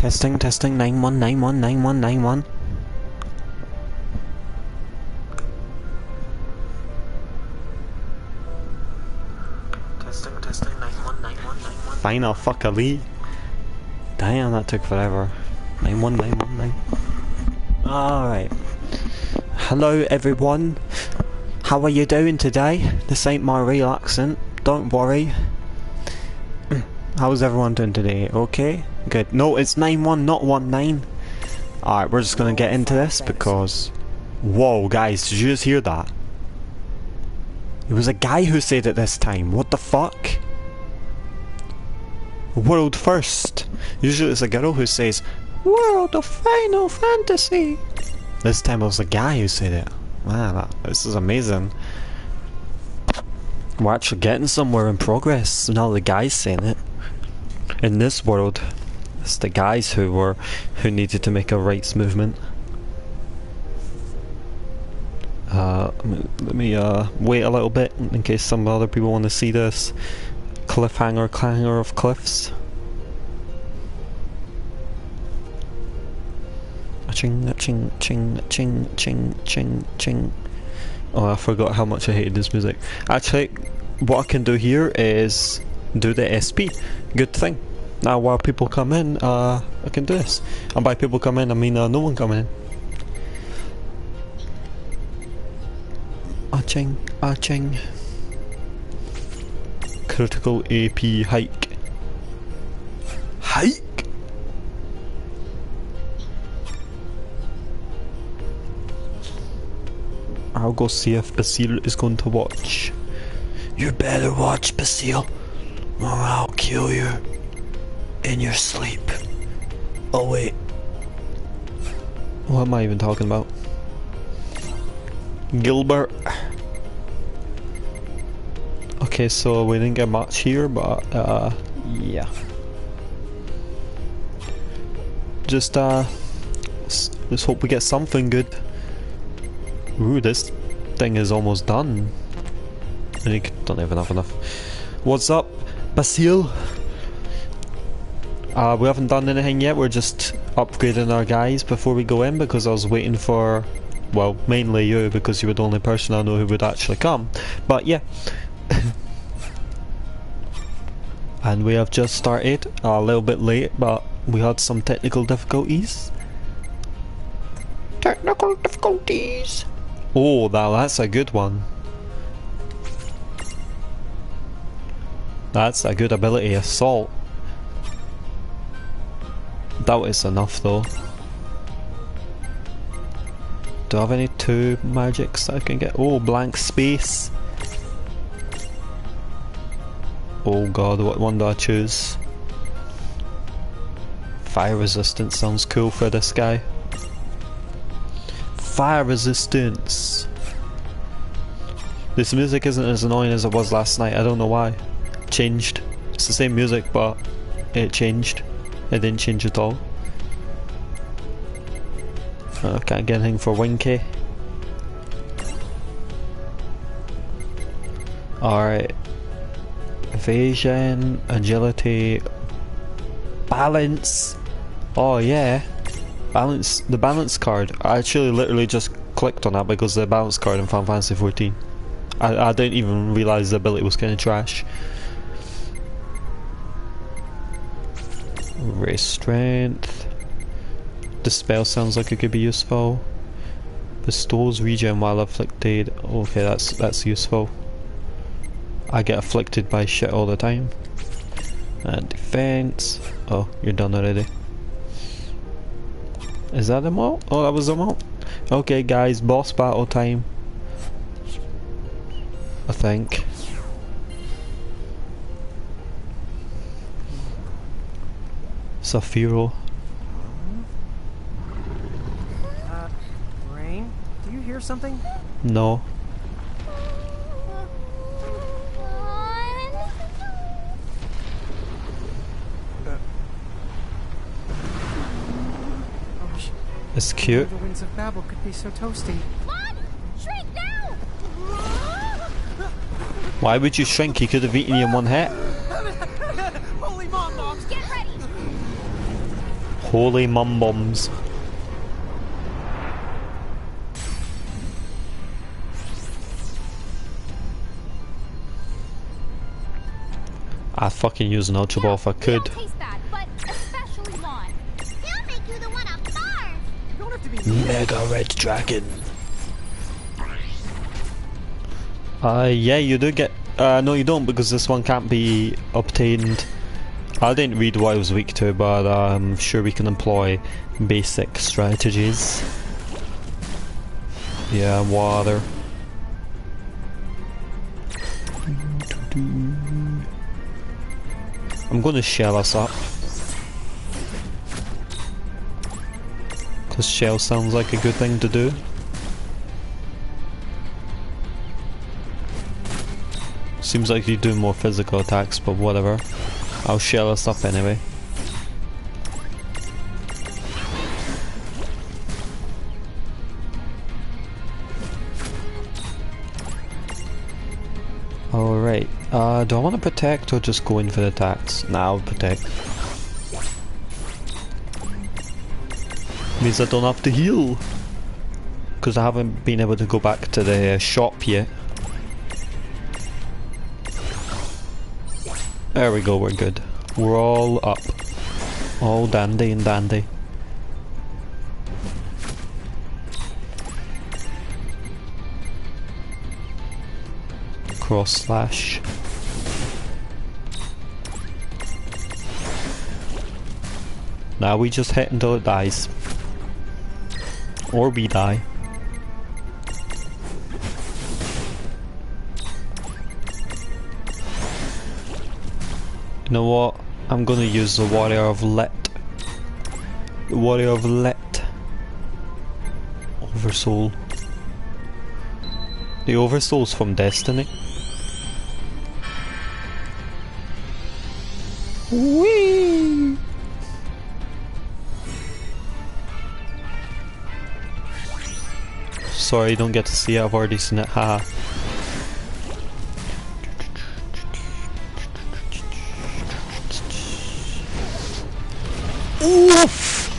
Testing, testing, 9191, 9191. Testing, testing, 919191. Final fuckily. Damn, that took forever. 91919. Alright. Hello everyone. How are you doing today? This ain't my real accent. Don't worry. How's everyone doing today? Okay? Good. No, it's 91, not 19. Alright, we're just gonna get into this because... Whoa, guys, did you just hear that? It was a guy who said it this time. What the fuck? World first. Usually it's a girl who says, World of Final Fantasy. This time it was a guy who said it. Wow, this is amazing. We're actually getting somewhere in progress. Now the guy's saying it. In this world, it's the guys who needed to make a rights movement. Let me wait a little bit in case some other people want to see this cliffhanger clanger of cliffs. Ching ching ching ching ching ching ching. Oh, I forgot how much I hated this music. Actually, what I can do here is do the SP. Good thing. Now while people come in, I can do this. And by people come in, I mean no one coming in. Aching, aching. Critical AP hike. Hike! I'll go see if Basile is going to watch. You better watch, Basile, or I'll kill you in your sleep. Oh wait. What am I even talking about? Gilbert. Okay, so we didn't get much here, but yeah. Just let's hope we get something good. Ooh, this thing is almost done. I don't even have enough. What's up, Basile? We haven't done anything yet, we're just upgrading our guys before we go in because I was waiting for, well, mainly you because you were the only person I know who would actually come. But yeah. And we have just started, a little bit late, but we had some technical difficulties. Technical difficulties! Oh, that's a good one. That's a good ability, Assault. That is enough though. Do I have any 2 magics that I can get? Oh, blank space. Oh god, what one do I choose? Fire resistance sounds cool for this guy. Fire resistance. This music isn't as annoying as it was last night. I don't know why. Changed. It's the same music, but it changed. It didn't change at all. I can't get anything for Winky. Alright. Evasion, agility, balance. Oh yeah. Balance, the balance card. I actually literally just clicked on that because the balance card in Final Fantasy 14. I didn't even realise the ability was kind of trash. Raise strength. Dispel sounds like it could be useful. Bestows regen while afflicted. Okay, that's useful. I get afflicted by shit all the time. And defense. Oh, you're done already. Is that them all? Oh, that was them all. Okay, guys, boss battle time. I think. Saphiro. Rain, do you hear something? No. It's cute. The winds of Babel could be so toasty. Mom, shrink now! Why would you shrink? He could have eaten you in one hit. Holy mom dogs! Get ready! Holy mum bombs. I'd fucking use an Ultra Ball if I could. Don't taste that, but especially Lon. He'll make you the one up first. You don't have to be Mega Red Dragon. Yeah, you do get. No, you don't, because this one can't be obtained. I didn't read what I was weak to, but I'm sure we can employ basic strategies. Yeah, water. I'm going to shell us up. Because shell sounds like a good thing to do. Seems like you do more physical attacks, but whatever. I'll shell us up anyway. Alright, do I want to protect or just go in for the attacks? Nah, I'll protect. Means I don't have to heal. Because I haven't been able to go back to the shop yet. There we go, we're good. We're all up. All dandy and dandy. Cross slash. Now we just hit until it dies. Or we die. You know what? I'm gonna use the Warrior of Let. The Warrior of Let. Oversoul. The Oversoul's from Destiny. Whee! Sorry, you don't get to see it, I've already seen it, haha. Oof!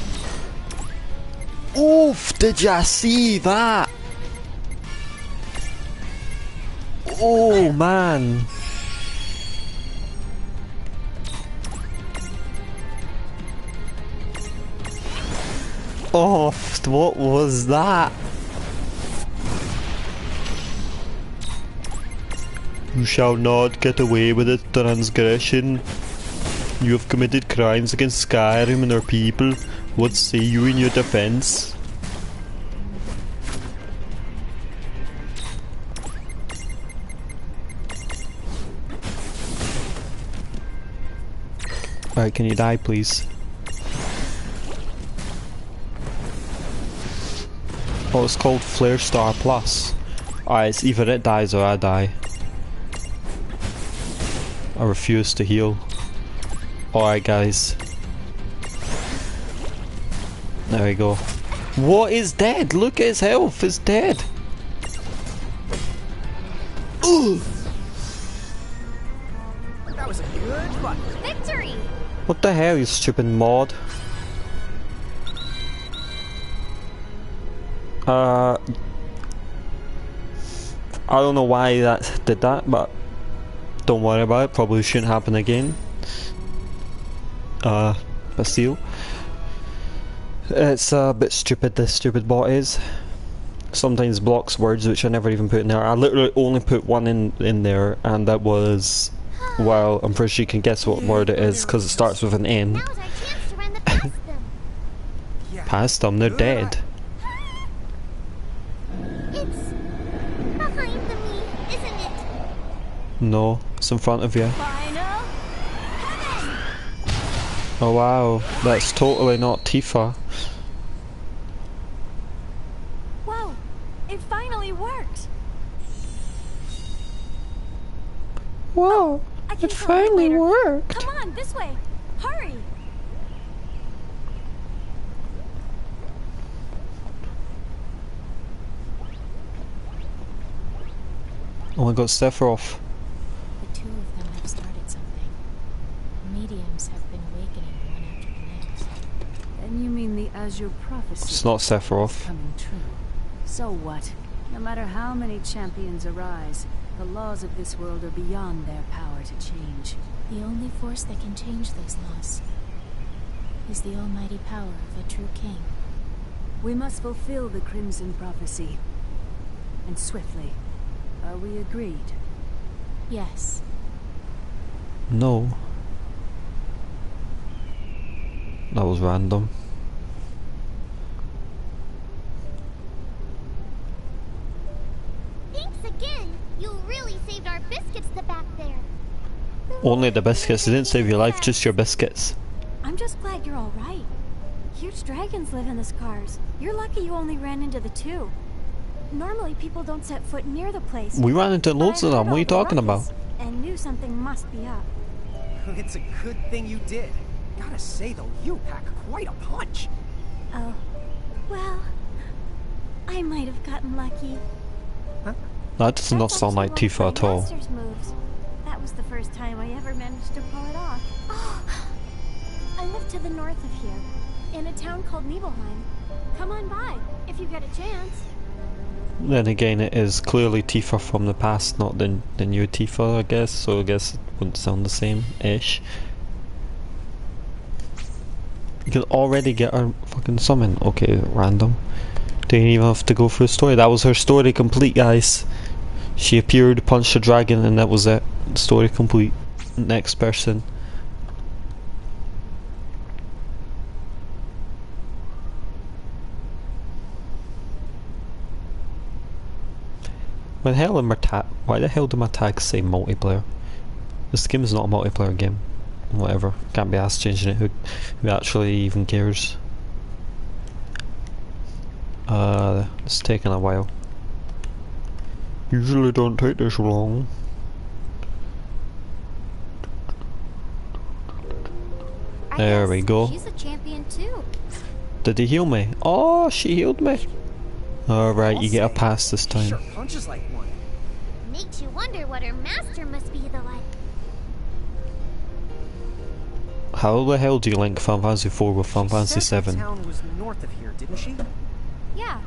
Oof! Did ya see that? Oh man! Oh, what was that? You shall not get away with it, transgression. You have committed crimes against Skyrim and our people. What say you in your defense? Alright, can you die, please? Oh, it's called Flare Star Plus. Alright, it's either it dies or I die. I refuse to heal. Alright, guys. There we go. What is dead? Look at his health, it's dead. Ooh! That was a good fight. Victory! What the hell, you stupid mod? I don't know why that did that, but don't worry about it, probably shouldn't happen again. But still. It's a bit stupid, this stupid bot is. Sometimes blocks words which I never even put in there. I literally only put one in there, and that was... Well, I'm pretty sure you can guess what word it is, because it starts with an N. Now's our chance to run the past them. Yeah. Past them, they're dead. It's behind the me, isn't it? No, it's in front of you. Final heaven! Oh wow, that's totally not Tifa. Whoa, it finally worked. Wow, I can it tell you finally later. worked. Come on, this way. Hurry. Oh, I got Sephiroth. The two of them have started something. Mediums have been awakening one after the next. As your prophecy It's not is Sephiroth. coming true. So what? No matter how many champions arise, the laws of this world are beyond their power to change. The only force that can change those laws is the almighty power of a true king. We must fulfill the Crimson Prophecy. And swiftly. Are we agreed? Yes. No. That was random. Thanks again. You really saved our biscuits to back there. Only the biscuits. They didn't save your life, just your biscuits. I'm just glad you're all right. Huge dragons live in the scars. You're lucky you only ran into the two. Normally people don't set foot near the place. We ran into But loads I of heard them. What are all you the talking about? ruckus And knew something must be up. It's a good thing you did. Gotta say though, you pack quite a punch. Oh, well, I might have gotten lucky. That does not sound like Tifa at all. Master's moves. That was the first time I ever managed to pull it off. Oh, I live to the north of here, in a town called Nibelheim. Come on by, if you get a chance. Then again, it is clearly Tifa from the past, not the new Tifa, I guess, so I guess it wouldn't sound the same-ish. You can already get her fucking summon. Okay, random. Didn't even have to go through a story. That was her story complete, guys. She appeared, punched a dragon, and that was it. Story complete. Next person. Why the hell do my tags say multiplayer? This game is not a multiplayer game. Whatever. Can't be asked changing it. Who actually even cares? It's taking a while. Usually don't take this long. There we go. She's a champion too. Did he heal me? Oh, she healed me. Alright, you get a pass this She time. sure punches like one. Makes you wonder what her master must be like. How the hell do you link Final Fantasy 4 with Final Fantasy She said the 7? town was north of here, didn't she? Yeah.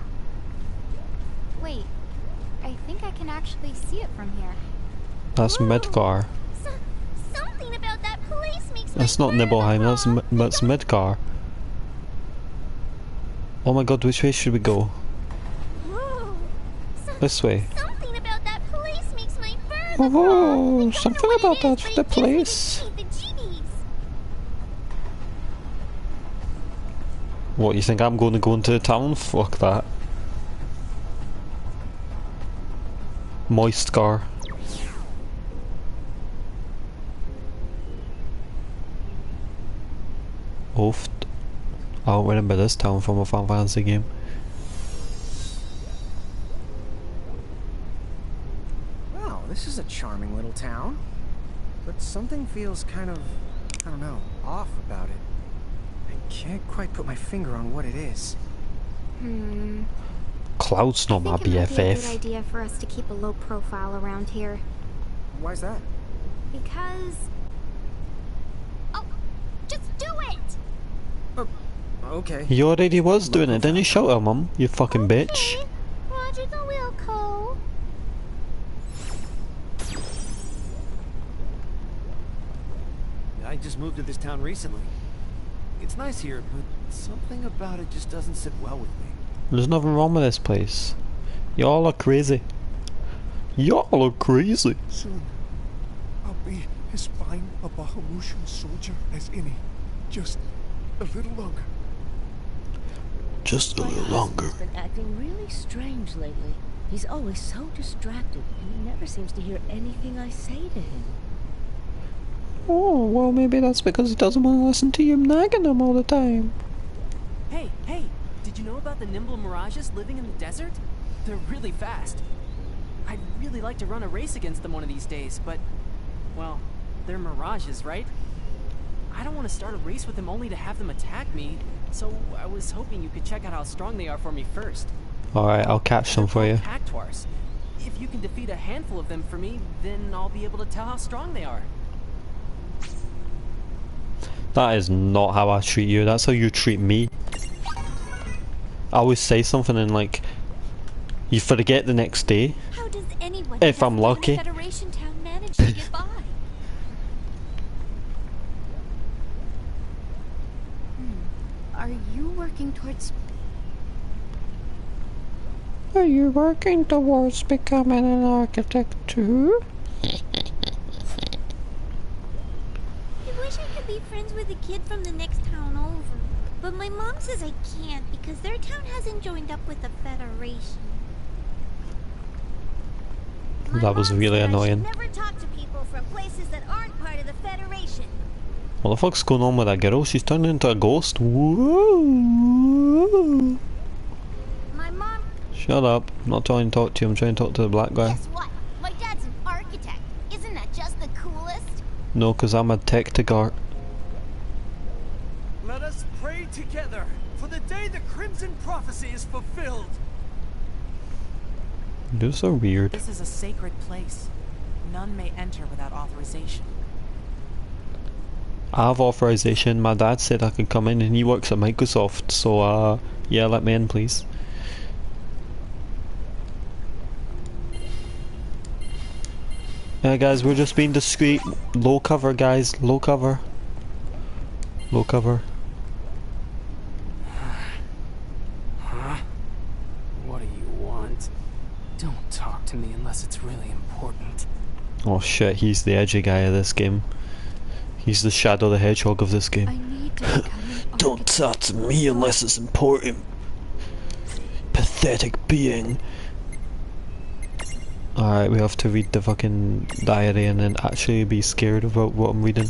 Wait, I think I can actually see it from here. That's Midgar. Something about that place makes That's my not blood Nibelheim, boil. that's Midgar. Oh my god, which way should we go? Whoa. This way. Something about that place makes my fur Oh, crawl. I don't something know what about it that is, but the it gives me place. the heebie-jeebies. What, you think I'm going to go into the town? Fuck that. Moistgar. Oft. I don't remember this town from a Final Fantasy game. Wow, this is a charming little town. But something feels kind of, I don't know, off about it. I can't quite put my finger on what it is. Cloud's not my I think it might be a good BFF. idea for us to keep a low profile around here. Why's that? Because Oh, just do it! Okay. He already was doing it, didn't he? Shout at mum, you fucking bitch. Okay. Roger the Wilco. I just moved to this town recently. It's nice here, but something about it just doesn't sit well with me. There's nothing wrong with this place. Y'all are crazy. Y'all are crazy. Soon, I'll be as fine a Bahamutian soldier as any. Just a little longer. Just a little longer. He's been acting really strange lately. He's always so distracted, and he never seems to hear anything I say to him. Oh, well maybe that's because he doesn't want to listen to you nagging him all the time. Hey, did you know about the nimble mirages living in the desert? They're really fast. I'd really like to run a race against them one of these days, but, well, they're mirages, right? I don't want to start a race with them only to have them attack me, so I was hoping you could check out how strong they are for me first. Alright, I'll catch them for you. Cactuars. If you can defeat a handful of them for me, then I'll be able to tell how strong they are. That is not how I treat you, that's how you treat me. I always say something and like you forget the next day. How does anyone If I'm in a lucky. Federation town manage to get by? Are you working towards... Are you working towards becoming an architect too? I wish I could be friends with a kid from the next town over. But my mom says I can't because their town hasn't joined up with the Federation. That was really annoying. Never talk to people from places that aren't part of the Federation. What the fuck's going on with that girl? She's turned into a ghost. Whoa. My mom... Shut up. I'm not trying to talk to you. I'm trying to talk to the black guy. Guess what? My dad's an architect. Isn't that just the coolest? No, because I'm a tech-to-gart. Let us pray together for the day the Crimson Prophecy is fulfilled. You're so weird. This is a sacred place. None may enter without authorization. I have authorization. My dad said I could come in and he works at Microsoft. So, yeah, let me in, please. Yeah, guys, we're just being discreet. Low cover, guys. Low cover. Low cover. Huh? What do you want? Don't talk to me unless it's really important. Oh shit, he's the edgy guy of this game. He's the Shadow the Hedgehog of this I game. need to become an Don't talk to me unless it's important. Pathetic being. Alright, we have to read the fucking diary and then actually be scared about what I'm reading.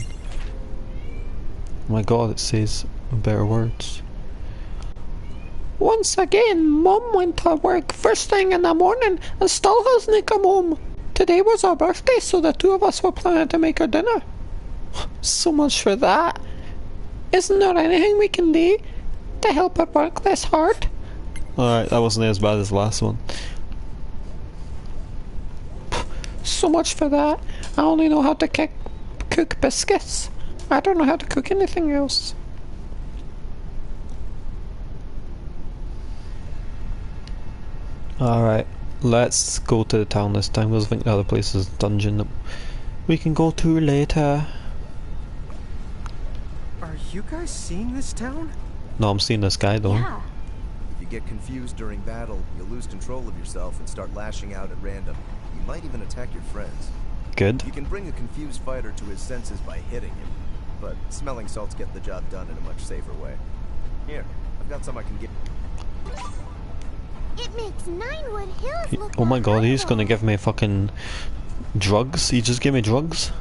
Oh my god, it says better words. Once again, Mum went to work first thing in the morning and still hasn't come home. Today was our birthday, so the two of us were planning to make her dinner. So much for that. Isn't there anything we can do to help her work less hard? Alright, that wasn't as bad as the last one. So much for that. I only know how to cook biscuits. I don't know how to cook anything else. Alright, let's go to the town this time. I think the other place is a dungeon that we can go to later. Are you guys seeing this town? No, I'm seeing this guy though. Yeah. If you get confused during battle, you'll lose control of yourself and start lashing out at random. You might even attack your friends. Good. You can bring a confused fighter to his senses by hitting him, but smelling salts get the job done in a much safer way. Here, I've got some I can get. It makes Ninewood Hills look Oh my god, he's gonna incredible. give me fucking drugs? He just gave me drugs?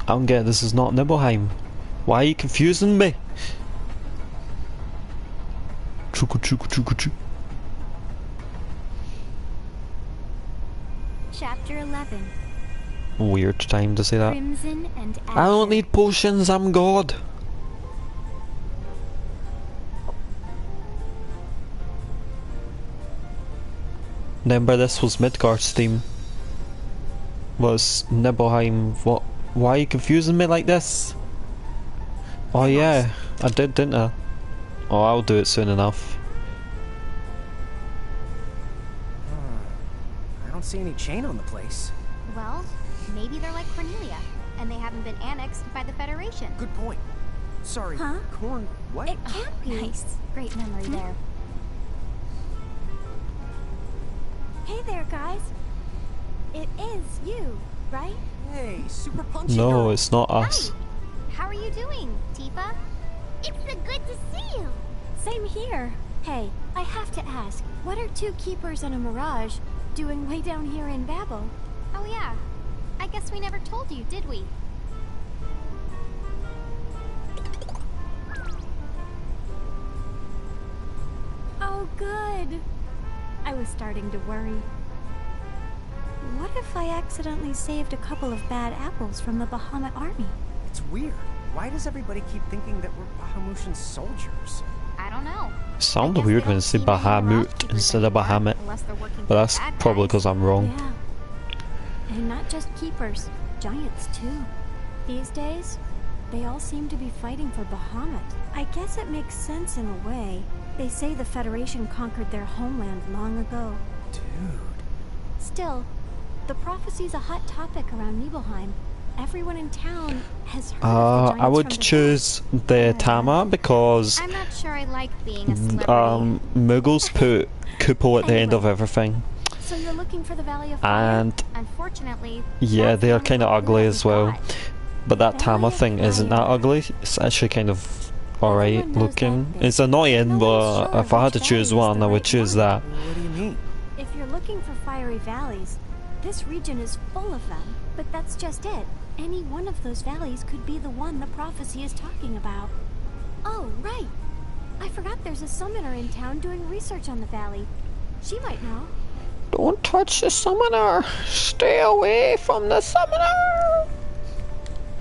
I don't get it, this is not Nibelheim. Why are you confusing me? Chuku chuku chuku chuku. Chapter 11. Weird time to say that. Crimson and Ashes. I don't need potions, I'm God. Remember, this was Midgard's theme. Was Nibelheim. What? Why are you confusing me like this? Oh yeah, I did, didn't I? Oh, I'll do it soon enough. I don't see any chain on the place. Well, maybe they're like Cornelia, and they haven't been annexed by the Federation. Good point. Sorry, Huh? Corn. What? It can't be. Nice. Great memory there. Hey there, guys. It is you, right? Hey, super punchy No, girl. it's not us. How are you doing, Tifa? It's so good to see you. Same here. Hey, I have to ask, what are two keepers and a mirage doing way down here in Babel? Oh yeah. I guess we never told you, did we? Oh, good. I was starting to worry. What if I accidentally saved a couple of bad apples from the Bahamut army? It's weird. Why does everybody keep thinking that we're Bahamutian soldiers? I don't know. Sounded I guess weird they when don't it said see many Mirage Bahamut keepers instead of anymore, Bahamut. unless they're working But for that's the bad probably guys. because I'm wrong. Yeah. And not just keepers, giants too. These days, They all seem to be fighting for Bahamut. I guess it makes sense in a way. They say the Federation conquered their homeland long ago. Dude. Still, the prophecy's a hot topic around Nibelheim. Everyone in town has heard of the giants I would from the choose the Tama because I'm not sure I like being a celebrity. Muggles put Kupo at the end of everything. So you're looking for the Valley of Fire? And unfortunately, yeah, they are kind of ugly as well. got. But that Tama thing isn't that ugly. It's actually kind of alright looking. It's annoying, but if I had to choose one, I would choose that. What do you mean? If you're looking for fiery valleys, this region is full of them. But that's just it. Any one of those valleys could be the one the prophecy is talking about. Oh, right. I forgot there's a summoner in town doing research on the valley. She might know. Don't touch the summoner! Stay away from the summoner!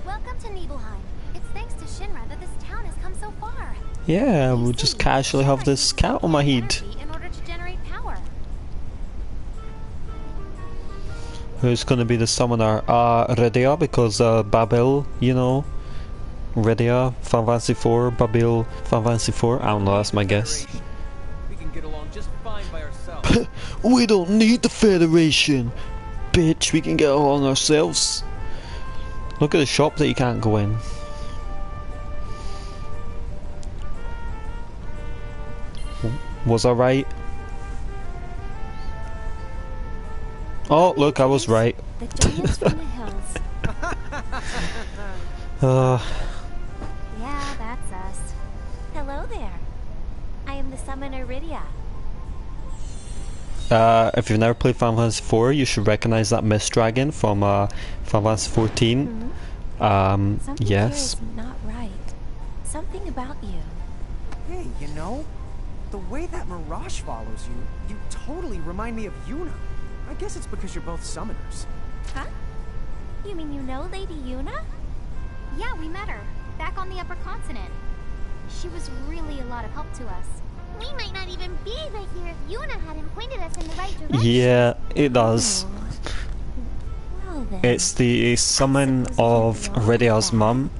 Welcome to Nibelheim. It's thanks to Shinra that this town has come so far. Yeah, we'll just casually have this cat on my head. In order to generate power. Who's gonna be the summoner? Rydia, because Babil, you know. Rydia, Final Fantasy 4, Babil, Final Fantasy 4. I don't know, that's my guess. We can get along just fine by ourselves. We don't need the Federation! Bitch, we can get along ourselves. Look at the shop that you can't go in. Was I right? Oh, look, I was right. The giants from the hills. Yeah, that's us. Hello there. I am the summoner Rydia. If you've never played Final Fantasy 4, you should recognize that Mist Dragon from Final Fantasy 14. Something yes. here is not right. Something about you. Hey, you know, the way that Mirage follows you, you totally remind me of Yuna. I guess it's because you're both summoners. Huh? You mean you know Lady Yuna? Yeah, we met her. Back on the upper continent. She was really a lot of help to us. We might not even be right here if Yuna hadn't pointed us in the right direction. Yeah, it does. Well then. It's the summon of Rydia's mum.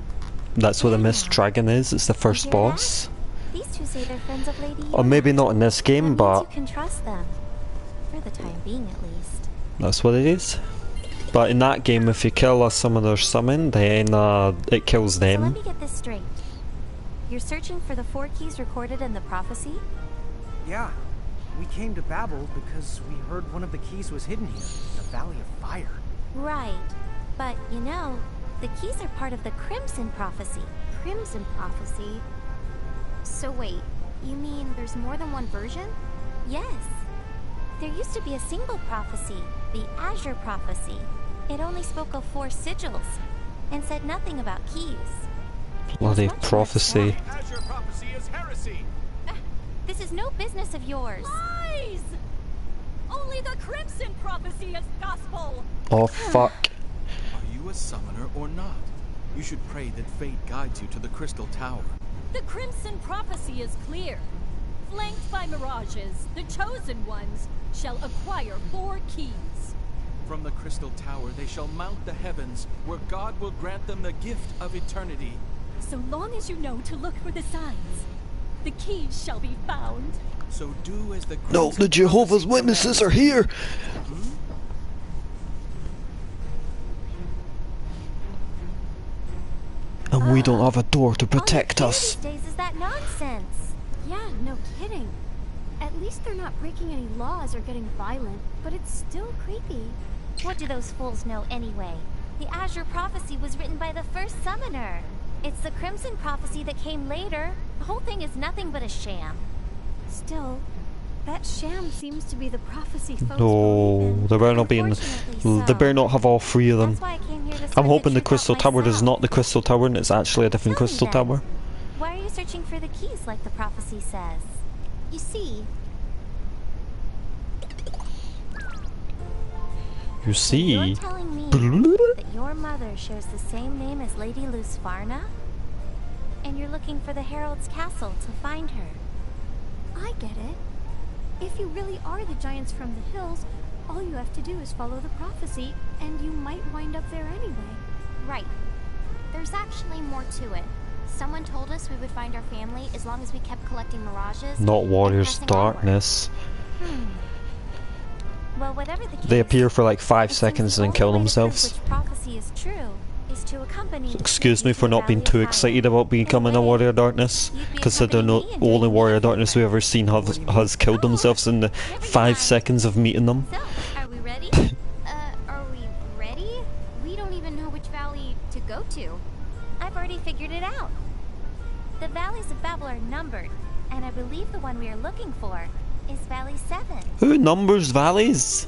That's what the Mist Dragon is. It's the first boss. These two say they're friends of Lady Yuna. Or maybe not in this game, That means but you can trust them. For the time being, at least. that's what it is. But in that game, if you kill a summoner's summon, then it kills So let them. me get this straight. You're searching for the 4 keys recorded in the prophecy? Yeah, we came to Babel because we heard one of the keys was hidden here, in the Valley of Fire. Right. But, you know, the keys are part of the Crimson Prophecy. Crimson Prophecy? So wait, you mean there's more than one version? Yes. There used to be a single prophecy, the Azure Prophecy. It only spoke of 4 sigils, and said nothing about keys. Bloody prophecy. Azure prophecy is heresy. This is no business of yours. Lies! Only the Crimson Prophecy is gospel! Oh fuck. Are you a summoner or not? You should pray that fate guides you to the Crystal Tower. The Crimson Prophecy is clear. Flanked by mirages, the Chosen Ones shall acquire 4 keys. From the Crystal Tower they shall mount the heavens, where God will grant them the gift of eternity. So long as you know to look for the signs, the keys shall be found. So do as the No, the Jehovah's Witnesses are here! And we don't have a door to protect us. These days is that nonsense? Yeah, no kidding. At least they're not breaking any laws or getting violent, but it's still creepy. What do those fools know anyway? The Azure Prophecy was written by the first summoner. It's the Crimson Prophecy that came later. The whole thing is nothing but a sham. Still, that sham seems to be the prophecy folks No, believe in. they better not be in. They better not have all 3 of them. That's why I came here to I'm sort hoping the truth out Crystal Tower is myself. not the Crystal Tower and it's actually a different Tell me Crystal then, Tower. Why are you searching for the keys like the prophecy says? You see, You see? You're telling me that your mother shares the same name as Lady Lusfarna? And you're looking for the Herald's Castle to find her? I get it. If you really are the giants from the hills, all you have to do is follow the prophecy, and you might wind up there anyway. Right. There's actually more to it. Someone told us we would find our family as long as we kept collecting mirages. Not Warriors and Darkness. Well, whatever the case, They appear for like 5 it seconds seems and then the kill only way to prove themselves. which prophecy is true is to accompany the Excuse me king for to not being Valley too of excited Fire. about becoming a Warrior Darkness, considering the only Warrior Darkness we've ever seen has killed themselves in the 5 seconds of meeting them. So, are we ready? Are we ready? We don't even know which valley to go to. I've already figured it out. The valleys of Babel are numbered, and I believe the one we are looking for is Valley 7. Who numbers valleys?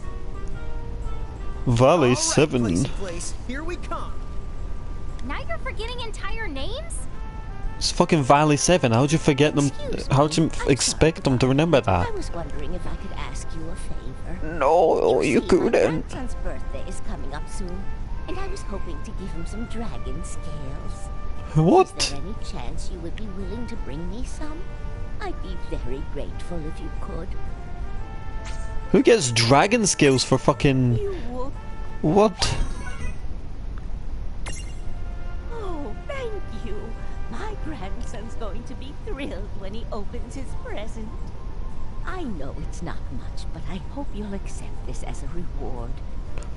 Valley All right, 7. place, here we come. Now you're forgetting entire names? It's fucking Valley 7. How'd you forget them? How'd you expect them to remember that? I was wondering if I could ask you a favor. No, you see, couldn't. My grandson's birthday is coming up soon, and I was hoping to give him some dragon scales. What? Is there any chance you would be willing to bring me some? I'd be very grateful if you could. Who gets dragon scales for fucking... You would. What? Oh, thank you. My grandson's going to be thrilled when he opens his present. I know it's not much, but I hope you'll accept this as a reward.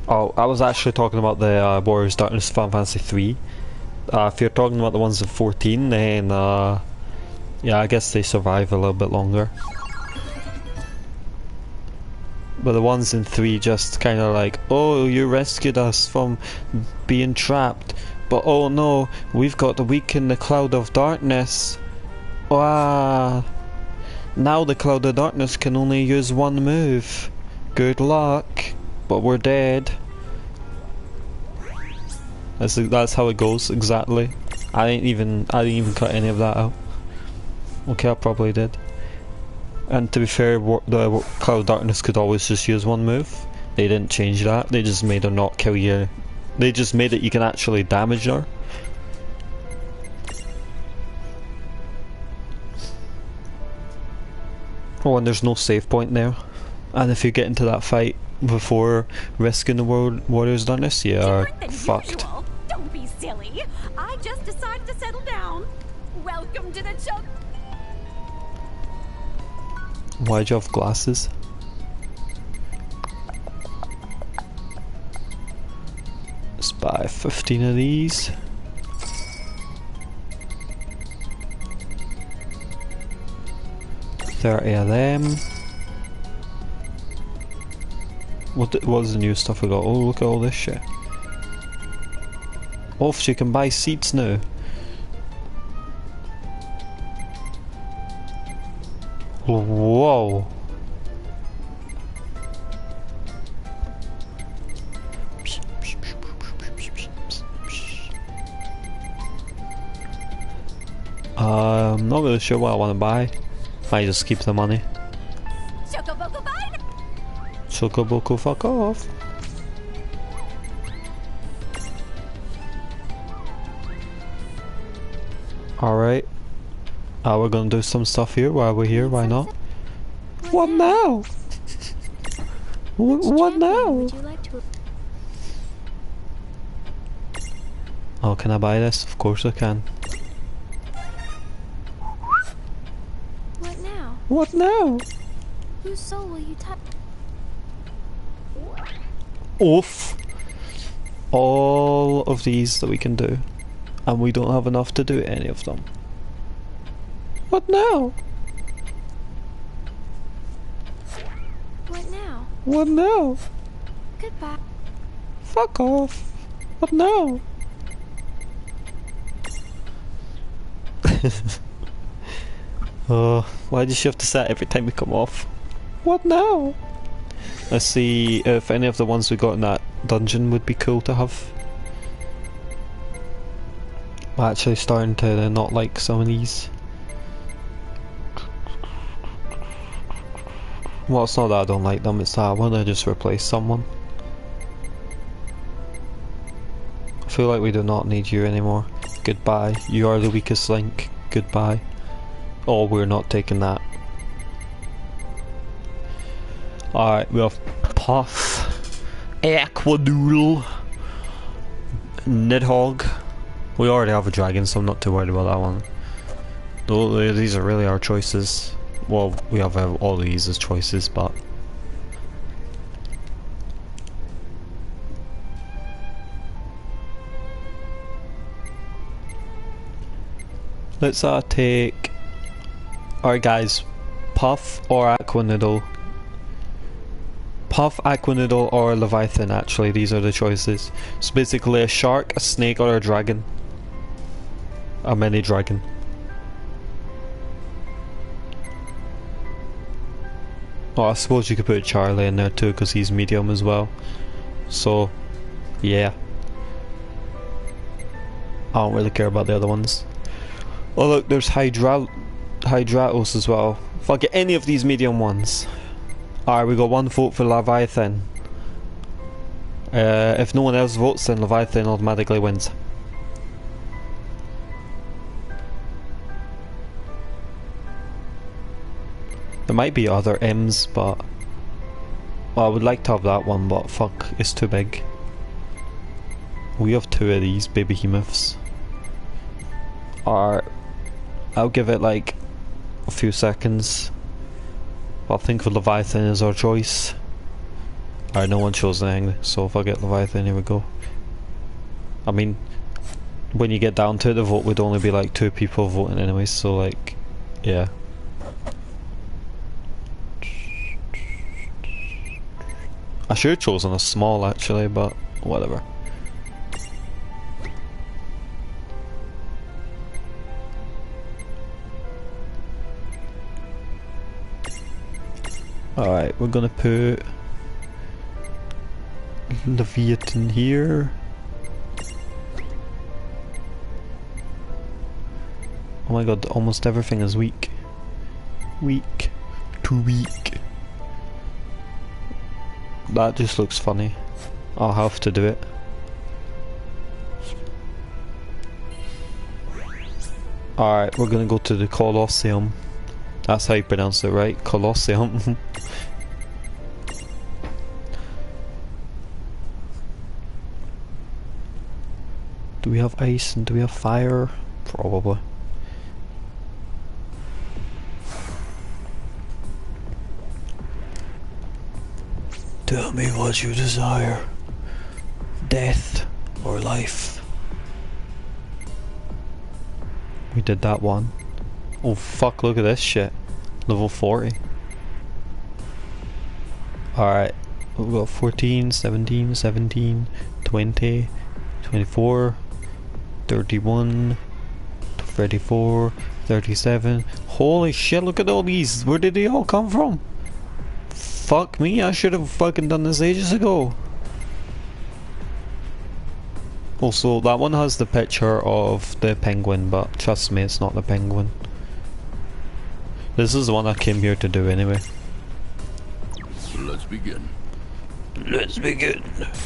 Oh, I was actually talking about the Warriors Darkness Final Fantasy 3. If you're talking about the ones in 14, then yeah, I guess they survive a little bit longer. But the ones in 3 just kind of like, oh, you rescued us from being trapped, but oh no, we've got to weaken the Cloud of Darkness. Wow. Now the Cloud of Darkness can only use one move. Good luck, but we're dead. That's how it goes exactly. I didn't even cut any of that out. Okay, I probably did. And to be fair, the Cloud of Darkness could always just use one move. They didn't change that. They just made her not kill you. They just made it you can actually damage her. Oh, and there's no save point there. And if you get into that fight before rescuing the Warriors Darkness, you are fucked. Usual. Don't be silly. I just decided to settle down. Welcome to the chunk. Why'd you have glasses? Let's buy 15 of these. $30 of them. What was the new stuff we got? Oh, look at all this shit. Oh, so you can buy seats now. Whoa. I'm not really sure what I want to buy. Might just keep the money. Chocoboco fine. Chocoboco, fuck off. Alright. We're gonna do some stuff here while we're here, why not? What now? What now? Oh, can I buy this? Of course I can. What now? What now? Whose soul will you touch? Oof. All of these that we can do. And we don't have enough to do any of them. What now? What now? What now? Goodbye. Fuck off. What now? Why does she have to say it every time we come off? What now? Let's see if any of the ones we got in that dungeon would be cool to have. I'm actually starting to not like some of these. Well, it's not that I don't like them, it's that I want to just replace someone. I feel like we do not need you anymore. Goodbye. You are the weakest link. Goodbye. Oh, we're not taking that. Alright, we have Puff, Aquadoodle, Nidhogg, We already have a dragon, so I'm not too worried about that one. Though these are really our choices. Well, we have all these as choices, but... Let's take... Alright guys, Puff or Aqua Noodle. Puff, Aqua Noodle or Leviathan, actually, these are the choices. So basically a shark, a snake or a dragon. A mini dragon. Oh, I suppose you could put Charlie in there too, because he's medium as well. So, yeah. I don't really care about the other ones. Oh look, there's Hydratos as well. Fuck it, any of these medium ones. Alright, we got one vote for Leviathan. If no one else votes, then Leviathan automatically wins. There might be other M's, but... Well, I would like to have that one, but fuck, it's too big. We have two of these baby behemoths. Alright, I'll give it like a few seconds. But I think for Leviathan is our choice. Alright, no one chose anything, so if I get Leviathan, here we go. I mean, when you get down to it, the vote would only be like 2 people voting anyway, so like, yeah. I should have chosen a small actually, but whatever. Alright, we're gonna put Leviathan here. Oh my god, almost everything is weak. Weak. Too weak. That just looks funny. I'll have to do it. Alright, we're gonna go to the Colosseum. That's how you pronounce it, right? Colosseum. Do we have ice and do we have fire? Probably. Tell me what you desire. Death or life. We did that one. Oh fuck, look at this shit. Level 40. Alright. We've got 14, 17, 17, 20, 24, 31, 34, 37. Holy shit, look at all these. Where did they all come from? Fuck me, I should have fucking done this ages ago. Also, that one has the picture of the penguin, but trust me, it's not the penguin. This is the one I came here to do anyway. Let's begin. Let's begin. Let's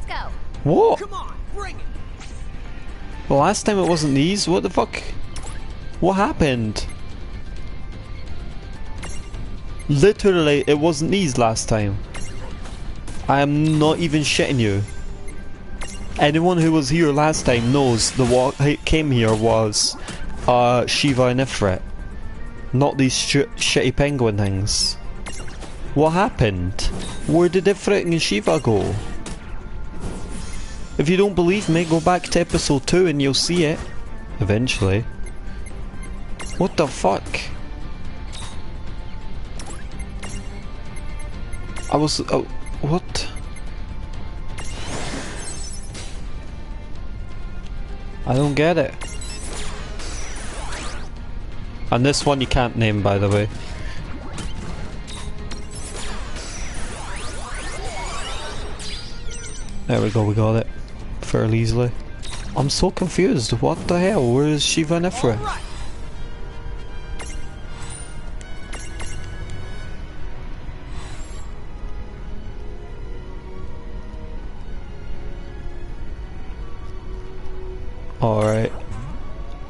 go. What? Come on, bring it. The last time it wasn't these? What the fuck? What happened? Literally, it wasn't these last time. I am not even shitting you. Anyone who was here last time knows the what came here was Shiva and Ifrit. Not these shitty penguin things. What happened? Where did Ifrit and Shiva go? If you don't believe me, go back to episode 2 and you'll see it. Eventually. What the fuck? I was... what? I don't get it. And this one you can't name, by the way. There we go, we got it. Fairly easily. I'm so confused. What the hell? Where is Shiva and Ifrit? Alright.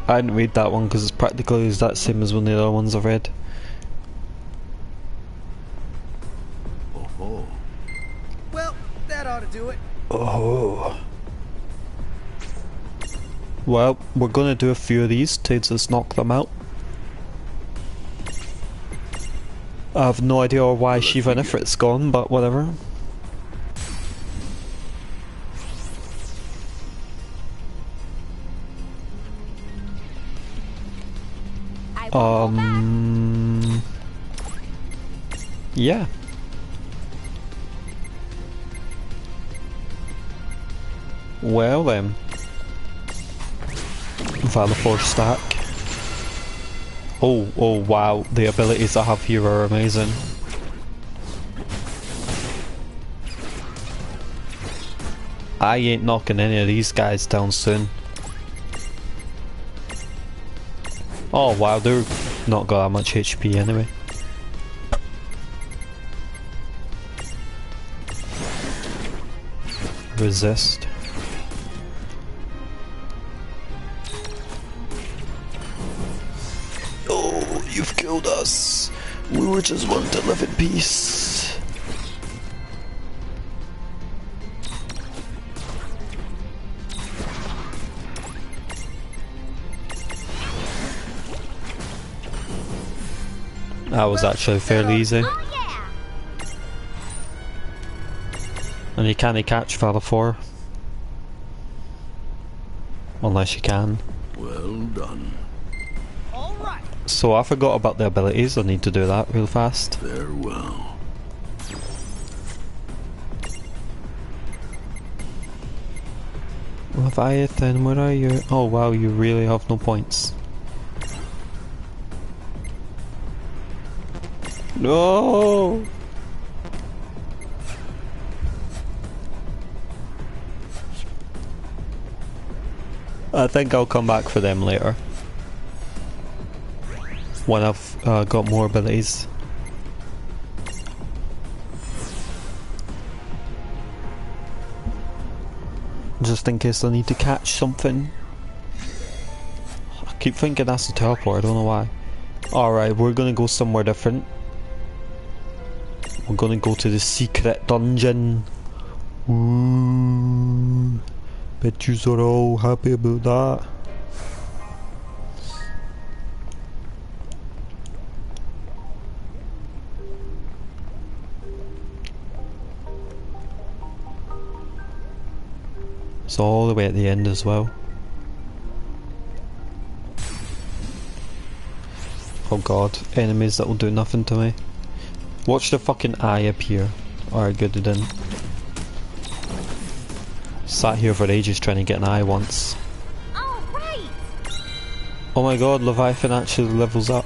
I didn't read that one because it's practically that same as one of the other ones I've read. Well, we're gonna do a few of these to just knock them out. I have no idea why Shiva Nifrit's gone, but whatever. Yeah. Well then. Valifor stack. Oh wow, the abilities I have here are amazing. I ain't knocking any of these guys down soon. Oh wow, they're not got that much HP anyway. Resist. Oh, you've killed us. We were just want to live in peace. That was actually fairly easy. And you can't catch Valifor. Unless you can. Well done. So I forgot about the abilities, I need to do that real fast. Farewell. Leviathan, where are you? Oh wow, you really have no points. No! I think I'll come back for them later. When I've got more abilities. Just in case I need to catch something. I keep thinking that's a teleport, I don't know why. Alright, we're gonna go somewhere different. We're gonna go to the secret dungeon. Ooh, bet you are all happy about that. It's all the way at the end as well. Oh god, enemies that will do nothing to me. Watch the fucking eye appear. Alright, good, it didn't. Sat here for ages trying to get an eye once. Oh my god, Leviathan actually levels up.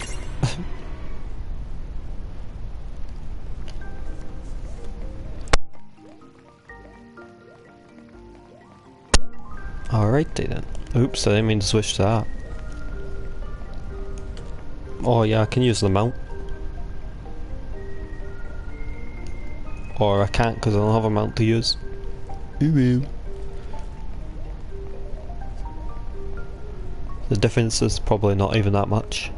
Alright then. Oops, I didn't mean to switch to that. Oh yeah, I can use the mount. Or I can't because I don't have a mount to use. Ooh. The difference is probably not even that much.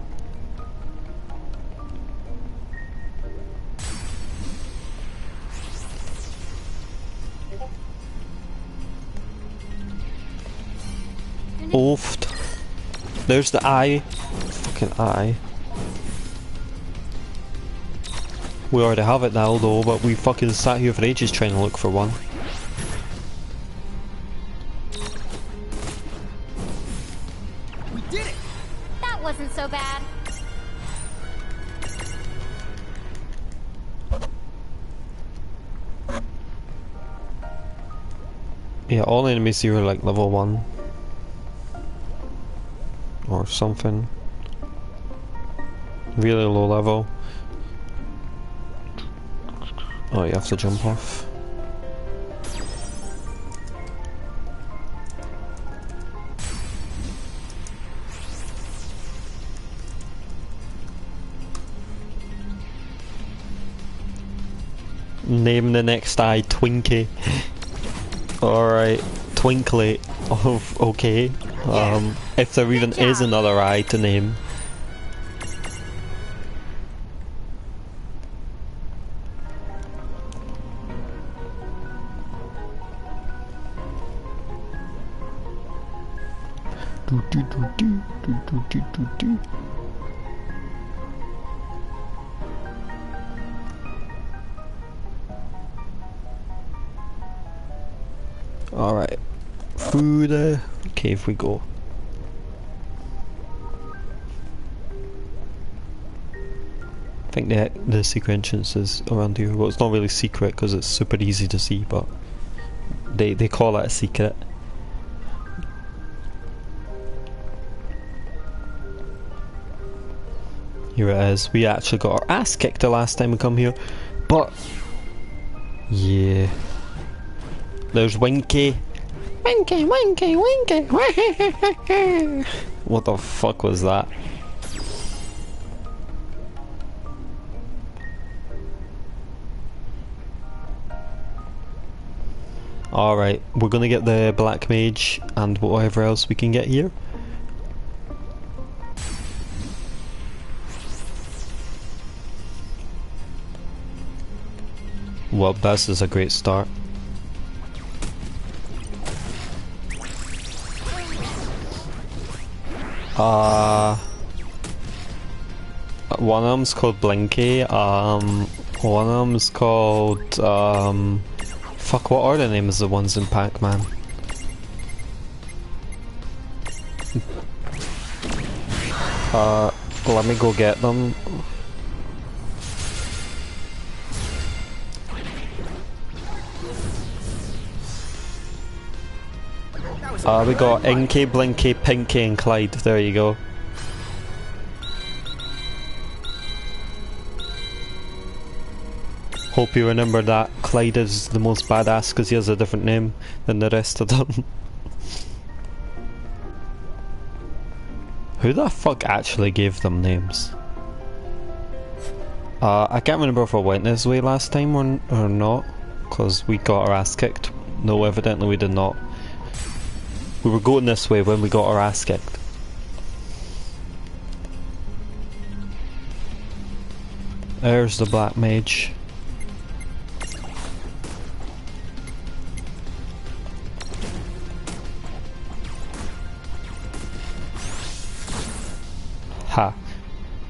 Oofed. There's the eye. Fucking eye. We already have it now though, but we fucking sat here for ages trying to look for one. We did it! That wasn't so bad. Yeah, all enemies here are like level 1. Or something. Really low level. Oh, you have to jump off. Name the next eye Twinkie. Alright, Twinkly. Oh, okay. If there even is another eye to name. Alright, through the cave we go. I think the secret entrance is around here. Well, it's not really secret because it's super easy to see, but they call it a secret. Here it is. We actually got our ass kicked the last time we come here, but yeah. There's Winky. Winky, Winky, Winky. What the fuck was that? Alright, we're gonna get the Black Mage and whatever else we can get here. Well, this is a great start. One of them's called Blinky, one of them's called, fuck, what are the names of the ones in Pac-Man? Let me go get them. We got Inky, Blinky, Pinky and Clyde, there you go. Hope you remember that Clyde is the most badass because he has a different name than the rest of them. Who the fuck actually gave them names? I can't remember if I went this way last time or not, because we got our ass kicked. No, evidently we did not. We were going this way when we got our ass kicked. There's the Black Mage. Ha.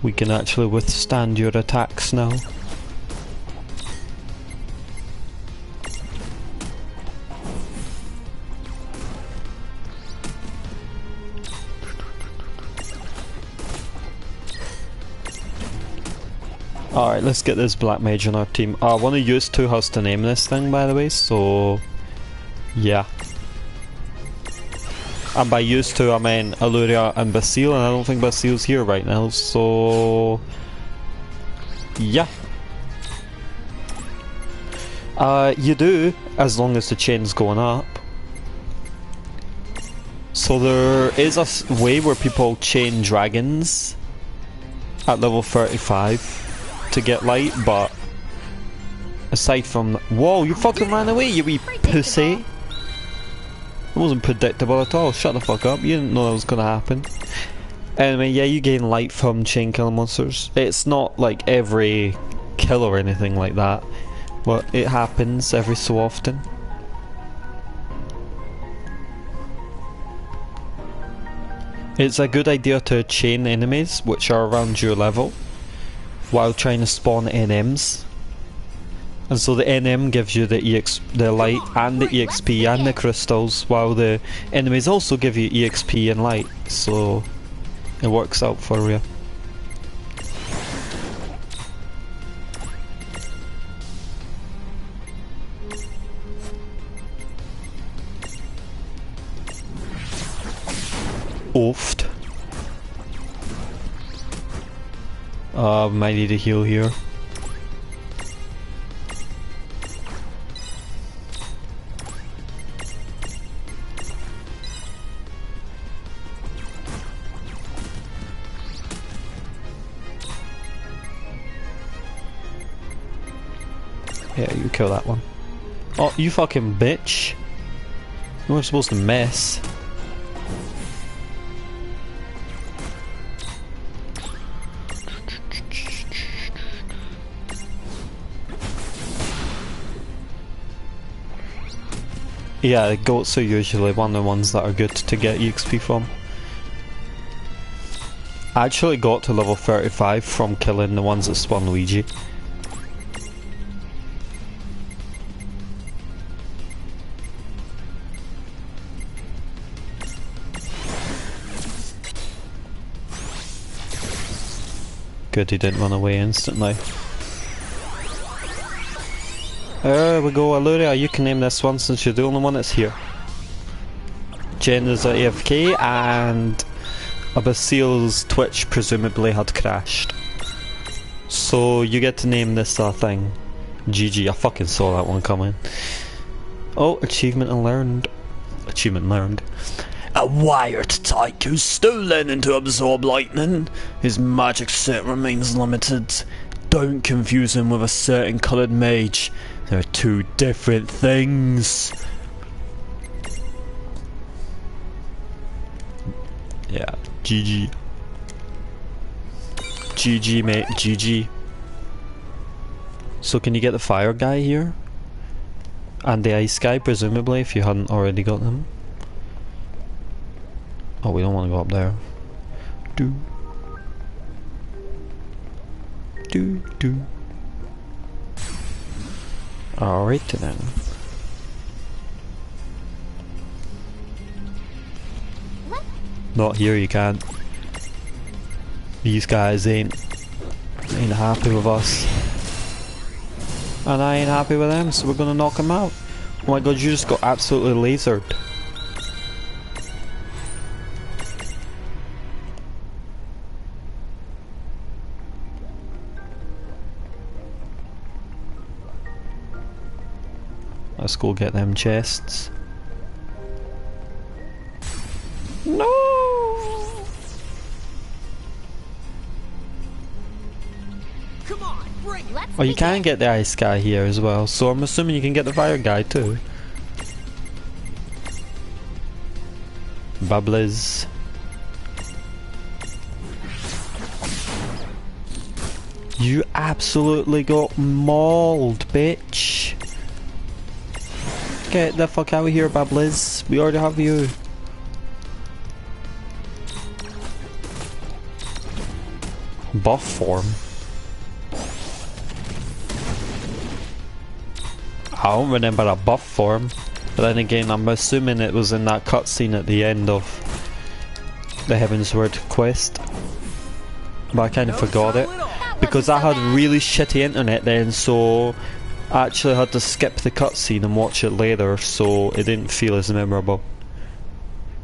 We can actually withstand your attacks now. Alright, let's get this Black Mage on our team. One of you two has to name this thing, by the way, so yeah. And by used to I mean Alluria and Basile, and I don't think Basile's here right now, so yeah. You do, as long as the chain's going up. So there is a way where people chain dragons at level 35 to get light, but aside from whoa, you fucking ran away, you wee pussy. It wasn't predictable at all. Shut the fuck up. You didn't know that was gonna happen. Anyway, yeah, you gain light from chain killing monsters. It's not like every kill or anything like that, but it happens every so often. It's a good idea to chain enemies which are around your level while trying to spawn NMs. And so the NM gives you the light and the EXP and the crystals, while the enemies also give you EXP and light, so it works out for you. Oofed. Might need a heal here. Yeah, you kill that one. Oh, you fucking bitch. You weren't supposed to mess. Yeah, the goats are usually one of the ones that are good to get EXP from. I actually got to level 35 from killing the ones that spawn Luigi. Good, he didn't run away instantly. There we go, Aluria, you can name this one since you're the only one that's here. Jen is at AFK and Abyssale's Twitch presumably had crashed. So you get to name this thing. GG, I fucking saw that one coming. Oh, achievement learned. Achievement learned. A wired tyke who's still learning to absorb lightning. His magic set remains limited. Don't confuse him with a certain coloured mage. They're two different things. Yeah, GG. GG, mate, GG. So can you get the fire guy here? And the ice guy, presumably, if you hadn't already got them. Oh, we don't want to go up there. Do. Do, do. Alright then. Not here, you can't. These guys ain't happy with us. And I ain't happy with them, so we're gonna knock them out. Oh my god, you just got absolutely lasered. Let's go get them chests. No! Come on, bring it. Oh, you can get the ice guy here as well, so I'm assuming you can get the fire guy too. Bubbles. You absolutely got mauled, bitch. Get the fuck out of here, Bubbles. We already have you. Buff form. I don't remember a buff form, but then again I'm assuming it was in that cutscene at the end of the Heavensward quest. But I kind of forgot it because I had really shitty internet then, so I actually had to skip the cutscene and watch it later, so it didn't feel as memorable.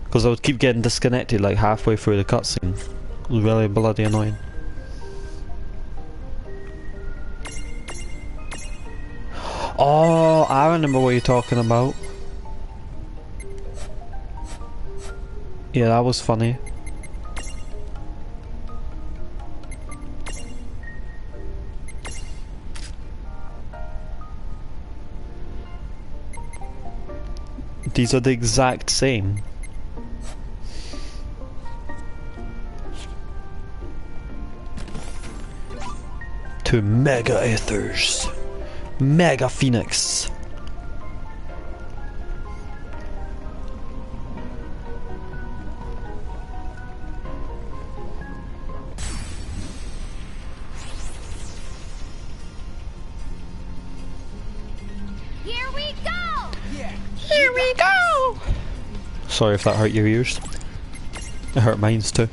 Because I would keep getting disconnected like halfway through the cutscene. It was really bloody annoying. Oh, I remember what you're talking about. Yeah, that was funny. These are the exact same. To Mega Aethers. Mega Phoenix. Here we go. Here we go. Sorry if that hurt your ears. It hurt mine too.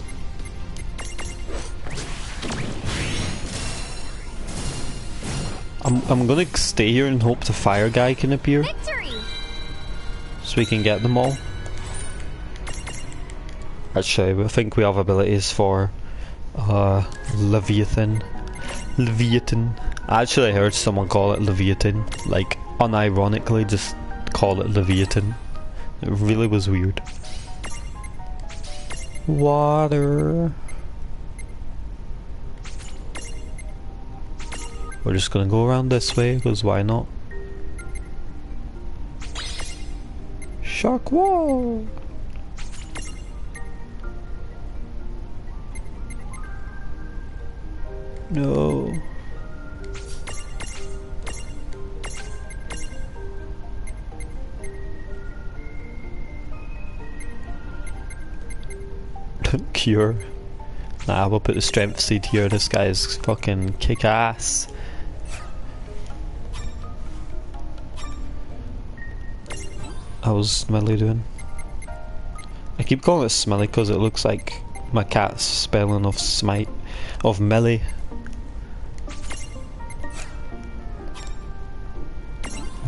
I'm gonna stay here and hope the fire guy can appear. Victory. So we can get them all. Actually, I think we have abilities for Leviathan. Leviathan. I actually heard someone call it Leviathan. Like, unironically just call it Leviathan. It really was weird. Water. We're just gonna go around this way, because why not? Shark wall! No. Cure. Nah, we'll put the strength seed here. This guy is fucking kick ass. How's Smelly doing? I keep calling it Smelly because it looks like my cat's spelling of smite, of Millie.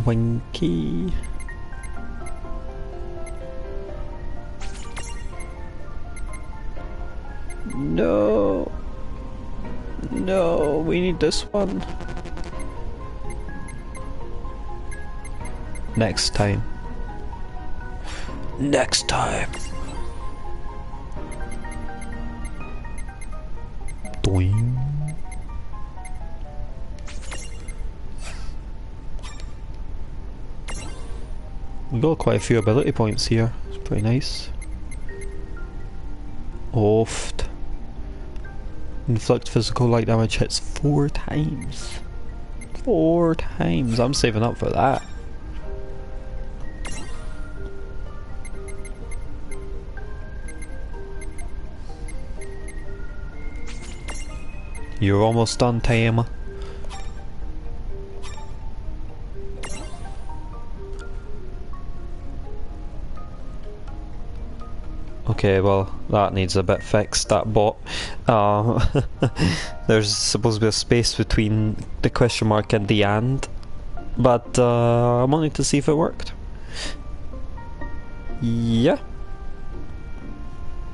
Winky. No. No, we need this one. Next time. Next time. Doing. We got quite a few ability points here. It's pretty nice. Oft. Inflict physical light damage hits 4 times. 4 times. I'm saving up for that. You're almost done, Tama. Okay, well, that needs a bit fixed, that bot. There's supposed to be a space between the question mark and the and, but I wanted to see if it worked. Yeah.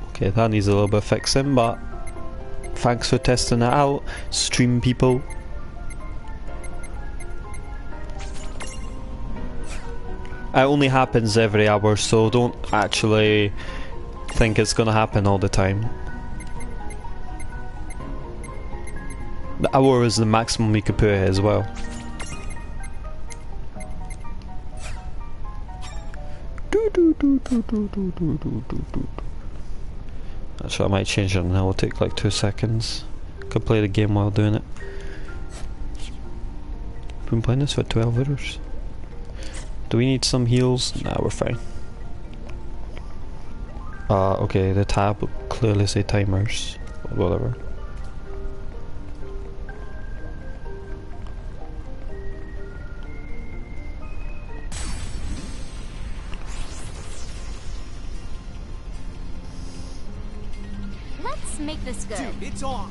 Okay, that needs a little bit of fixing, but thanks for testing it out, stream people. It only happens every hour, so don't actually think it's gonna happen all the time. The hour is the maximum we could put it as well. Actually, I might change it now. It'll take like 2 seconds. Could play the game while doing it. Been playing this for 12 hours. Do we need some heals? Nah, we're fine. Okay, the tab will clearly say timers. Whatever. Let's make this good. Dude, it's on.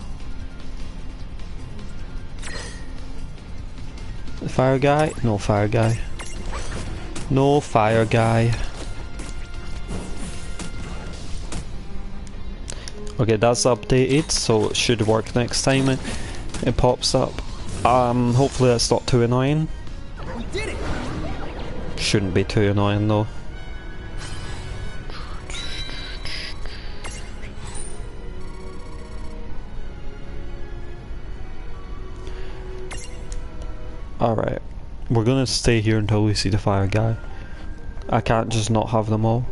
The fire guy? No fire guy. No fire guy. Okay, that's updated, so it should work next time it pops up. Hopefully that's not too annoying. We did it. Shouldn't be too annoying though. Alright, we're gonna stay here until we see the fire guy. I can't just not have them all.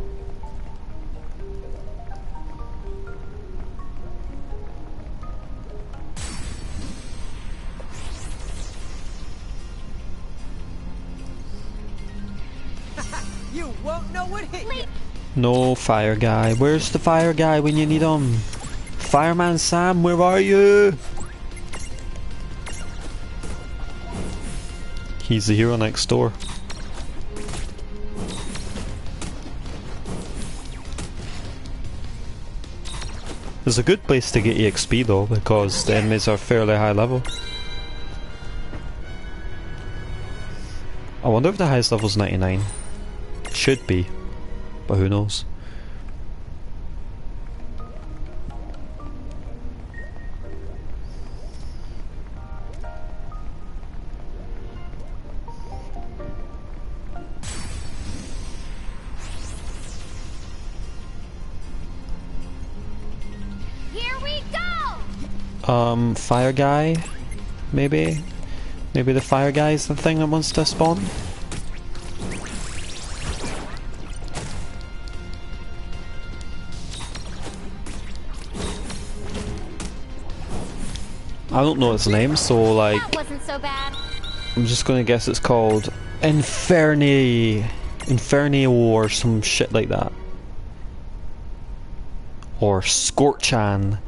You won't know what hit you. No fire guy. Where's the fire guy when you need him? Fireman Sam, where are you? He's the hero next door. It's a good place to get EXP though, because the enemies are fairly high level. I wonder if the highest level is 99. Should be, but who knows. Fire guy? Maybe? Maybe the fire guy is the thing that wants to spawn? I don't know its name, so like... That wasn't so bad. I'm just gonna guess it's called Infernio or some shit like that. Or Scorchan.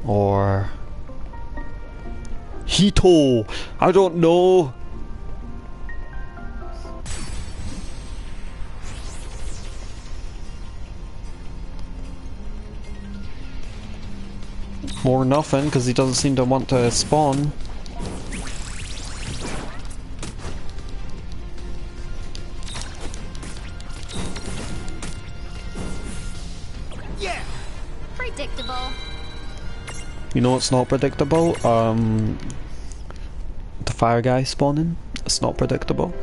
Or Hito? I don't know. More nothing, because he doesn't seem to want to spawn. Yeah. Predictable. You know what's not predictable? The fire guy spawning. It's not predictable.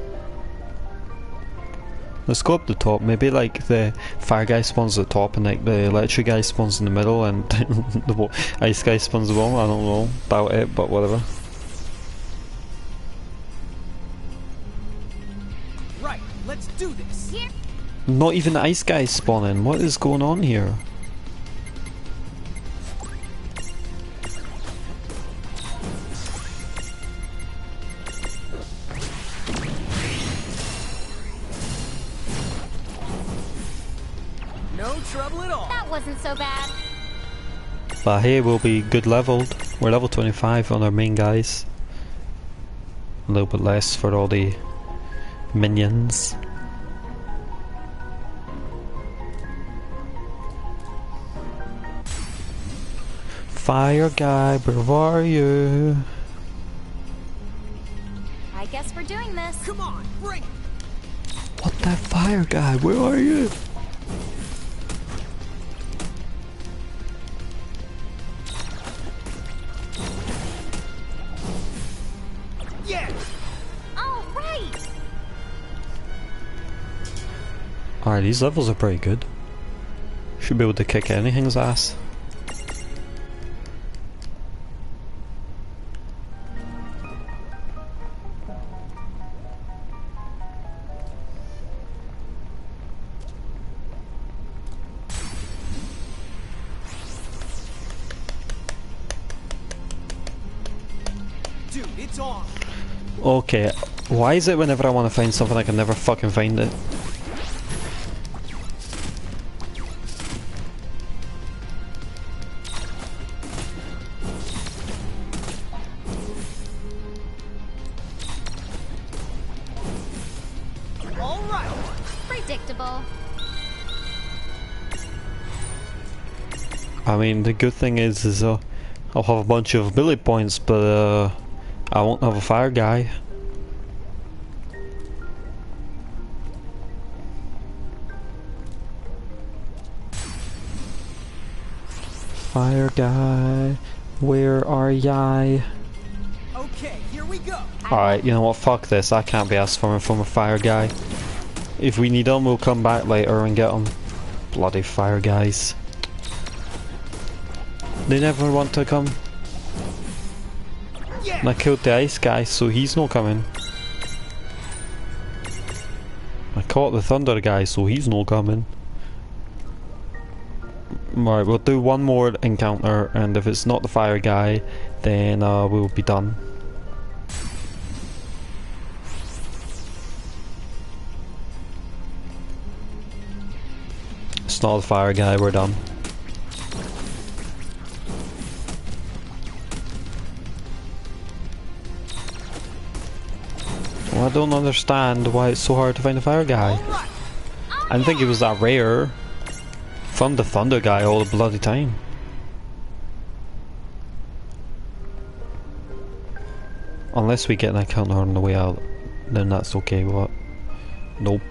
Let's go up the top. Maybe like the fire guy spawns at the top and like the electric guy spawns in the middle and the ice guy spawns the bottom. I don't know about it, but whatever. Right, let's do this. Here. Not even the ice guy spawning. What is going on here? No trouble at all. That wasn't so bad. But hey, we'll be good leveled. We're level 25 on our main guys. A little bit less for all the minions. Fire guy, where are you? I guess we're doing this. Come on, bring it. What that fire guy? Where are you? Yeah. All right. Alright, these levels are pretty good. Should be able to kick anything's ass. Dude, it's on. Okay, why is it whenever I want to find something I can never fucking find it? All right. Predictable. I mean, the good thing is I'll have a bunch of ability points, but I won't have a fire guy. Fire guy, where are ya? Okay, here we go. Alright, you know what, fuck this, I can't be asked for him from a fire guy. If we need him, we'll come back later and get him. Bloody fire guys. They never want to come. Yeah. And I killed the ice guy, so he's not coming. I caught the thunder guy, so he's not coming. Alright, we'll do one more encounter, and if it's not the fire guy, then we'll be done. It's not the fire guy, we're done. Well, I don't understand why it's so hard to find a fire guy. I didn't think it was that rare. Found the thunder guy all the bloody time. Unless we get an encounter on the way out, then that's okay, but nope.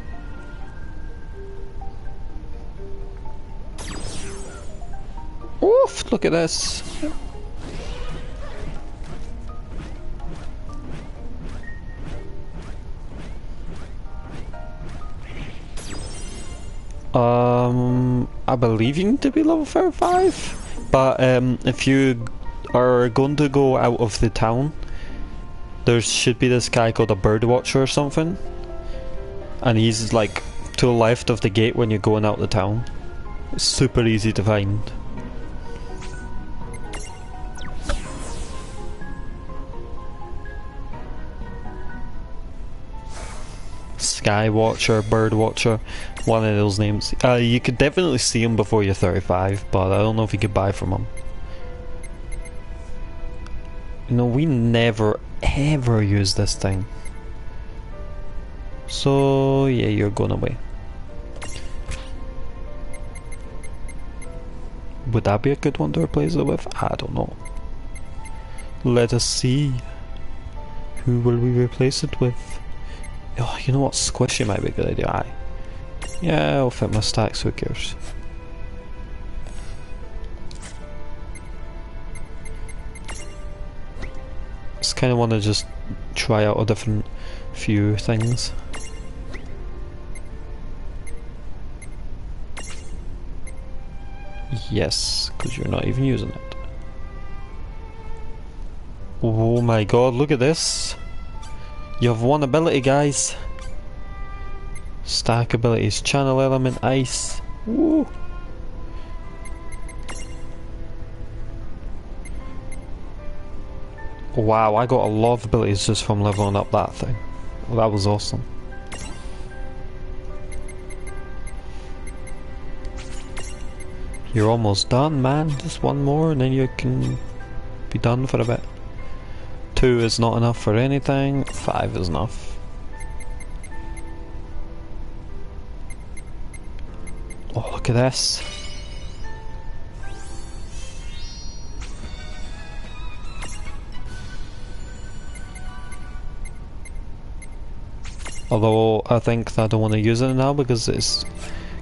Oof, look at this. I believe you need to be level 35, but if you are going to go out of the town, there should be this guy called a bird watcher or something, and he's like to the left of the gate when you're going out the town. It's super easy to find. Sky Watcher, Bird Watcher, one of those names. You could definitely see him before you're 35, but I don't know if you could buy from him. You know, we never ever use this thing. So yeah, you're going away. Would that be a good one to replace it with? I don't know. Let us see. Who will we replace it with? Oh, you know what? Squishy might be a good idea. Aye. Yeah, I'll fit my stacks, who cares? Just kind of want to just try out a different few things. Yes, because you're not even using it. Oh my god, look at this! You have one ability, guys! Stack abilities, channel element, ice. Woo! Wow, I got a lot of abilities just from leveling up that thing. Well, that was awesome. You're almost done, man. Just one more and then you can be done for a bit. 2 is not enough for anything. 5 is enough. Oh, look at this. Although I think that I don't want to use it now because it's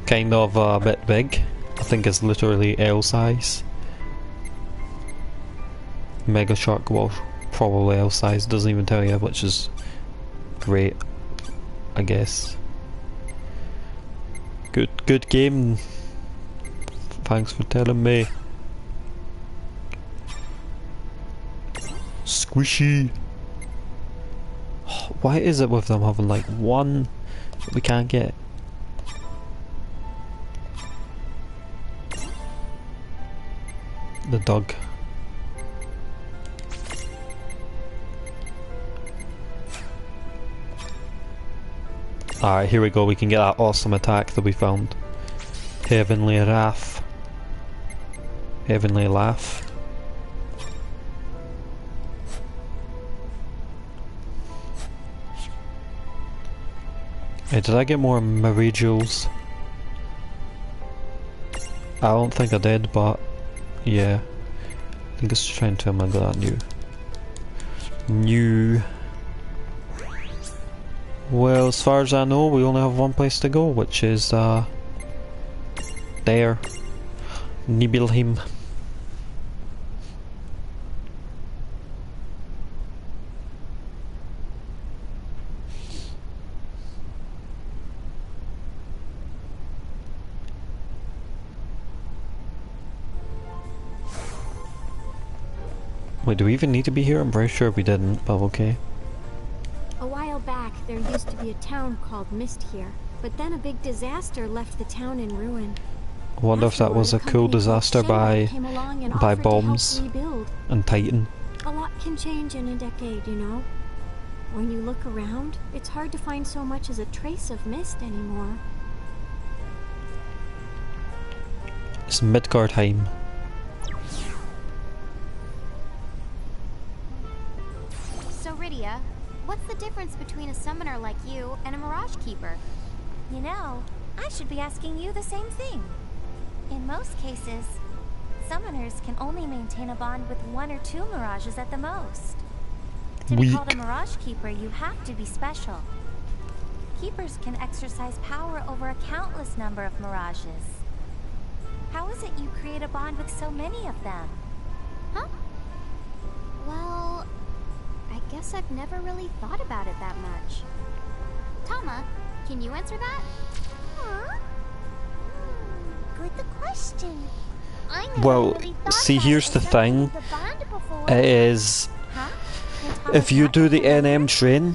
kind of a bit big. I think it's literally L size. Mega Shark, well, probably L size, doesn't even tell you, which is great, I guess. Good game. Thanks for telling me. Squishy. Why is it with them having like one that we can't get? The dog. Alright, here we go, we can get that awesome attack that we found. Heavenly Wrath. Heavenly Laugh. Hey, did I get more Marie Jewels? I don't think I did, but yeah. I think it's trying to remember that new. Well, as far as I know, we only have one place to go, which is there. Nibelheim. Wait, do we even need to be here? I'm very sure we didn't, but okay. A while back, there used to be a town called Mist here, but then a big disaster left the town in ruin. I wonder if that was a cool disaster by bombs and Titan. A lot can change in a decade, you know. When you look around, it's hard to find so much as a trace of Mist anymore. It's Midgardheim. So Rydia, what's the difference between a summoner like you and a Mirage Keeper? You know, I should be asking you the same thing. In most cases, summoners can only maintain a bond with 1 or 2 mirages at the most. To be called a Mirage Keeper, you have to be special. Keepers can exercise power over a countless number of mirages. How is it you create a bond with so many of them? Huh? Well, I guess I've never really thought about it that much. Tama, can you answer that? Huh? Good question. Well, see, here's the thing. It is, if you do the NM train,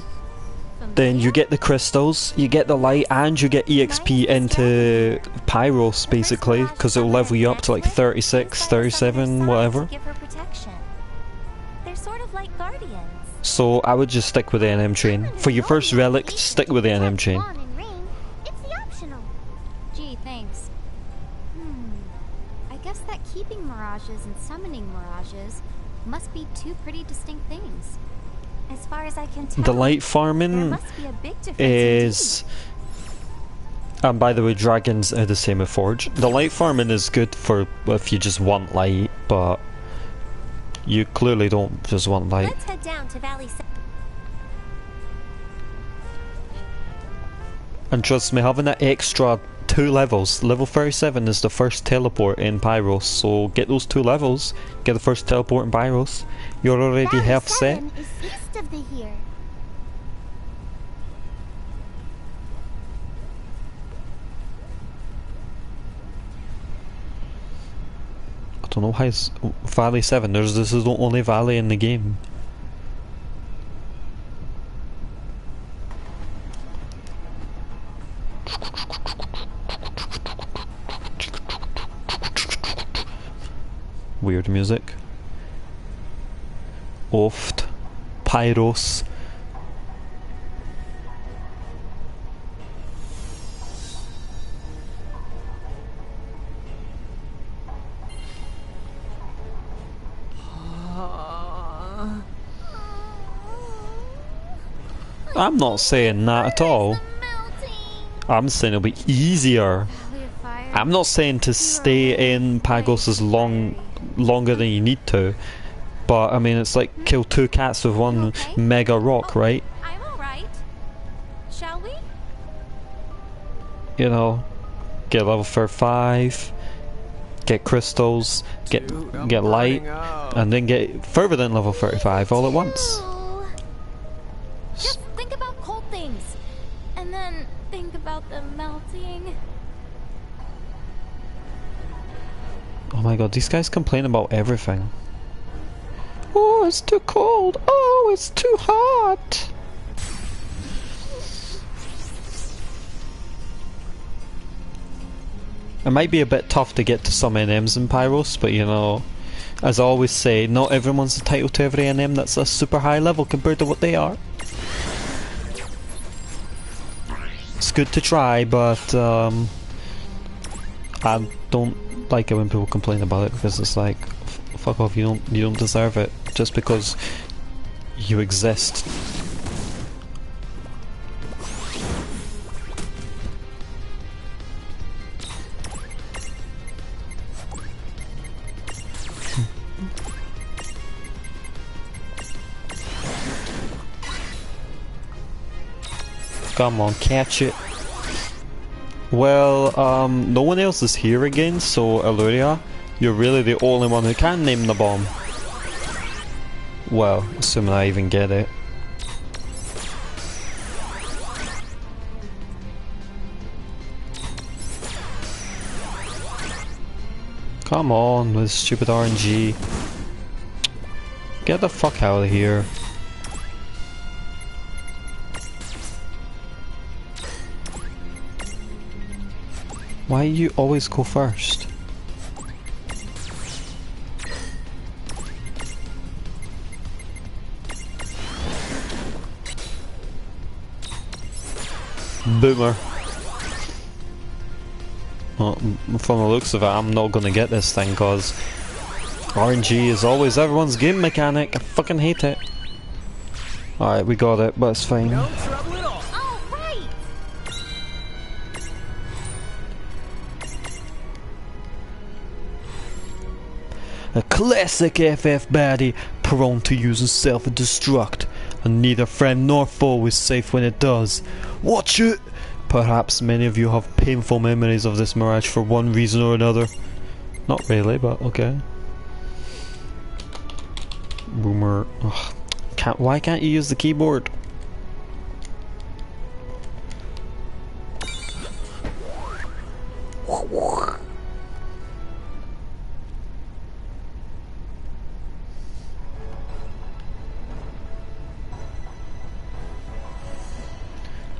then you get the crystals, you get the light, and you get EXP into Pyros, basically, because it'll level you up to like 36, 37, whatever. They're sort of like guardians. So I would just stick with the NM chain. For your first relic, stick with the NM chain. It's the optional. Gee, thanks. I guess that keeping mirages and summoning mirages must be two pretty distinct things. As far as I can tell, The light there farming must be a big difference is... And by the way, dragons are the same with Forge. The light farming is good for if you just want light, but you clearly don't just want light. Let's head down to Valley 7. And trust me, having that extra 2 levels, level 37 is the first teleport in Pyros, so get those 2 levels, get the first teleport in Pyros, you're already Valley half set. 7 is east of the here. I don't know why it's Valley 7, this is the only valley in the game. Weird music. Oft. Pyros. I'm not saying that at all. I'm saying it'll be easier. I'm not saying to stay in Pagos as longer than you need to, but I mean it's like kill 2 cats with 1 mega rock, right? I'm alright. Shall we? You know, get level 35, get crystals, get light, and then get further than level 35 all at once. Just think about cold things, and then think about them melting. Oh my god, these guys complain about everything. Oh, it's too cold. Oh, it's too hot. It might be a bit tough to get to some NMs in Pyros, but you know, as I always say, not everyone's entitled to every NM that's a super high level compared to what they are. It's good to try, but I don't like it when people complain about it, because it's like, fuck off, you don't deserve it just because you exist. Come on, catch it. Well, no one else is here again, so Illyria, you're really the only one who can name the bomb. Well, assuming I even get it. Come on with stupid RNG. Get the fuck out of here. Why you always go first? Boomer. Well, from the looks of it, I'm not gonna get this thing because RNG is always everyone's game mechanic. I fucking hate it. Alright, we got it, but it's fine. No trouble at all. Oh, right! A classic FF baddie, prone to using self-destruct, and neither friend nor foe is safe when it does. Watch it! Perhaps many of you have painful memories of this mirage for one reason or another. Not really, but okay. Boomer. Ugh. Why can't you use the keyboard?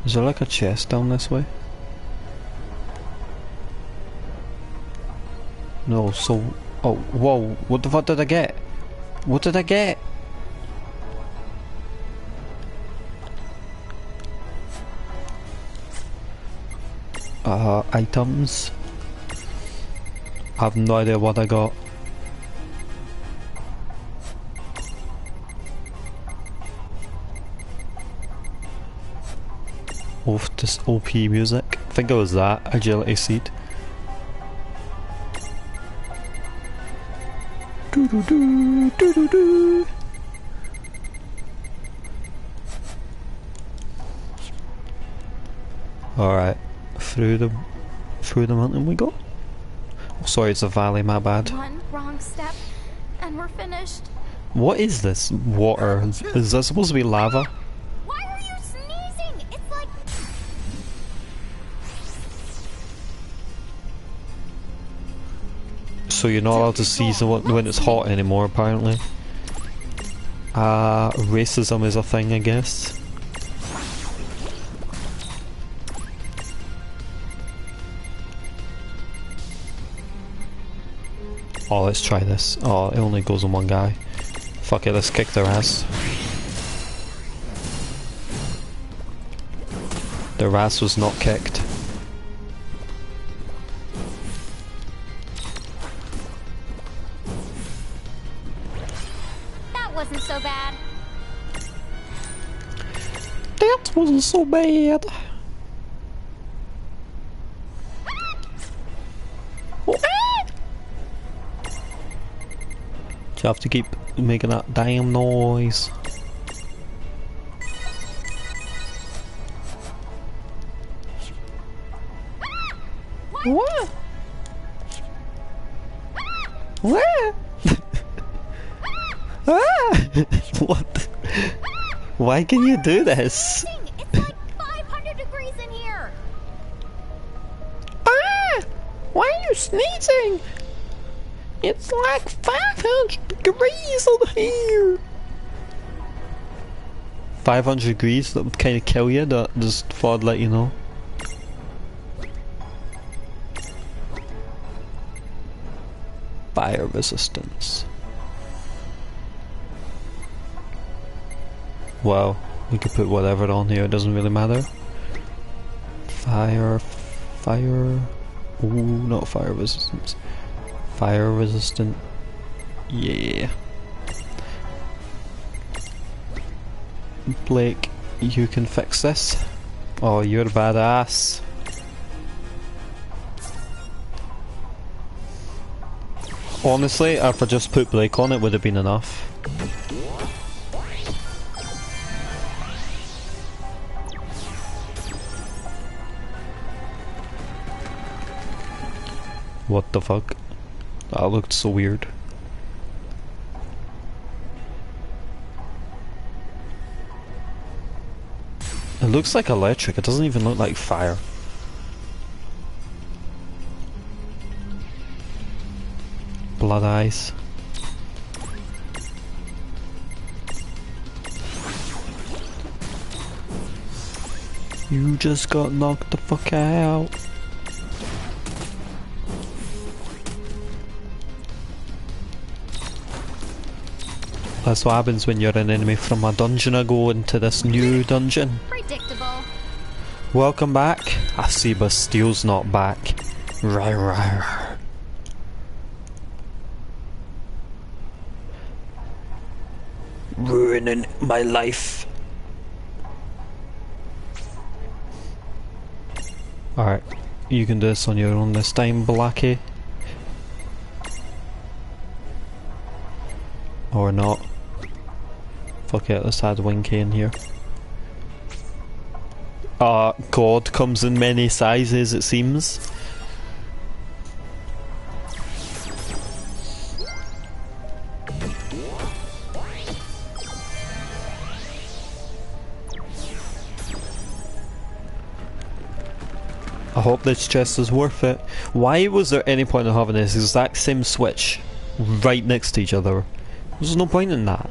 Is there like a chest down this way? No, so... Oh, whoa, what the fuck did I get? What did I get? Items. I have no idea what I got. This OP music. I think it was that agility seed. Do do do do do do. Alright, through the mountain we go. Oh, sorry, it's a valley, my bad. One wrong step, and we're finished. What is this water? Is that supposed to be lava? Why are you sneezing? It's like... So you're not allowed to seize when it's hot anymore, apparently. Racism is a thing, I guess. Oh, let's try this. Oh, it only goes on one guy. Fuck it, let's kick their ass. Their ass was not kicked. That wasn't so bad. That wasn't so bad. You have to keep making that damn noise. What? What? What? Why can you do this? It's like 500 degrees in here. Why are you sneezing? It's like 500 degrees on here. 500 degrees? That would kind of kill you. That just thought I'd let you know. Fire resistance. Well, we could put whatever on here. It doesn't really matter. Fire. Ooh, not fire resistance. Fire resistant. Yeah. Blake, you can fix this. Oh, you're a badass. Honestly, if I just put Blake on, it would have been enough. What the fuck? That looked so weird. It looks like electric, it doesn't even look like fire. Blood eyes. You just got knocked the fuck out. That's what happens when you're an enemy from a dungeon and go into this new dungeon. Predictable. Welcome back. I see Bastille's not back. Rawr. Ruining my life. Alright, you can do this on your own this time, Blackie. Or not. Fuck it, let's add Winky in here. God comes in many sizes, it seems. I hope this chest is worth it. Why was there any point in having this exact same switch right next to each other? There's no point in that.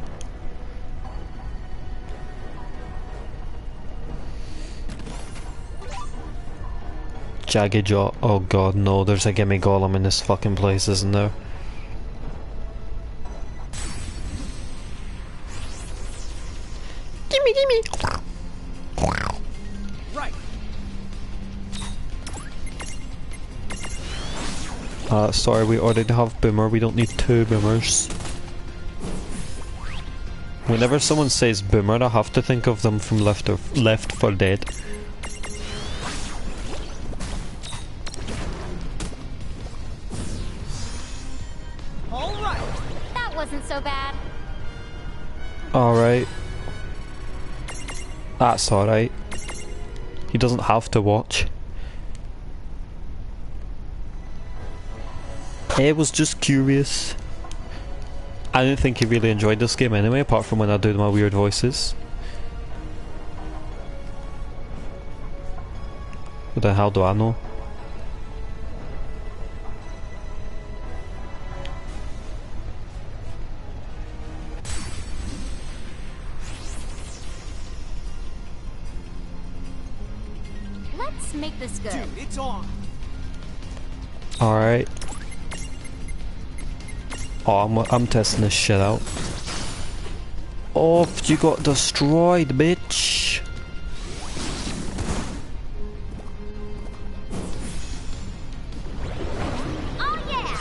Jagged Jaw. Oh god, no, there's a gimme golem in this fucking place, isn't there? Gimme, gimme! Right. Sorry, we already have Boomer, we don't need two Boomers. Whenever someone says Boomer, I have to think of them from Left 4 Dead. All right. That wasn't so bad. Alright. That's alright. He doesn't have to watch. I was just curious. I didn't think he really enjoyed this game anyway, apart from when I do my weird voices. What the hell do I know? Let's make this good. Dude, it's on. Alright. Oh, I'm testing this shit out. Oh, you got destroyed, bitch. Oh yeah.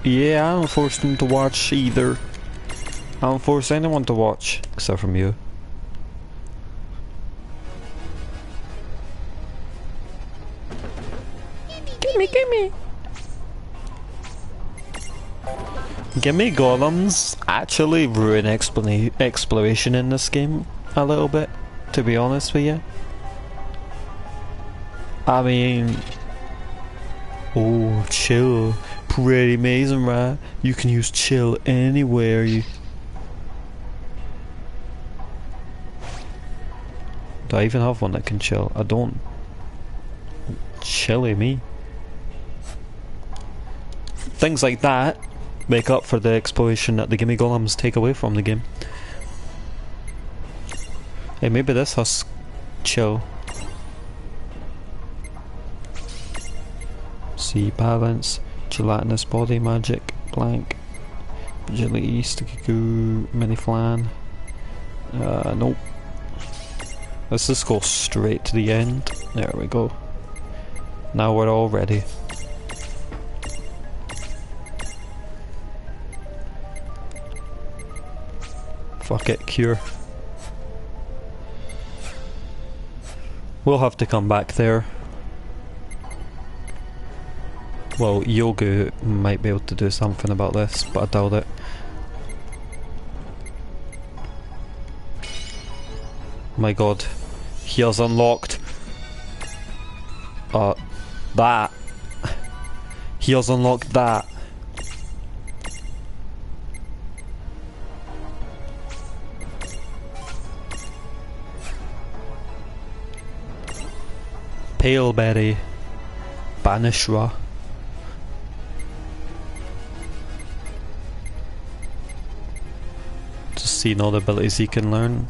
Yeah, I don't force them to watch either. I don't force anyone to watch, except from you. Gimme. Gimme golems actually ruin exploration in this game a little bit, to be honest with you. I mean, oh, chill. Pretty amazing, right? You can use chill anywhere you... Do I even have one that can chill? I don't. Chilly me. Things like that make up for the exploration that the gimme golems take away from the game. Hey, maybe this has chill. See, balance, gelatinous body, magic, blank, agility, sticky goo, mini flan. Nope. Let's just go straight to the end. There we go. Now we're all ready. Fuck it, cure. We'll have to come back there. Well, Yogu might be able to do something about this, but I doubt it. My god. He has unlocked... that. He has unlocked that. Paleberry. Banishra. Just seeing all the abilities he can learn.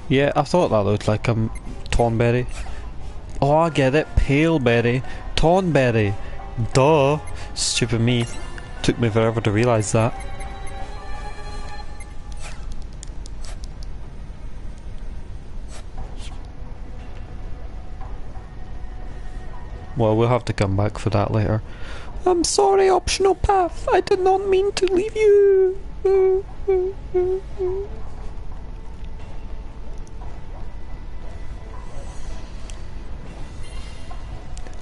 Yeah, I thought that looked like a Tonberry. Oh, I get it. Paleberry. Tonberry. Duh. Stupid me. Took me forever to realise that. Well, we'll have to come back for that later. I'm sorry, optional path. I did not mean to leave you.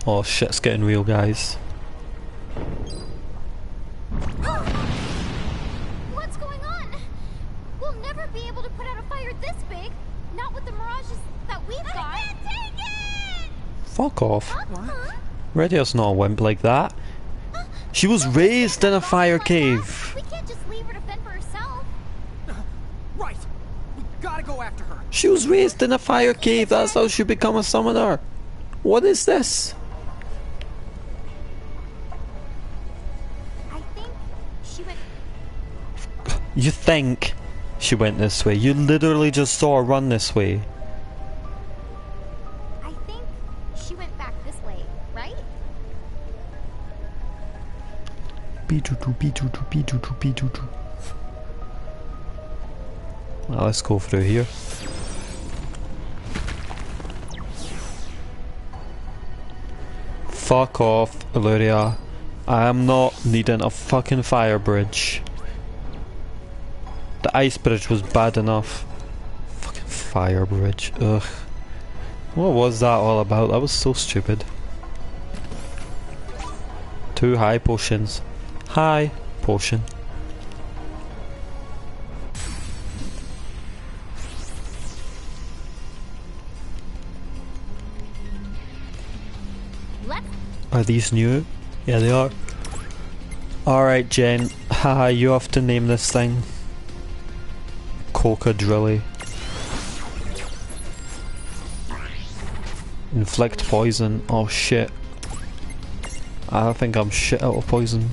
Oh, shit's getting real, guys. What's going on? We'll never be able to put out a fire this big. Not with the mirages that we've got. I can't take it! Fuck off. Radia's not a wimp like that. She was raised in a fire cave. We can't just leave her to fend for herself. Right. We gotta go after her. She was raised in a fire cave. That's how she become a summoner. What is this? I think she went... You think she went this way? You literally just saw her run this way. I think she went back this way, right? Well, let's go through here. Fuck off, Illyria. I am not needing a fucking fire bridge. The ice bridge was bad enough. Fucking fire bridge, ugh. What was that all about? That was so stupid. 2 high potions. High potion. Are these new? Yeah, they are. Alright, Jen. Haha, you have to name this thing. Cocadrilly. Inflict poison. Oh shit. I think I'm shit out of poison.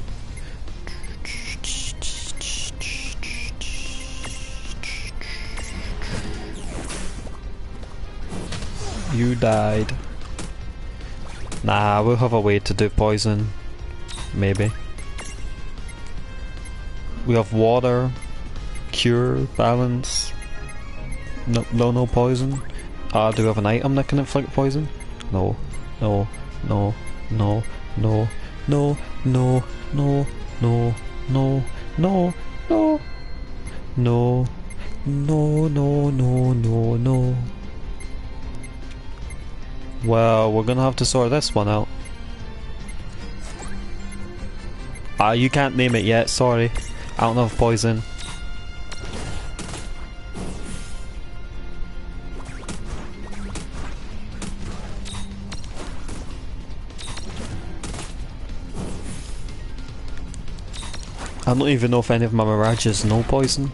You died. Nah, we'll have a way to do poison. Maybe. We have water, cure, balance. No poison. Do we have an item that can inflict poison? No. No. No. No. No. No. No. No. No. No. No. No. No. No. No. No. No. No. Well, we're gonna have to sort this one out. You can't name it yet, sorry. I don't have poison. I don't even know if any of my mirages know poison.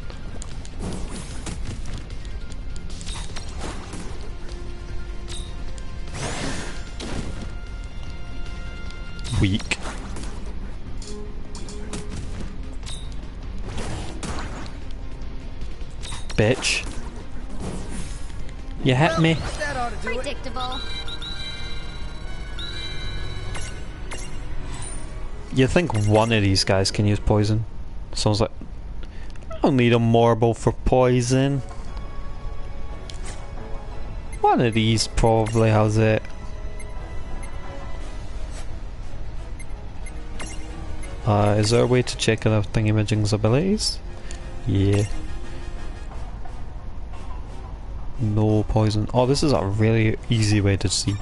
Weak. Bitch. You hit me. Predictable. You think one of these guys can use poison? Sounds like I don't need a marble for poison. One of these probably has it. Is there a way to check out Thingamajig's abilities? Yeah. No poison. Oh, this is a really easy way to see.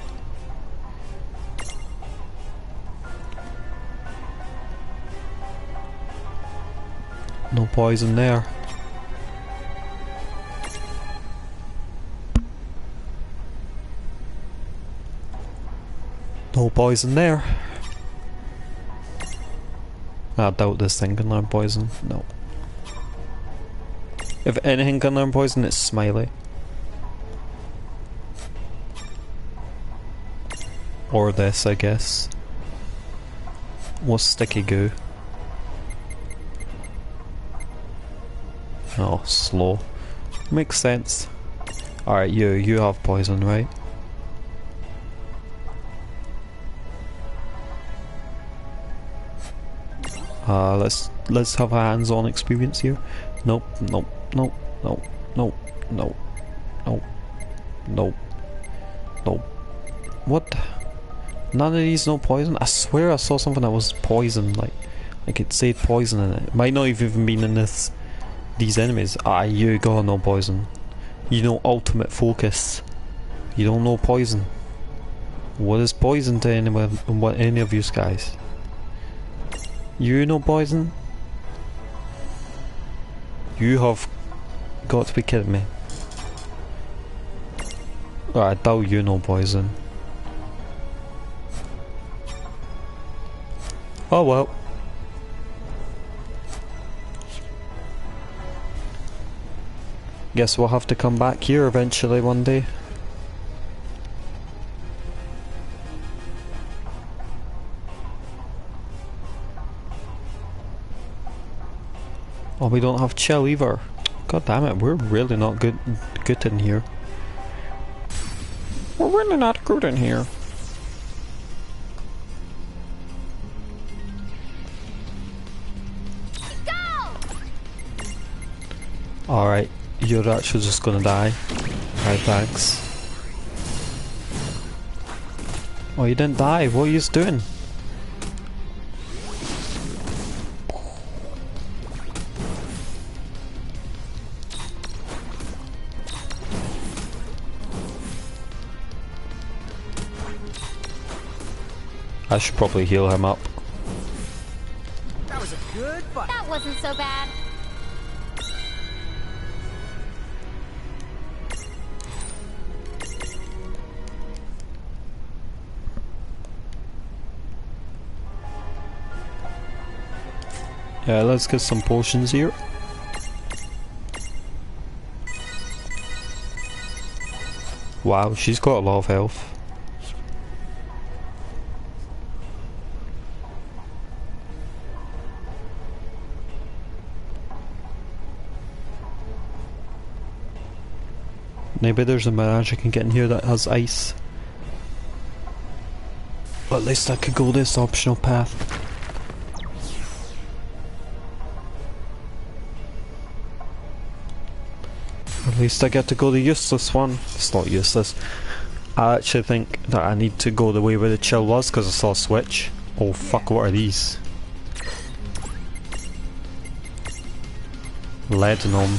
No poison there. No poison there. I doubt this thing can learn poison. No. If anything can learn poison, it's Smiley. Or this, I guess. What's sticky goo? Oh, slow. Makes sense. Alright, you have poison, right? Let's have a hands-on experience here. Nope, nope, nope, nope, nope, nope, nope, nope, nope. What? None of these no poison? I swear I saw something that was poison, like it said poison in it. Might not have even been in these enemies. You got no poison. You know ultimate focus. You don't know poison. What is poison to anyone? What any of you guys? You know poison? You have got to be kidding me. I doubt you know poison. Oh well. Guess we'll have to come back here eventually one day. Oh, we don't have chill either. God damn it, we're really not good in here. We're really not good in here. Alright, you're actually just gonna die. Alright, thanks. Oh, you didn't die. What are you doing? I should probably heal him up. good fight. That wasn't so bad. Yeah, let's get some potions here. Wow, she's got a lot of health. Maybe there's a mirage I can get in here that has ice. But at least I could go this optional path. At least I get to go the useless one. It's not useless. I actually think that I need to go the way where the chill was because I saw a switch. Oh fuck, what are these? Lead gnome.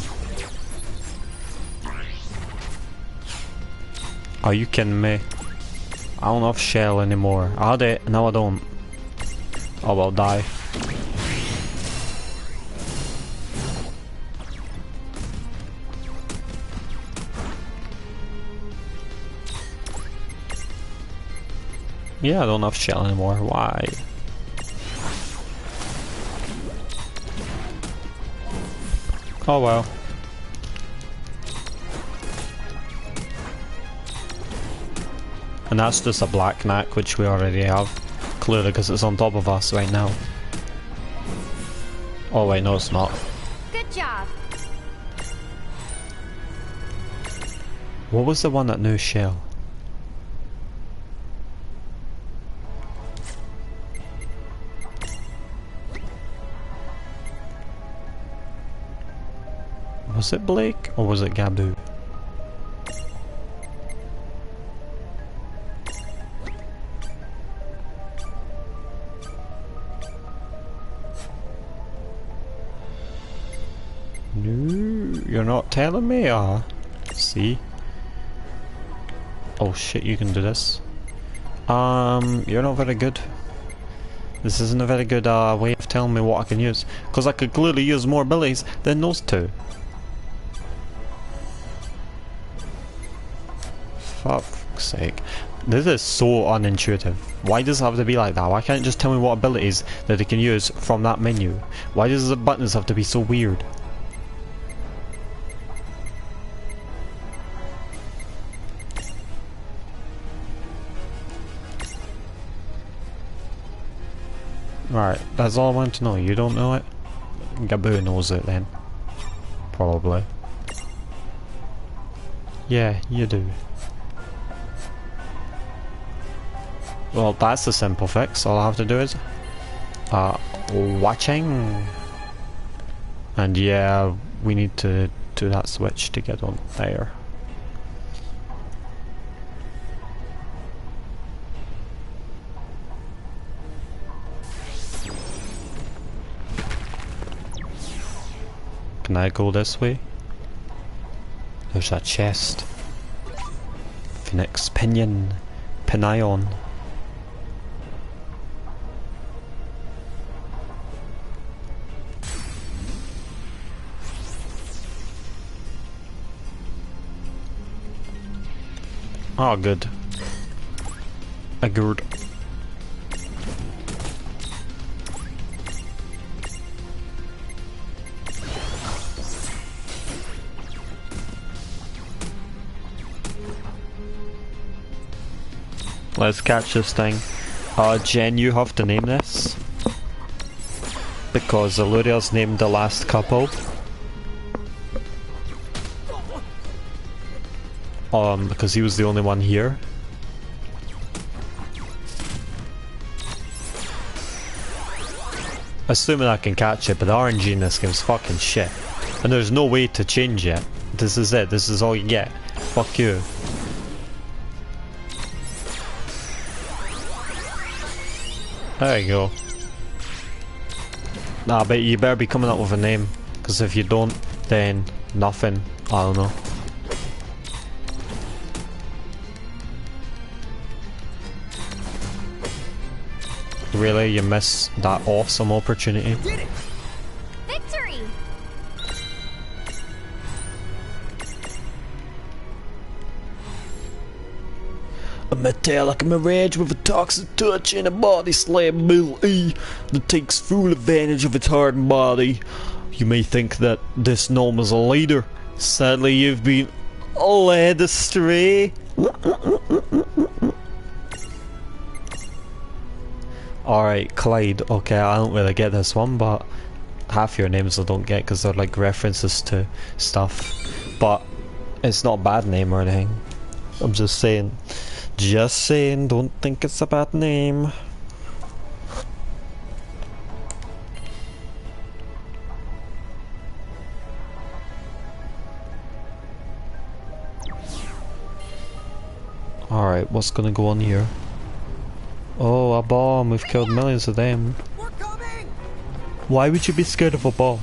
Are you kidding me? I don't have shell anymore. I had it, now I don't. Oh well, die. Yeah, I don't have shell anymore. Why? Oh well. And that's just a black knack, which we already have. Clearly, because it's on top of us right now. Oh wait, no it's not. Good job. What was the one that knew shell? Was it Blake or was it Gabu? No, you're not telling me, see? Oh shit, you can do this. You're not very good. This isn't a very good way of telling me what I can use. Because I could clearly use more abilities than those two. For fuck's sake. This is so unintuitive. Why does it have to be like that? Why can't it just tell me what abilities that it can use from that menu? Why does the buttons have to be so weird? Right, that's all I want to know. You don't know it? Gabu knows it then. Probably. Yeah, you do. Well, that's a simple fix. All I have to do is watching. And yeah, we need to do that switch to get on there. Can I go this way? There's a chest. Phoenix Pinion. Pinion. Oh, good. Agreed. Let's catch this thing. Jen, you have to name this. Because Alluriel's named the last couple. Because he was the only one here. Assuming I can catch it, but the RNG in this game is fucking shit. And there's no way to change it. This is it, this is all you get. Fuck you. There you go. Nah, but you better be coming up with a name. Because if you don't, then nothing. I don't know. really, you miss that awesome opportunity. Did it! Victory! A metallic mirage with a toxic touch and a body slam ability that takes full advantage of its hardened body. You may think that this gnome is a leader. Sadly, you've been led astray. Alright, Clyde. Okay, I don't really get this one, but half your names I don't get because they're like references to stuff. But it's not a bad name or anything. I'm just saying. Just saying, don't think it's a bad name. Alright, what's gonna go on here? Oh, a bomb. We've killed millions of them. We're coming! Why would you be scared of a bomb?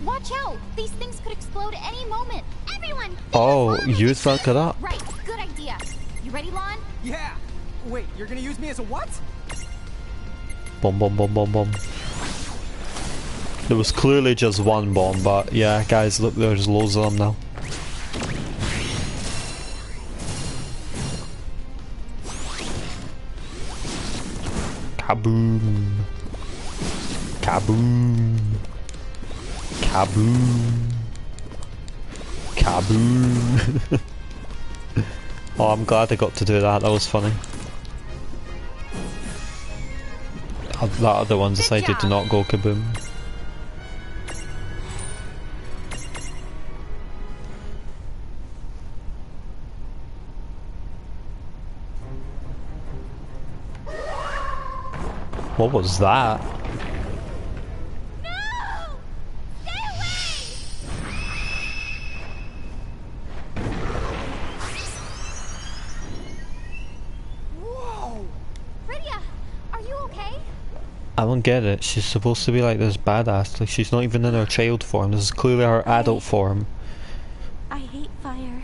Watch out! These things could explode at any moment. Everyone! Oh, use that could up. Right, good idea. You ready, Lon? Yeah! Wait, you're gonna use me as a what? Bomb, bomb, bomb, bomb, bomb. There was clearly just one bomb, but yeah, guys, look, there's loads of them now. Kaboom. Kaboom. Kaboom. Kaboom. Oh, I'm glad I got to do that. That was funny. That other one decided to not go kaboom. What was that? I don't get it. She's supposed to be like this badass. Like, she's not even in her child form. This is clearly her adult form. I hate fire.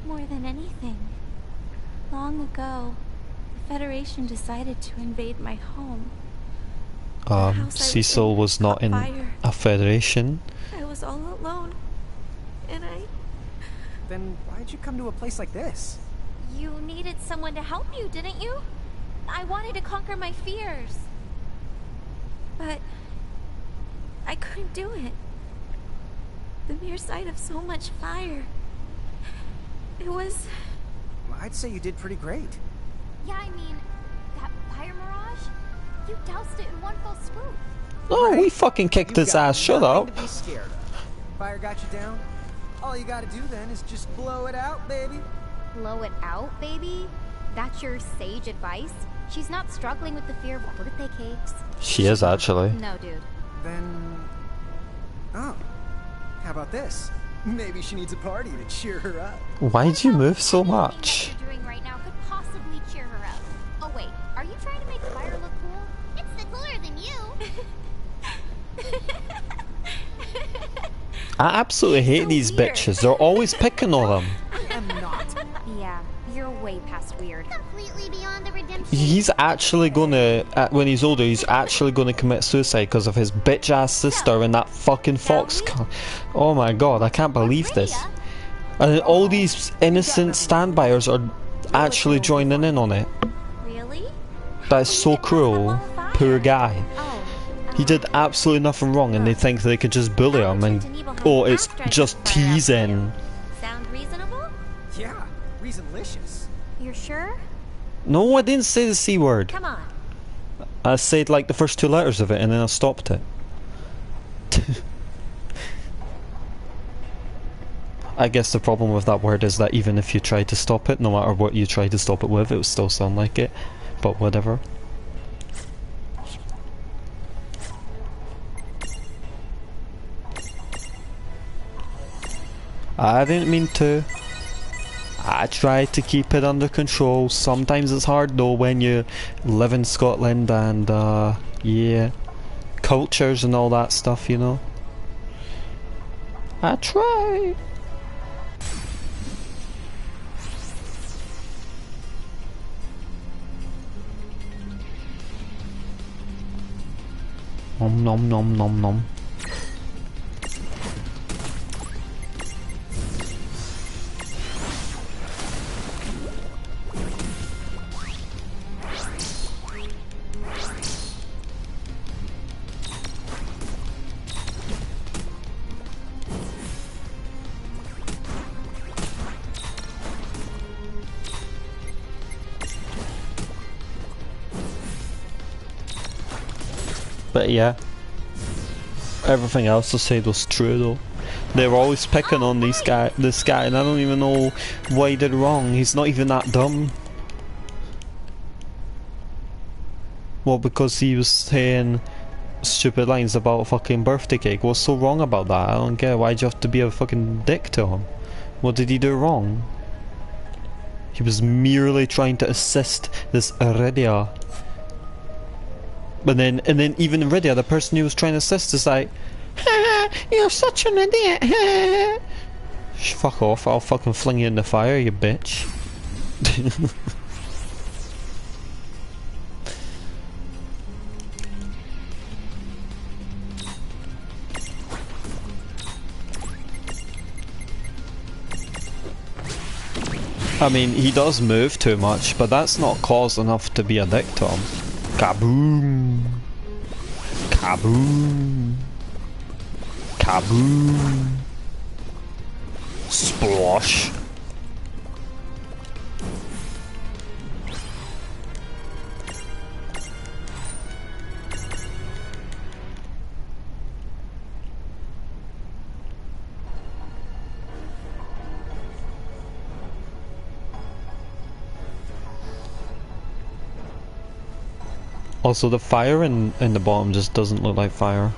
More than anything. Long ago, the Federation decided to invade my home. Cecil was not in a Federation. I was all alone. And Then why'd you come to a place like this? You needed someone to help you, didn't you? I wanted to conquer my fears. But I couldn't do it. The mere sight of so much fire. It was... I'd say you did pretty great. Yeah, I mean, that fire mirage? You doused it in one fell swoop. Oh, we fucking kicked his ass. Shut up. To be scared of. Fire got you down? All you gotta do then is just blow it out, baby. Blow it out, baby? That's your sage advice? She's not struggling with the fear of birthday cakes. She is, actually. No, dude. Then... Oh. How about this? Maybe she needs a party to cheer her up. Why'd you move so much? What you're doing right now could possibly cheer her up. Oh wait, are you trying to make fire look cool? It's the cooler than you. I absolutely hate these bitches. They're always picking on them. I am not. Yeah, you're way past weird. Completely beyond the redemption. He's actually gonna, when he's older, he's actually gonna commit suicide because of his bitch ass sister and that fucking fox. Oh my god, I can't believe this. And all these innocent standbyers are actually joining in on it. Really? That is so cruel. Poor guy. He did absolutely nothing wrong and they think they could just bully him and, oh, it's just teasing. Sound reasonable? Yeah, reasonlicious. You're sure? No, I didn't say the C word. Come on. I said like the first two letters of it and then I stopped it. I guess the problem with that word is that even if you try to stop it, no matter what you try to stop it with, it would still sound like it. But whatever. I didn't mean to. I tried to keep it under control. Sometimes it's hard though when you live in Scotland and yeah, cultures and all that stuff, you know. I try. Nom nom nom nom nom. But yeah, everything else I said was true though. They were always picking on this guy, and I don't even know why he did wrong. He's not even that dumb. Well, because he was saying stupid lines about a fucking birthday cake. What's so wrong about that? I don't get it. Why'd you have to be a fucking dick to him? What did he do wrong? He was merely trying to assist this Iridia. And then even Iridia, the person he was trying to assist, is like, you're such an idiot. Fuck off, I'll fucking fling you in the fire, you bitch. I mean, he does move too much, but that's not cause enough to be a dick to him. Kaboom! Kaboom! Kaboom! Splosh! Also, the fire in the bottom just doesn't look like fire.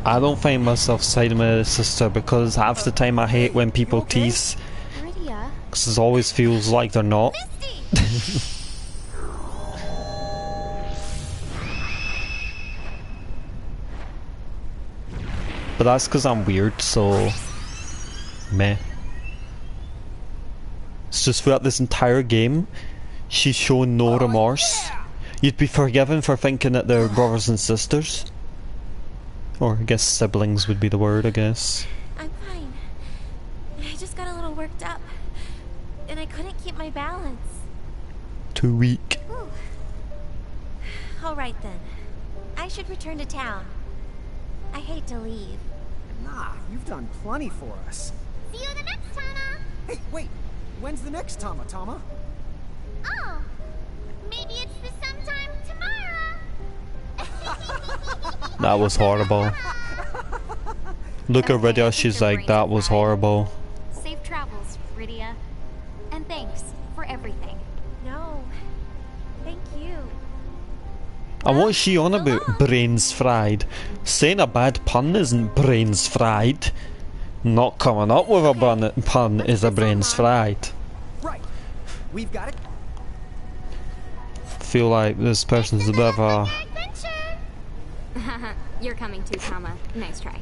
I don't find myself siding with his sister because half the time I hate when people tease. Because it always feels like they're not. But that's because I'm weird, so... meh. It's just throughout this entire game, she's shown no remorse. You'd be forgiven for thinking that they're brothers and sisters. Or I guess siblings would be the word, I guess. I'm fine. I just got a little worked up. And I couldn't keep my balance. Too weak. Alright then. I should return to town. I hate to leave. Nah, you've done plenty for us. See you the next Tama! Hey, wait! When's the next Tama, Tama? Oh, maybe it's the sometime tomorrow. That was horrible. Look at Iridia, she's like, that was horrible. Safe travels, Iridia. And thanks for everything. No, thank you. And what's she on about? Brains fried. Saying a bad pun isn't brains fried. Not coming up with a pun is a brains fried. Right. We've got it. Feel like this person's a bit of a... You're coming too, Tama. Nice try.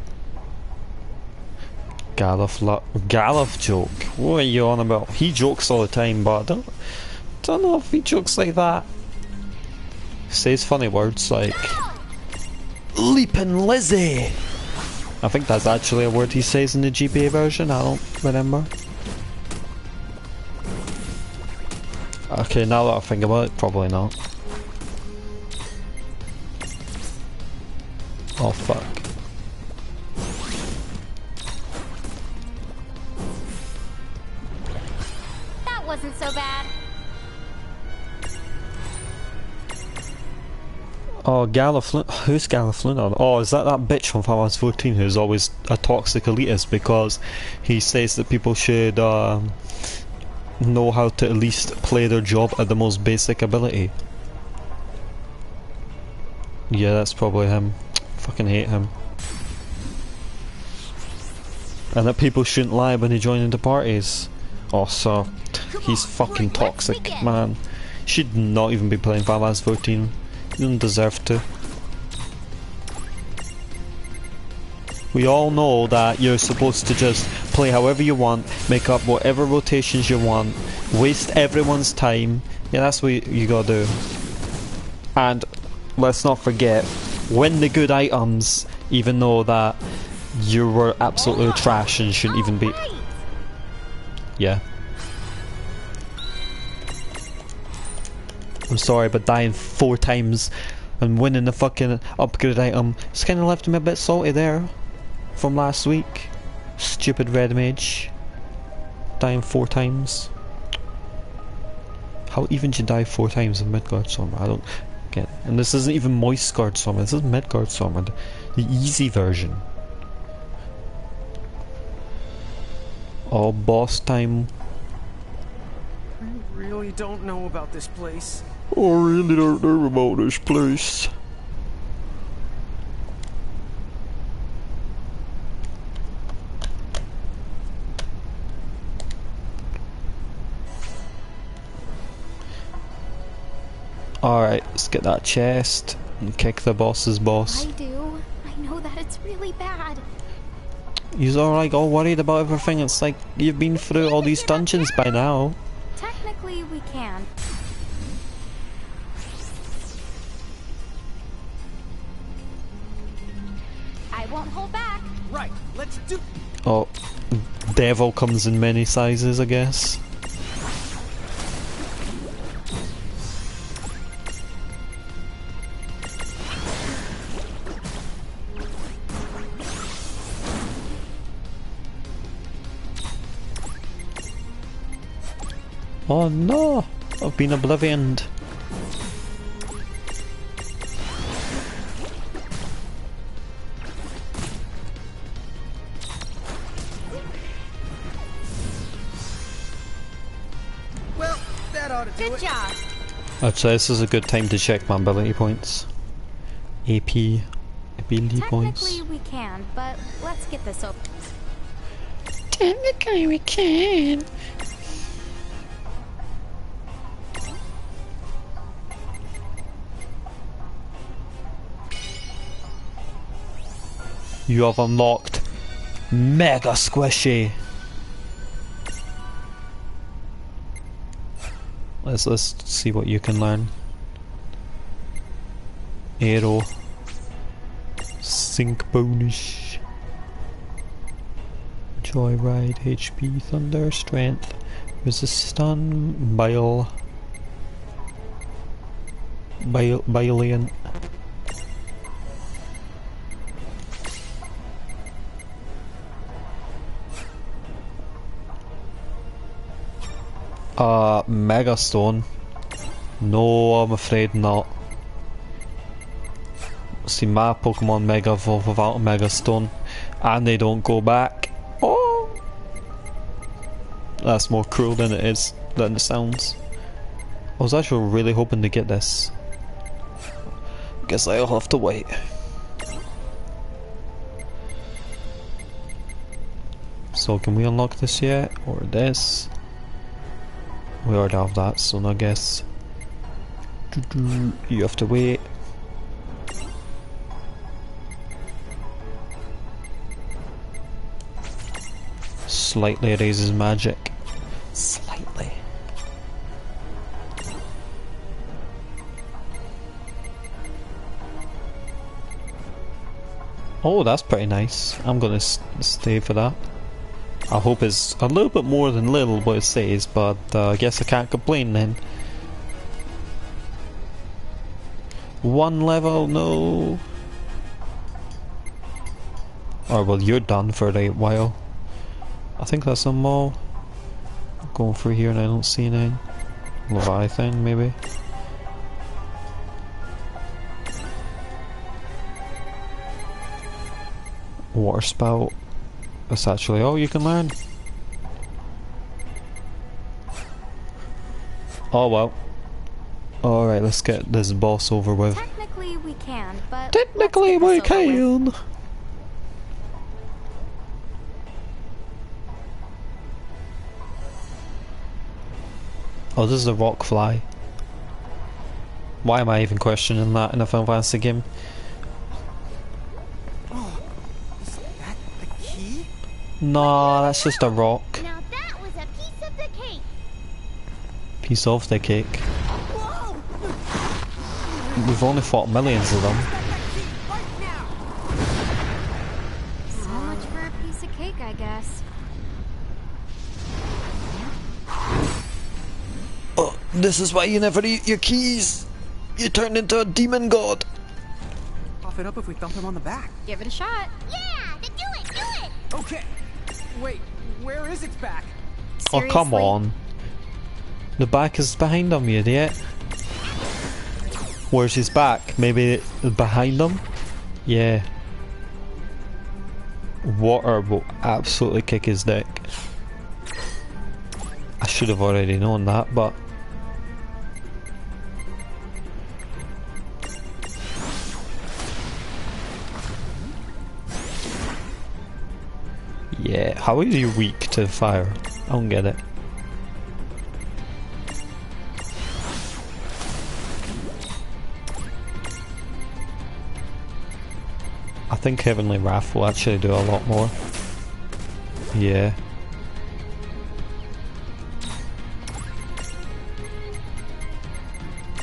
Galuf joke. What are you on about? He jokes all the time, but I don't know if he jokes like that. He says funny words like Leapin' Lizzie. I think that's actually a word he says in the GBA version, I don't remember. Okay, now that I think about it, probably not. Oh fuck. That wasn't so bad. Oh, Galliflin. Who's Galliflin? Oh, is that bitch from Final Fantasy 14 who's always a toxic elitist because he says that people should know how to at least play their job at the most basic ability. Yeah, that's probably him. Fucking hate him. And that people shouldn't lie when they join into parties. Oh, so he's fucking toxic, man. Should not even be playing Final Fantasy 14. You don't deserve to. We all know that you're supposed to just play however you want, make up whatever rotations you want, waste everyone's time. Yeah, that's what you gotta do. And let's not forget, win the good items, even though that you were absolutely trash and shouldn't even be. Yeah. I'm sorry, but dying 4 times and winning the fucking upgrade item, it's kind of left me a bit salty there from last week. Stupid red mage. Dying 4 times. How even do you die 4 times in Midgardstormer? I don't get it. And this isn't even Moistguardstormer, this is Midgardstormer, the easy version. Oh, boss time. I really don't know about this place. I really don't know about this place. Alright, let's get that chest and kick the boss's boss. I do. I know that it's really bad. You're all worried about everything. It's like you've been through all these dungeons by now. Technically, we can. I won't hold back. Right, let's do. Oh, devil comes in many sizes, I guess. Oh no! I've been oblivioned. Well, that ought to do it. Good job. Actually, this is a good time to check my ability points. AP ability points. Technically, we can, but let's get this over. Technically, we can. You have unlocked Mega Squishy. Let's see what you can learn. Arrow. Sync bonus. Joyride, HP, Thunder, Strength, Resist Stun, Brilliant. Mega Stone. No, I'm afraid not. See, my Pokemon Mega Evolve without a Mega Stone, and they don't go back. Oh! That's more cruel than it sounds. I was actually really hoping to get this. Guess I'll have to wait. So can we unlock this yet? Or this? We already have that, so I guess you have to wait. Slightly raises magic. Slightly. Oh, that's pretty nice. I'm gonna stay for that. I hope it's a little bit more than little what it says, but I guess I can't complain then. 1 level, no. Oh well, you're done for a while. I think that's them all. Going through here and I don't see anything. Leviathan, maybe. Water spout. That's actually all you can learn. Oh well. Alright, let's get this boss over with. Technically we can, but technically we can. Oh, this is a rock fly. Why am I even questioning that in a Final Fantasy game? No, that's just a rock. Now that was a piece of the cake. Piece of the cake. we've only fought millions of them. So much for a piece of cake, I guess. Oh, this is why you never eat your keys. You turn into a demon god. Cough it up if we thump him on the back. Give it a shot. Yeah, then do it! Okay. Wait, where is its back? Oh, come on. The back is behind him, you idiot. Where's his back? Maybe behind him? Yeah. Water will absolutely kick his dick. I should have already known that, but... Yeah, how is he weak to fire? I don't get it. I think Heavenly Wrath will actually do a lot more. Yeah.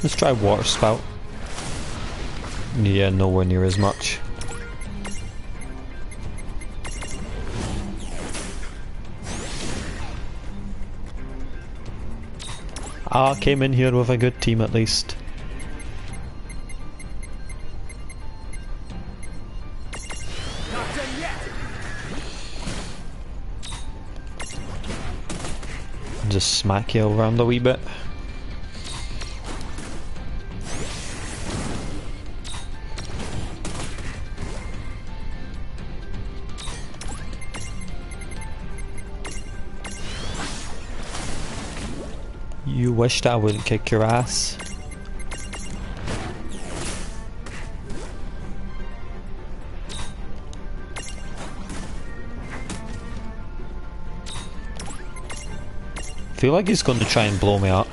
Let's try Water Spout. Yeah, nowhere near as much. I came in here with a good team at least. Not done yet. Just smack you around a wee bit. You wished I wouldn't kick your ass. I feel like he's going to try and blow me up,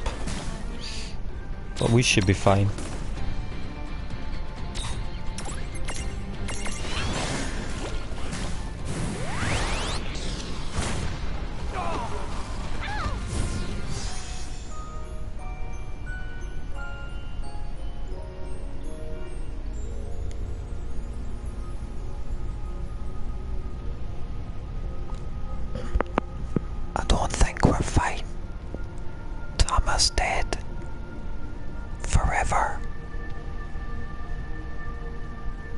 but we should be fine. I don't think we're fine. Thomas dead. Forever.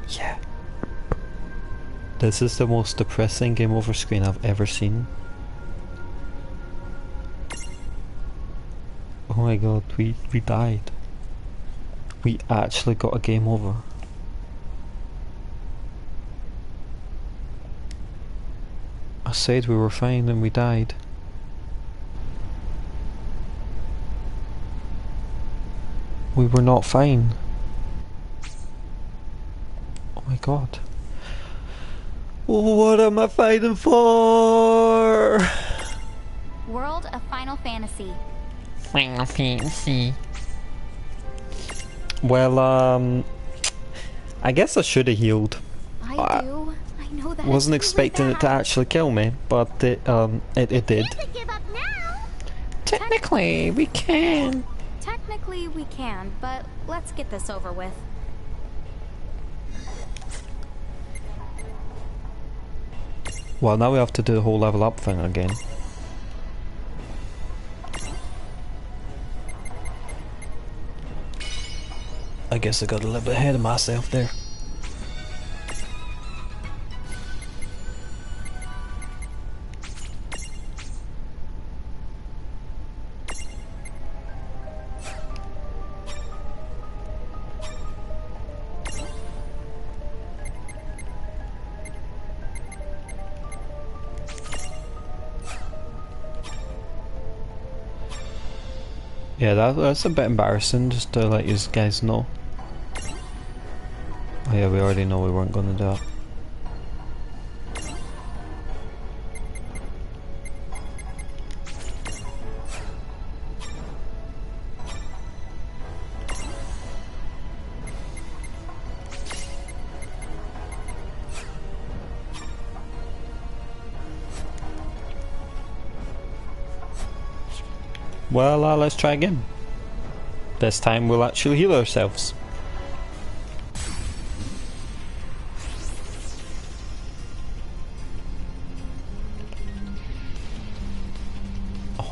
Yeah. This is the most depressing game over screen I've ever seen. Oh my god, we died. We actually got a game over. I said we were fine and we died. We were not fine. Oh my god. What am I fighting for? World of Final Fantasy. Final Fantasy. Well, I guess I should have healed. I do. I know that. Wasn't expecting it to actually kill me, but it did. Technically, we can. Technically, we can, but let's get this over with. Well, now we have to do the whole level up thing again. I guess I got a little bit ahead of myself there. Yeah, that's a bit embarrassing, just to let you guys know. Oh yeah, we already know we weren't going to do it. Well, let's try again. This time we'll actually heal ourselves.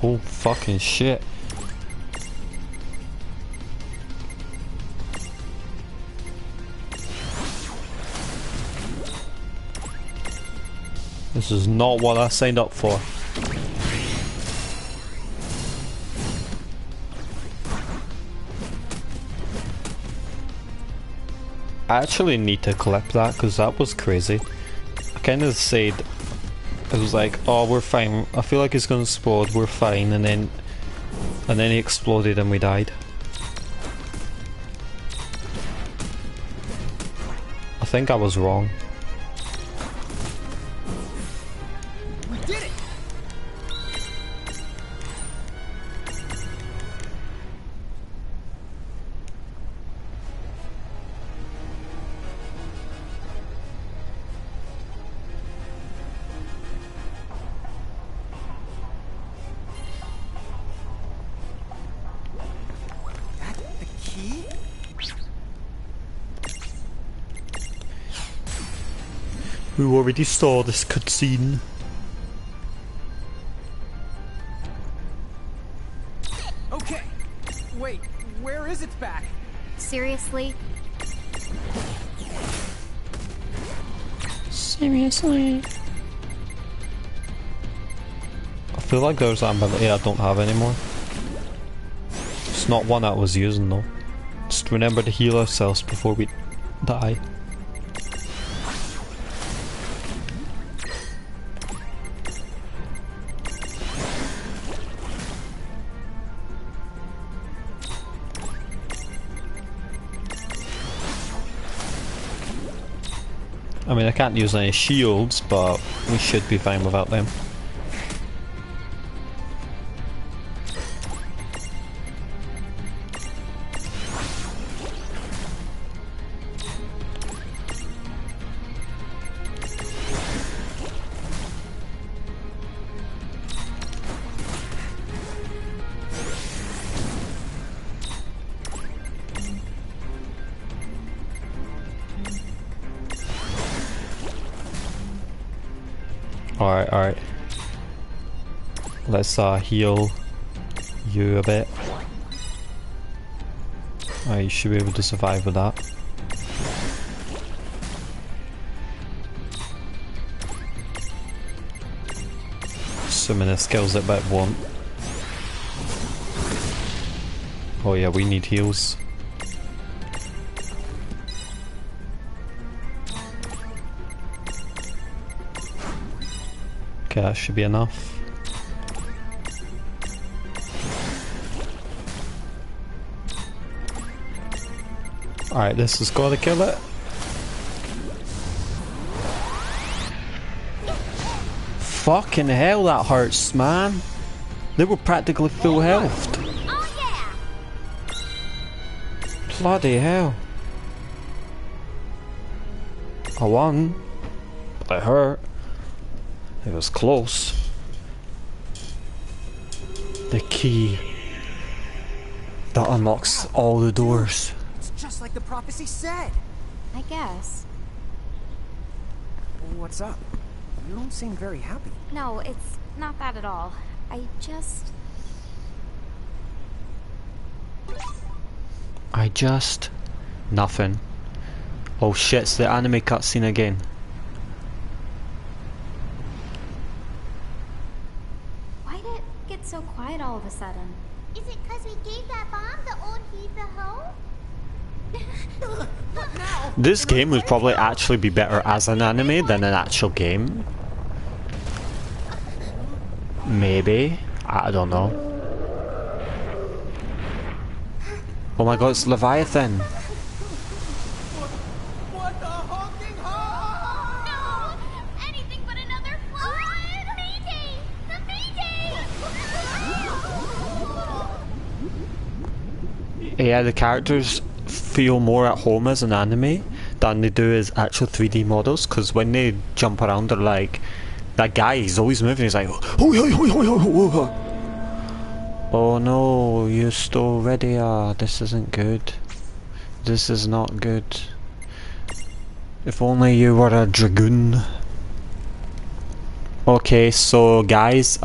Oh fucking shit. This is not what I signed up for. I actually need to clip that because that was crazy. I kind of said, it was like, oh, we're fine. I feel like it's gonna explode. We're fine, and then he exploded and we died. I think I was wrong. We did it! We already saw this cutscene. Okay. Wait, where is its back? Seriously? Seriously? I feel like there's an ability I don't have anymore. It's not one I was using though. Just remember to heal ourselves before we die. I mean, I can't use any shields, but we should be fine without them. Alright. Let's heal you a bit. You should be able to survive with that. Assuming the skills it but won't. Oh yeah, we need heals. Okay, that should be enough. Alright, this has got to kill it. Fucking hell, that hurts, man. They were practically full health. Bloody hell. I won, but it hurt. It was close. The key that unlocks all the doors. It's just like the prophecy said. I guess. What's up? You don't seem very happy. No, it's not that at all. Nothing. Oh shit, it's the anime cutscene again. Why did it get so quiet all of a sudden? Is it because we gave that bomb the old heave the hoe? This game would probably actually be better as an anime than an actual game. Maybe. I don't know. Oh my god, it's Leviathan! What the honking hog? No! Anything but another flood! Mayday! The Mayday! Yeah, the characters feel more at home as an anime than they do as actual 3D models, because when they jump around they're like, that guy, he's always moving, he's like, oh no, you're still ready, this isn't good. This is not good. If only you were a dragoon. Okay, so guys,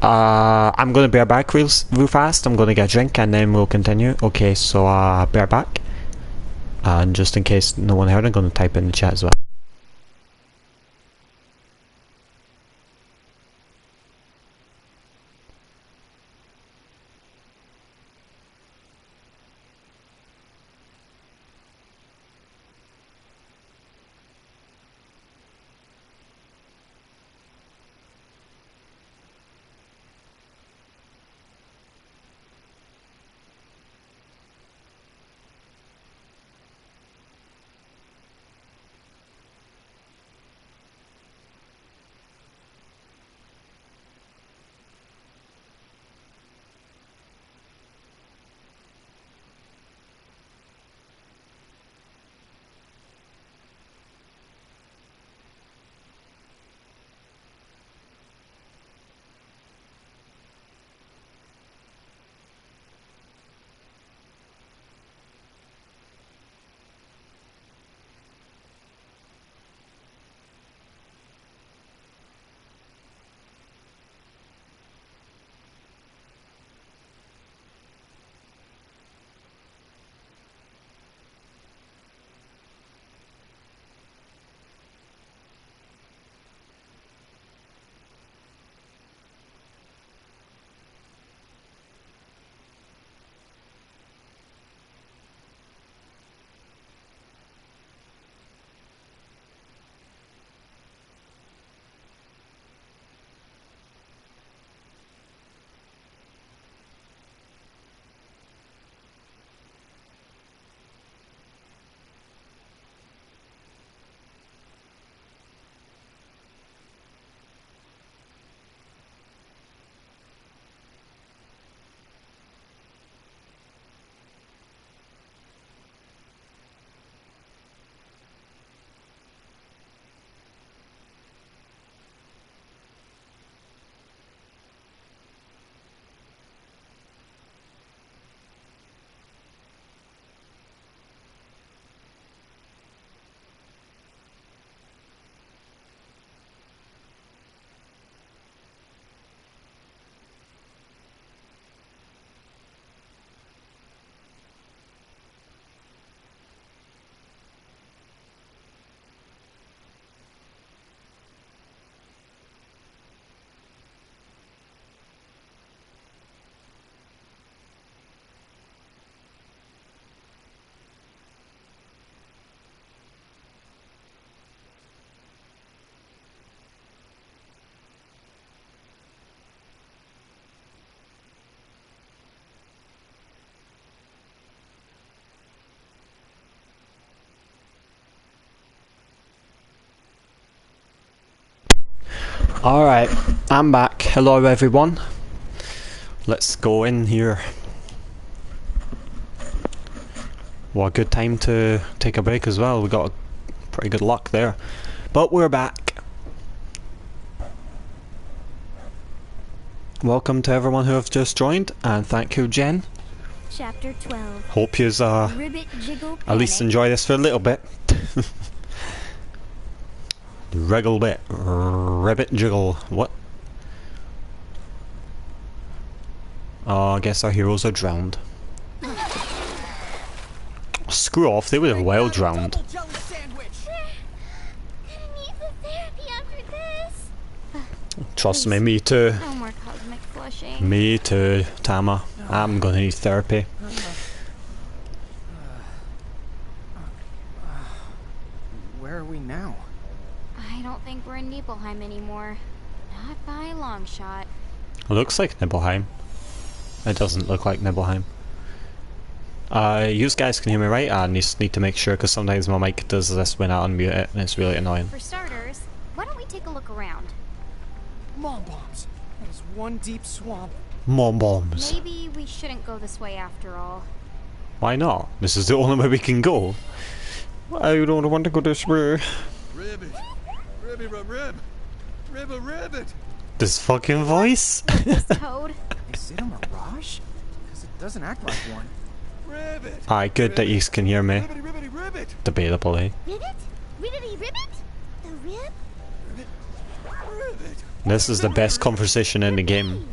I'm gonna bear back real fast. I'm gonna get a drink and then we'll continue. Okay, so bear back. And just in case no one heard, I'm gonna type in the chat as well. Alright, I'm back. Hello everyone. Let's go in here. What a good time to take a break as well. We got pretty good luck there. But we're back. Welcome to everyone who have just joined, and thank you, Jen. Chapter 12. Hope you Ribbit Jiggle at least Panic. enjoy this for a little bit. Wriggle bit. Ribbit jiggle. What? Oh, I guess our heroes are drowned. Screw off, they were well drowned. Trust me, me too. No more cosmic flushing. Me too, Tama. I'm gonna need therapy. Where are we now? I don't think we're in Nibelheim anymore. Not by a long shot. It looks like Nibelheim. It doesn't look like Nibelheim. You guys can hear me right? I need to make sure because sometimes my mic does this when I unmute it and it's really annoying. For starters, why don't we take a look around? Mom bombs. That is one deep swamp. Mom bombs. Maybe we shouldn't go this way after all. Why not? This is the only way we can go. I don't want to go this way. Ribbit. Ribbit. This fucking voice? Toad. Is it a mirage? Because it doesn't act like one. Ribbit. Aye, good that you can hear me. Ribbit. Debatable, eh? Ribbit? Ribbity Ribbit? The rib? Ribbit. This is the best conversation in the game.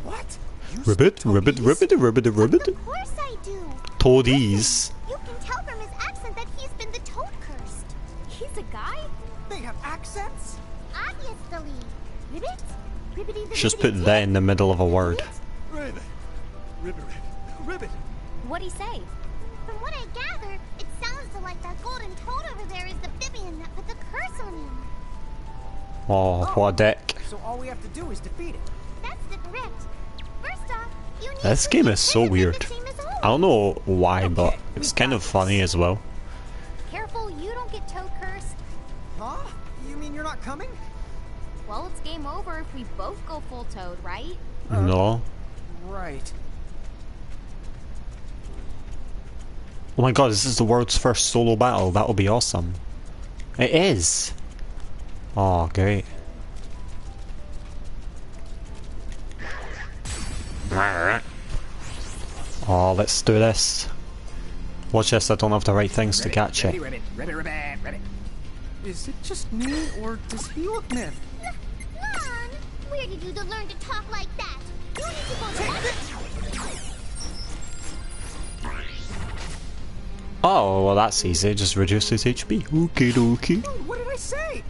What? Ribbit, ribbit, ribbit, ribbit, ribbit. Of course I do. Toadies. You can tell from his accent that he's been the toad cursed. He's a guy? They have accents? Obviously. Ribbit? Ribbity the Just ribbity put that in the middle of a word. Ribbit. Ribbit. Ribbit. What'd he say? From what I gather, it sounds like that golden toad over there is the Vivian that put the curse on him. Oh, what a dick. So all we have to do is defeat it. That's the correct. First off, you need This to game be is so the weird. same as always. I don't know why, but it's kind of funny as well. Careful you don't get toad cursed. Huh? You mean you're not coming? Well, it's game over if we both go full toad, right? No. Right. Oh my god, this is the world's first solo battle. That'll be awesome. It is. Oh, great. Oh, let's do this. Watch this, I don't have the right things to catch it. Ribbit, ribbit, ribbit, ribbit. Is it just me, or does he look miffed? Lon, where did you learn to talk like that? You need to go to Oh, well that's easy, just reduces HP. Okie dokie. Dude, what did I say?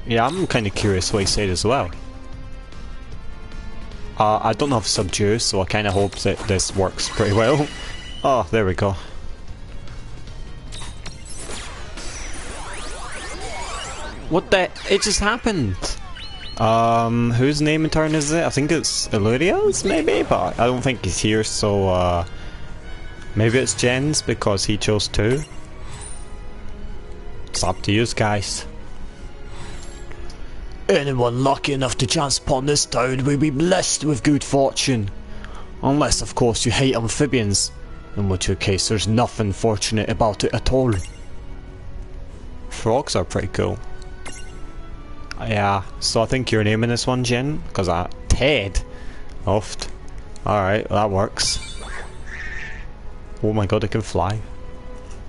Yeah, I'm kind of curious what he said as well. I don't have subdue, so I kind of hope that this works pretty well. Oh, there we go. What the? It just happened! Whose name in turn is it? I think it's Illuria's, maybe? But I don't think he's here, so, maybe it's Jen's because he chose to. It's up to you guys. Anyone lucky enough to chance upon this town will be blessed with good fortune. Unless, of course, you hate amphibians, in which case there's nothing fortunate about it at all. Frogs are pretty cool. Yeah, so I think you're naming this one, Jen, because Ted. Oft. Alright, that works. Oh my god, it can fly.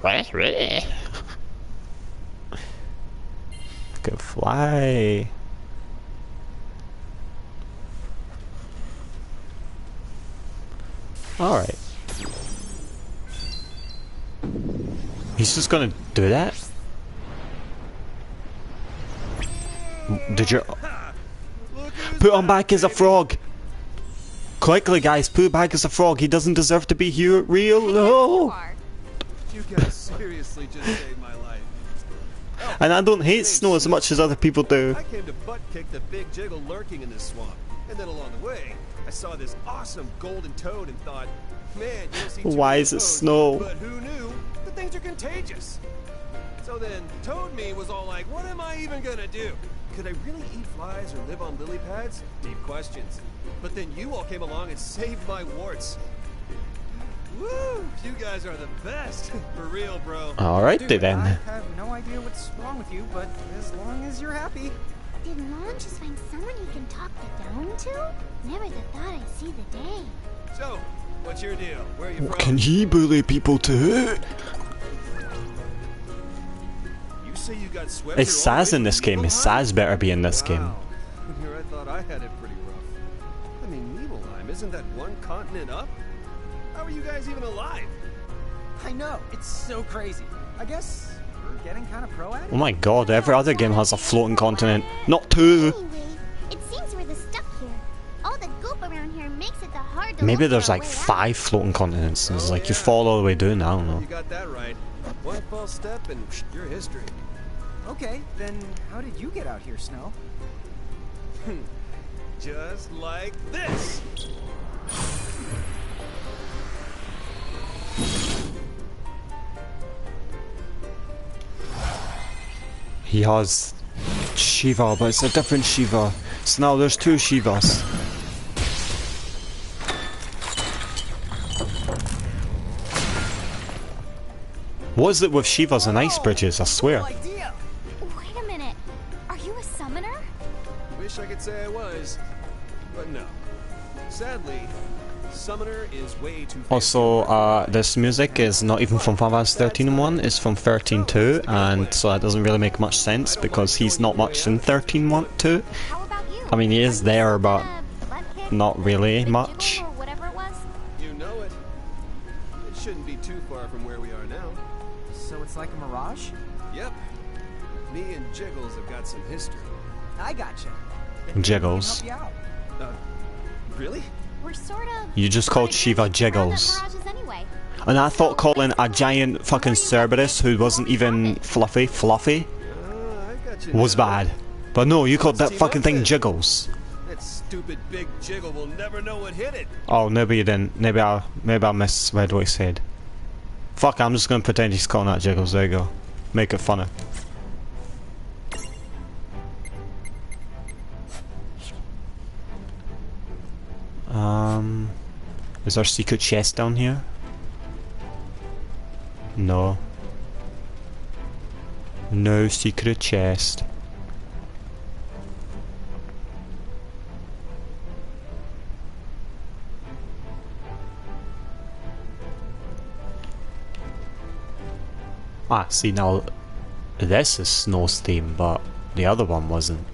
It can fly. Alright. He's just gonna do that? Did you... Put him back as a frog! Quickly guys, put him back as a frog, he doesn't deserve to be here, real, no! You guys seriously just saved my life. And I don't hate snow as much as other people do. I came to butt kick the big jiggle lurking in this swamp. And then along the way, I saw this awesome golden toad and thought, man, you don't see too Why many is it toads, snow? But who knew? The things are contagious. So then, Toad Me was all like, what am I even gonna do? Could I really eat flies or live on lily pads? Deep questions. But then you all came along and saved my warts. Woo! You guys are the best. For real, bro. Alright Dude, then. I have no idea what's wrong with you, but as long as you're happy. Did Lon just find someone he can talk the down to? Never thought I'd see the day. So, what's your deal? Where are you from? Can he bully people too? You say you got swept It's here all Saz the way in this from game, his Nibelheim? Saz better be in this game. Wow. Here I thought I had it pretty rough. I mean, Nibelheim, isn't that one continent up? How are you guys even alive? I know, it's so crazy. I guess we're getting kind of pro at it. Oh my god, every other game has a floating continent. Not two! Anyway, it seems we're stuck here. All the goop around here makes it hard to Maybe look there's for a like way 5 floating continents, and it's like you fall all the way down, I don't know. You got that right. One false step and your history. Okay, then how did you get out here, Snow? Just like this. He has Shiva, but it's a different Shiva. So now there's 2 Shivas. What is it with Shivas and ice bridges, I swear? Wait a minute. Are you a summoner? Wish I could say I was, but no. Sadly, Summoner is way too Also, this music is not even from Final Fantasy 13.1, it's from 13.2, and so that doesn't really make much sense because he's not much in 13.2. I mean, he is there, but not really much. You know it. It shouldn't be too far from where we are now. So it's like a mirage? Yep. Me and Jiggles have got some history. I gotcha. Jiggles. Really? We're sort of You just called Shiva Jiggles. mirages anyway. And I thought calling a giant fucking Cerberus who wasn't even fluffy was bad. But no, you called that fucking thing Jiggles. That stupid big Jiggle will never know what hit it. Oh, maybe you didn't. Maybe I misread what he said. Fuck, I'm just gonna pretend he's calling that Jiggles. There you go. Make it funny. Is there a secret chest down here? No. No secret chest. Ah, see now, this is Snow's theme, but the other one wasn't.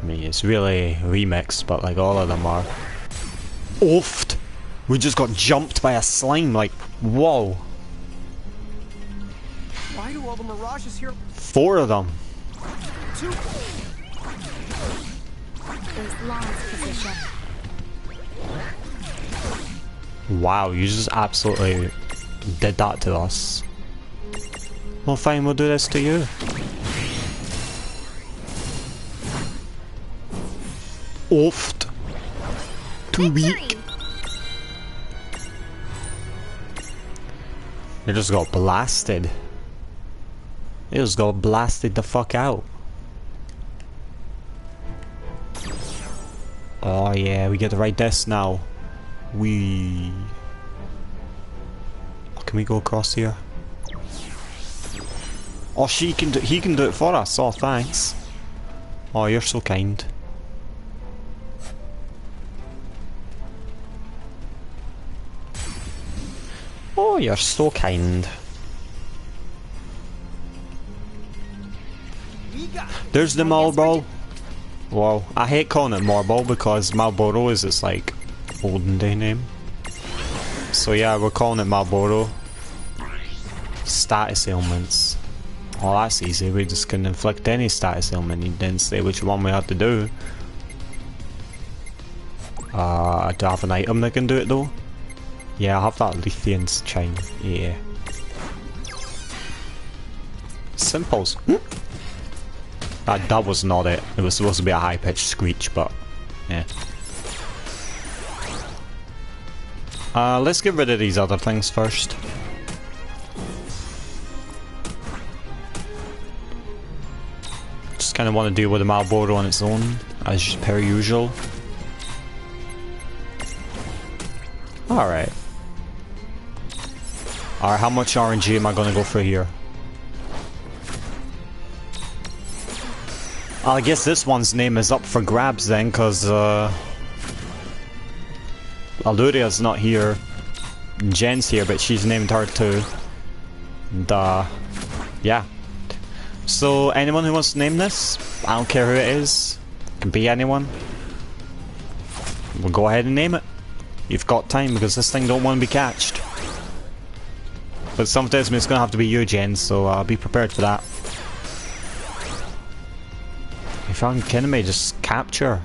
I mean, it's really remixed, but like all of them are. Oofed! We just got jumped by a slime, like, whoa. Why do all the mirages here? 4 of them. There's Long's position. Wow, you just absolutely did that to us. Well fine, we'll do this to you. Oofed. Too weak. They just got blasted. They just got blasted the fuck out. Oh yeah, we get to ride this now. Can we go across here? Oh, he can do it for us. Oh, thanks. Oh, you're so kind. Oh, you're so kind. There's the Marlboro. Wow, I hate calling it Marlboro because Marlboro is its like olden day name. So yeah, we're calling it Marlboro. Status ailments. Oh, that's easy. We just can inflict any status ailment. You didn't say which one we had to do. Do I have an item that can do it though? Yeah, I have that Lethean's chime. Yeah. Simples. That was not it. It was supposed to be a high-pitched screech, but yeah. Let's get rid of these other things first. Just kind of want to deal with the Marlboro on its own, as per usual. Alright. Alright, how much RNG am I going to go for here? I guess this one's name is up for grabs then, because Alluria's not here. Jen's here, but she's named her too. And yeah. So anyone who wants to name this, I don't care who it is. It can be anyone. We'll go ahead and name it. You've got time because this thing don't want to be catched. But sometimes it's gonna have to be you, Jen, so be prepared for that. If I'm kidding me, just capture.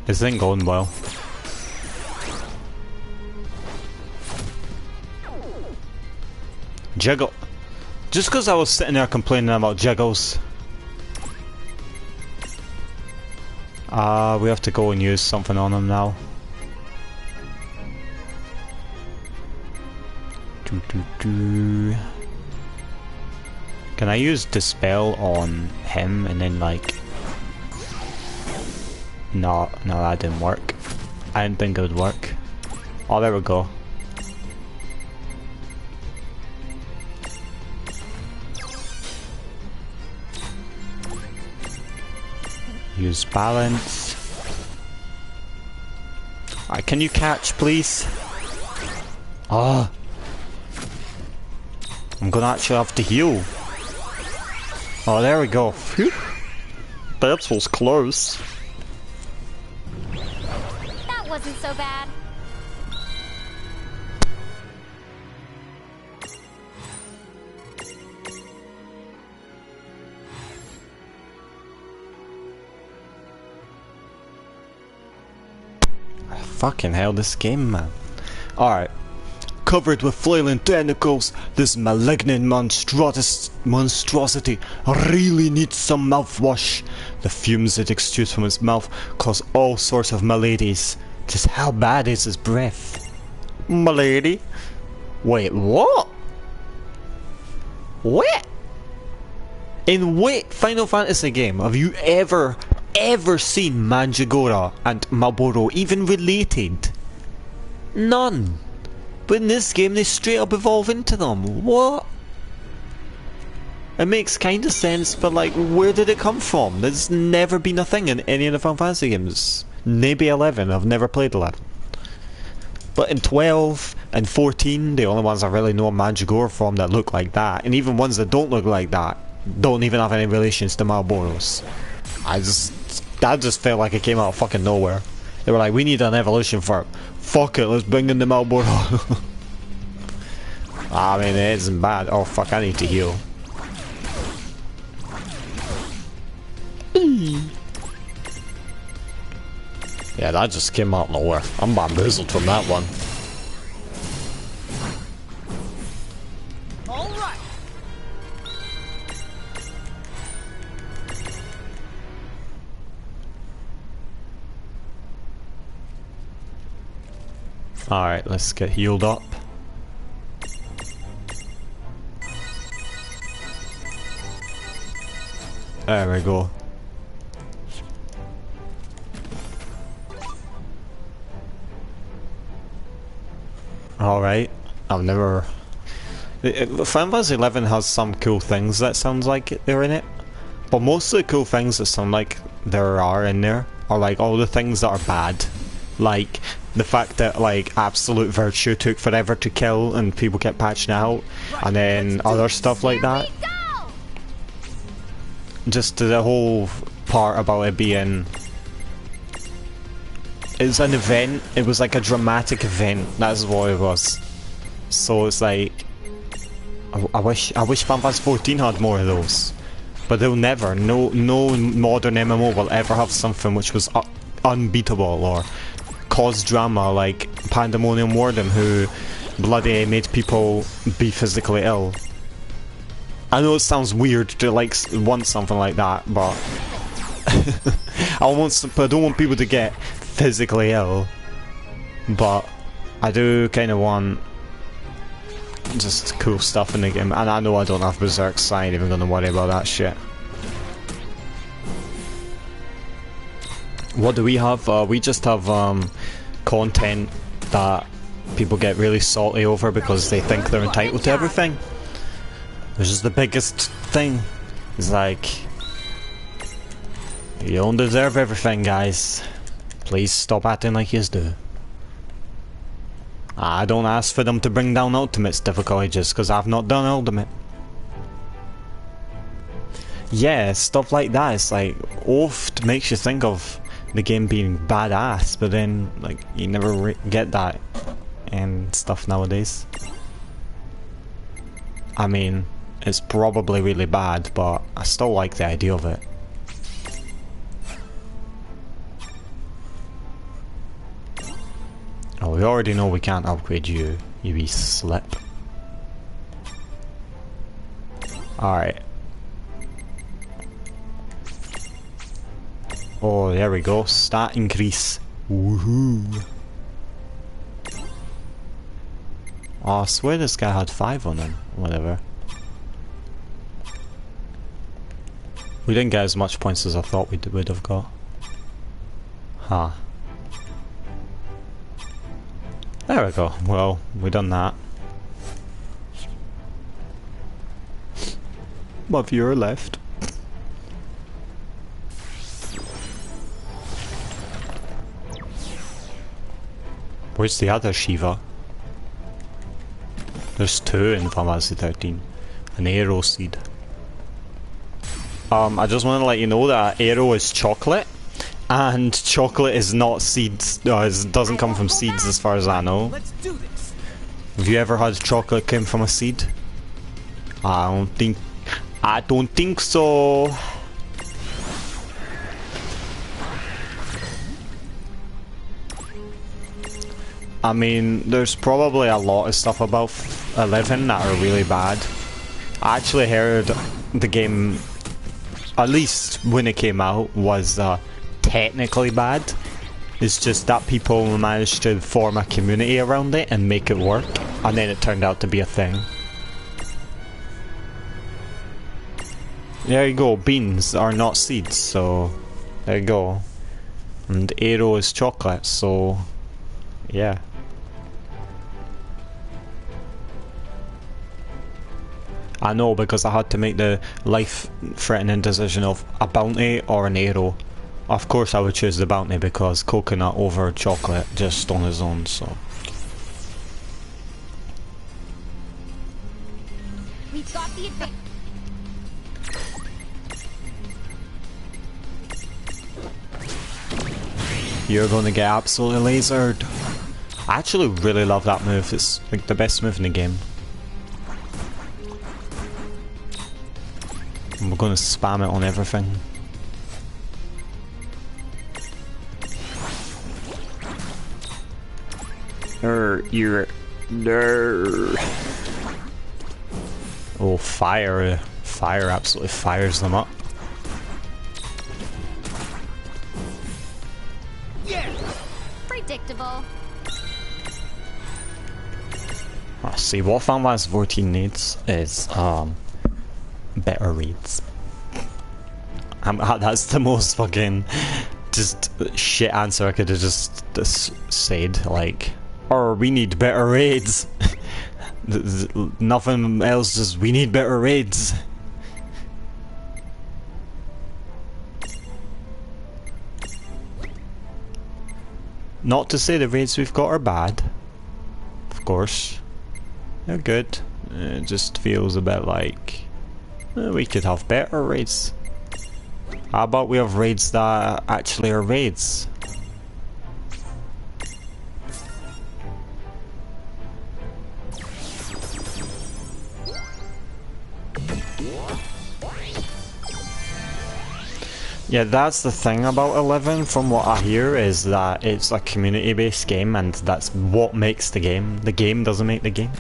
This ain't going well. Jiggle. Just because I was sitting there complaining about jiggles. We have to go and use something on him now. Can I use Dispel on him and then like... No, that didn't work. I didn't think it would work. Oh, there we go. Use balance. Alright, can you catch, please? Ah. I'm gonna actually have to heal. Oh, there we go. Phew. That was close. That wasn't so bad. Fucking hell, this game, man. Alright. Covered with flailing tentacles, this malignant monstrosity really needs some mouthwash. The fumes it exudes from his mouth cause all sorts of maladies. Just how bad is his breath? Malady? Wait, what? What? In what Final Fantasy game have you ever seen Mandragora and Malboro even related? None. But in this game they straight up evolve into them. What? It makes kind of sense, but like, where did it come from? There's never been a thing in any of the Final Fantasy games. Maybe 11, I've never played 11. But in 12 and 14, the only ones I really know Mandragora from that look like that, and even ones that don't look like that, don't even have any relations to Malboros. That just felt like it came out of fucking nowhere. They were like, we need an evolution for it. Fuck it, let's bring in the Malboro. I mean, it isn't bad. Oh fuck, I need to heal. Yeah, that just came out of nowhere. I'm bamboozled from that one. Alright, let's get healed up. There we go. Alright, I've never... Final Fantasy 11 has some cool things that sounds like they're in it, but most of the cool things that sound like there are in there are like all the things that are bad. Like the fact that like Absolute Virtue took forever to kill and people kept patching out, and then other stuff like that. Just the whole part about it being... It's an event, it was like a dramatic event, that's what it was. So it's like... I wish Final Fantasy 14 had more of those. But they'll never, no modern MMO will ever have something which was unbeatable or caused drama like Pandemonium Warden, who bloody made people be physically ill. I know it sounds weird to like want something like that, but I don't want people to get physically ill, but I do kind of want just cool stuff in the game, and I know I don't have Berserk, so I ain't even gonna worry about that shit. What do we have? We just have content that people get really salty over because they think they're entitled to everything. Which is the biggest thing. It's like, you don't deserve everything, guys. Please stop acting like yous do. I don't ask for them to bring down Ultimate's difficulty just because I've not done Ultimate. Yeah, stuff like that. It's like, oft makes you think of the game being badass, but then like you never get that and stuff nowadays. I mean, it's probably really bad, but I still like the idea of it. Oh, we already know we can't upgrade you, you wee slip. Alright. Oh, there we go. Stat increase. Woohoo. Oh, I swear this guy had 5 on him. Whatever. We didn't get as much points as I thought we would have got. Huh. There we go. Well, we done that. What viewer left? Where's the other Shiva? There's two in Final Fantasy 13. An arrow seed. I just want to let you know that arrow is chocolate, and chocolate is not seeds. It doesn't come from seeds, as far as I know. Let's do this. Have you ever had chocolate came from a seed? I don't think so. I mean, there's probably a lot of stuff about 11 that are really bad. I actually heard the game, at least when it came out, was technically bad. It's just that people managed to form a community around it and make it work, and then it turned out to be a thing. There you go, beans are not seeds, so there you go. And arrow is chocolate, so yeah. I know, because I had to make the life-threatening decision of a bounty or an arrow. Of course I would choose the bounty because coconut over chocolate just on its own, so. We've got the advantage. You're gonna get absolutely lasered. I actually really love that move. It's like the best move in the game. And we're gonna spam it on everything. Oh, fire. Fire absolutely fires them up. Yeah. Predictable. See, what Final Fantasy 14 needs is better raids. That's the most fucking just shit answer I could have just said. Like, or we need better raids. Nothing else, just we need better raids. Not to say the raids we've got are bad. Of course. They're good. It just feels a bit like we could have better raids. How about we have raids that actually are raids? Yeah, that's the thing about 11 from what I hear, is that it's a community-based game and that's what makes the game. The game doesn't make the game.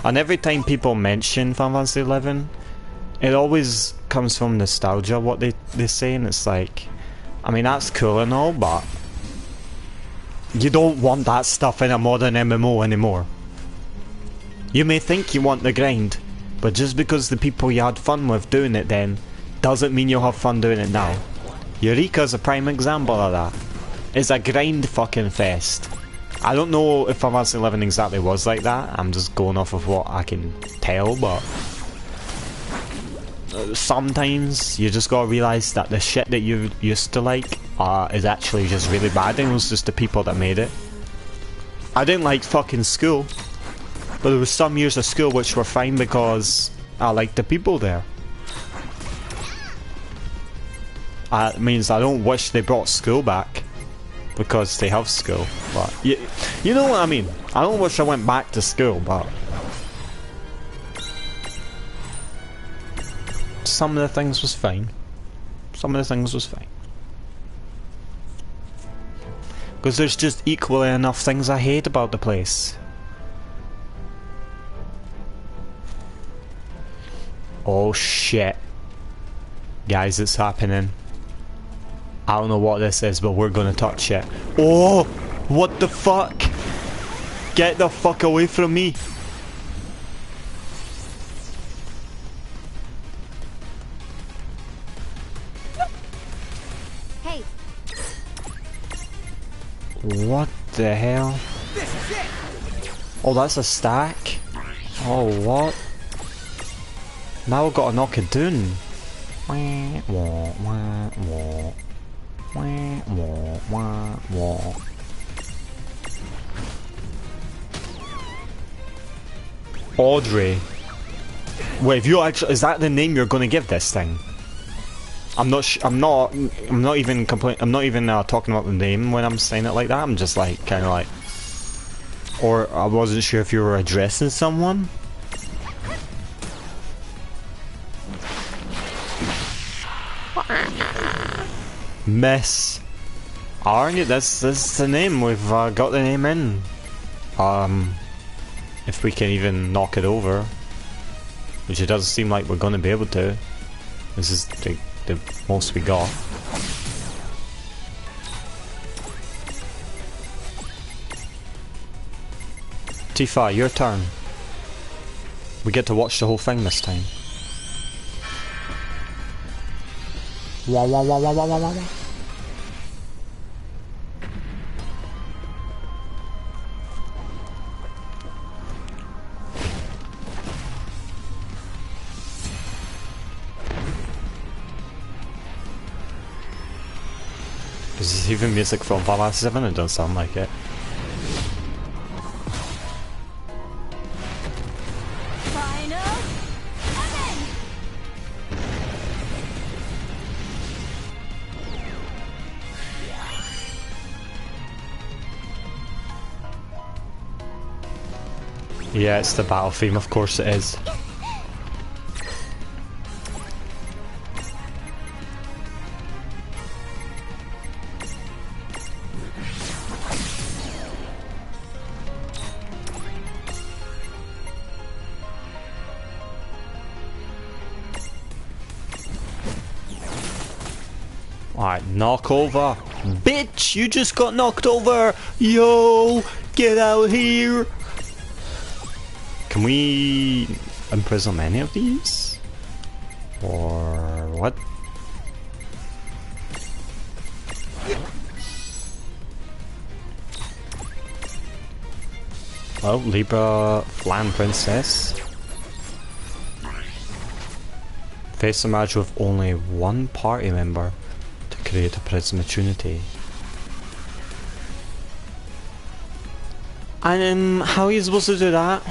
And every time people mention Final Fantasy 11, it always comes from nostalgia, what they say, and it's like, I mean, that's cool and all, but you don't want that stuff in a modern MMO anymore. You may think you want the grind, but just because the people you had fun with doing it then, doesn't mean you'll have fun doing it now. Eureka's a prime example of that. It's a grind fucking fest. I don't know if Final Fantasy 11 exactly was like that, I'm just going off of what I can tell, but sometimes you just gotta realise that the shit that you used to like is actually just really bad, and it was just the people that made it. I didn't like fucking school, but there was some years of school which were fine because I liked the people there. It means I don't wish they brought school back because they have school, but you know what I mean. I don't wish I went back to school, but some of the things was fine. Some of the things was fine. Because there's just equally enough things I hate about the place. Oh shit. Guys, it's happening. I don't know what this is, but we're gonna touch it. Oh! What the fuck? Get the fuck away from me! Hey. What the hell? Oh, that's a stack? Oh, what? Now I've got to knock it down. Audrey. Wait, if you actually, is that the name you're going to give this thing? I'm not even talking about the name when I'm saying it like that. I'm just like kind of like, or I wasn't sure if you were addressing someone. Miss Arnie, that's the name. We've got the name in. If we can even knock it over, which it doesn't seem like we're going to be able to. This is the most we got. Tifa, your turn. We get to watch the whole thing this time. Wah wah wah wah wah wah wah. Is this even music from Fallout 7? It doesn't sound like it. Yeah, it's the battle theme, of course it is. Alright, knock over. Bitch, you just got knocked over! Yo, get out here! Can we imprison any of these? Or what? Well, Libra Flan Princess. Face a match with only one party member to create a prismatunity. And how are you supposed to do that?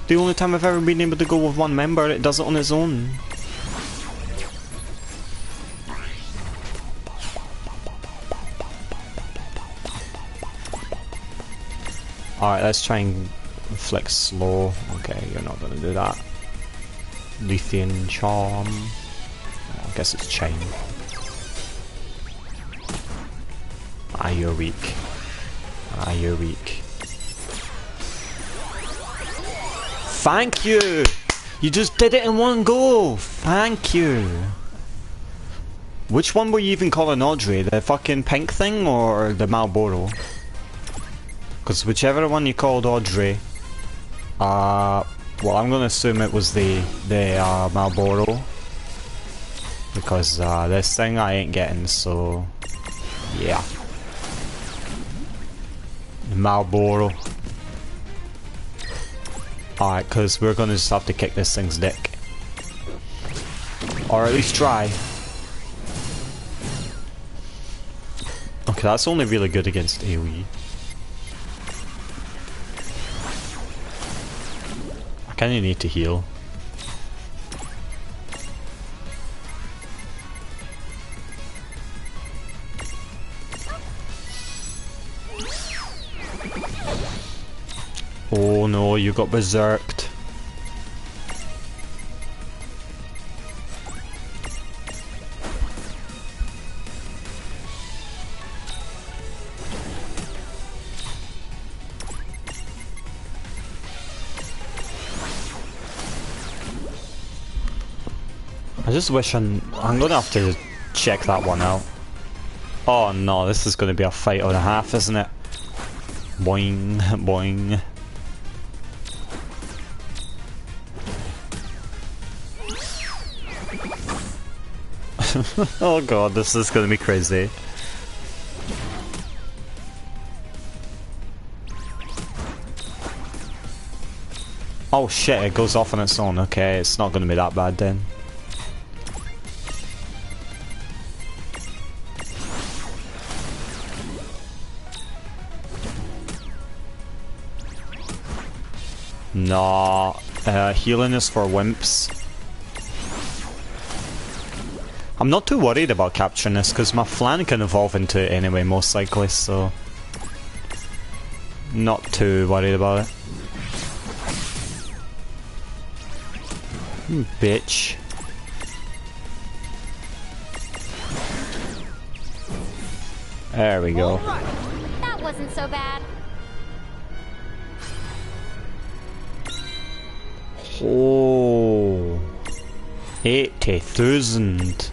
The only time I've ever been able to go with one member, it does it on its own. Alright, let's try and flick slow. Okay, you're not gonna do that. Lethean Charm. I guess it's Chain. Ah, you're weak. Ah, you're weak. Thank you! You just did it in one go! Thank you! Which one were you even calling Audrey? The fucking pink thing or the Malboro? Because whichever one you called Audrey, well, I'm gonna assume it was the Malboro. Because this thing I ain't getting, so yeah. Malboro. Alright, because we're gonna just have to kick this thing's dick. Or at least try. Okay, that's only really good against AoE. I kinda need to heal. Oh no, you got berserked. I just wish I'm gonna have to check that one out. Oh no, this is gonna be a fight and a half, isn't it? Boing, boing. Oh god, this is gonna be crazy. Oh shit, it goes off on its own. Okay, it's not gonna be that bad then. Nah, healing is for wimps. I'm not too worried about capturing this because my flan can evolve into it anyway, most likely, so not too worried about it. Bitch. There we go. That wasn't so bad. Oh, 80,000.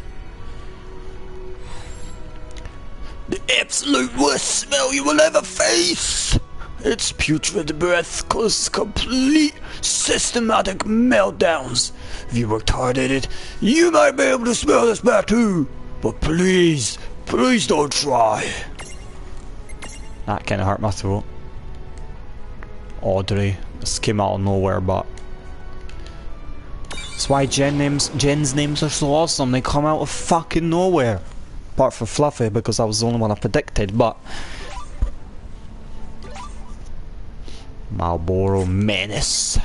The absolute worst smell you will ever face. Its putrid breath causes complete systematic meltdowns. If you worked hard at it, you might be able to smell this bad too. But please, please don't try. That kind of hurt my throat. Audrey. This came out of nowhere, but that's why Jen's names are so awesome. They come out of fucking nowhere. Apart from Fluffy, because I was the only one I predicted, but Marlboro Menace.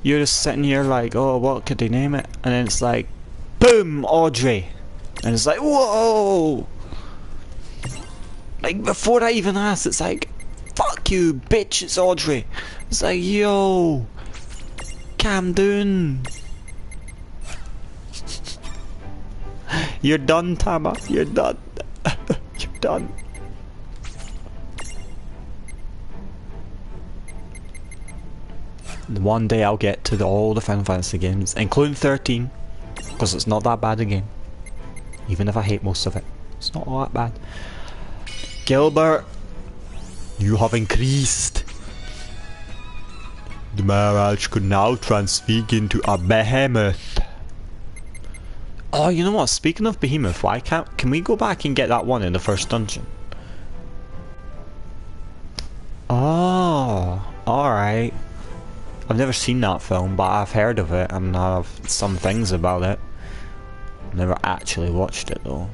You're just sitting here like, oh, what could they name it? And then it's like, boom, Audrey. And it's like, whoa! Like, before I even asked, it's like, fuck you, bitch, it's Audrey. It's like, yo, calm down. You're done, Tama. You're done. You're done. One day I'll get to all the Final Fantasy games, including 13, because it's not that bad a game. Even if I hate most of it, it's not all that bad. Gilbert, you have increased. The Mirage could now transfigure into a behemoth. Oh, you know what? Speaking of behemoth, why can we go back and get that one in the first dungeon? Oh, alright. I've never seen that film, but I've heard of it and I have some things about it. Never actually watched it though.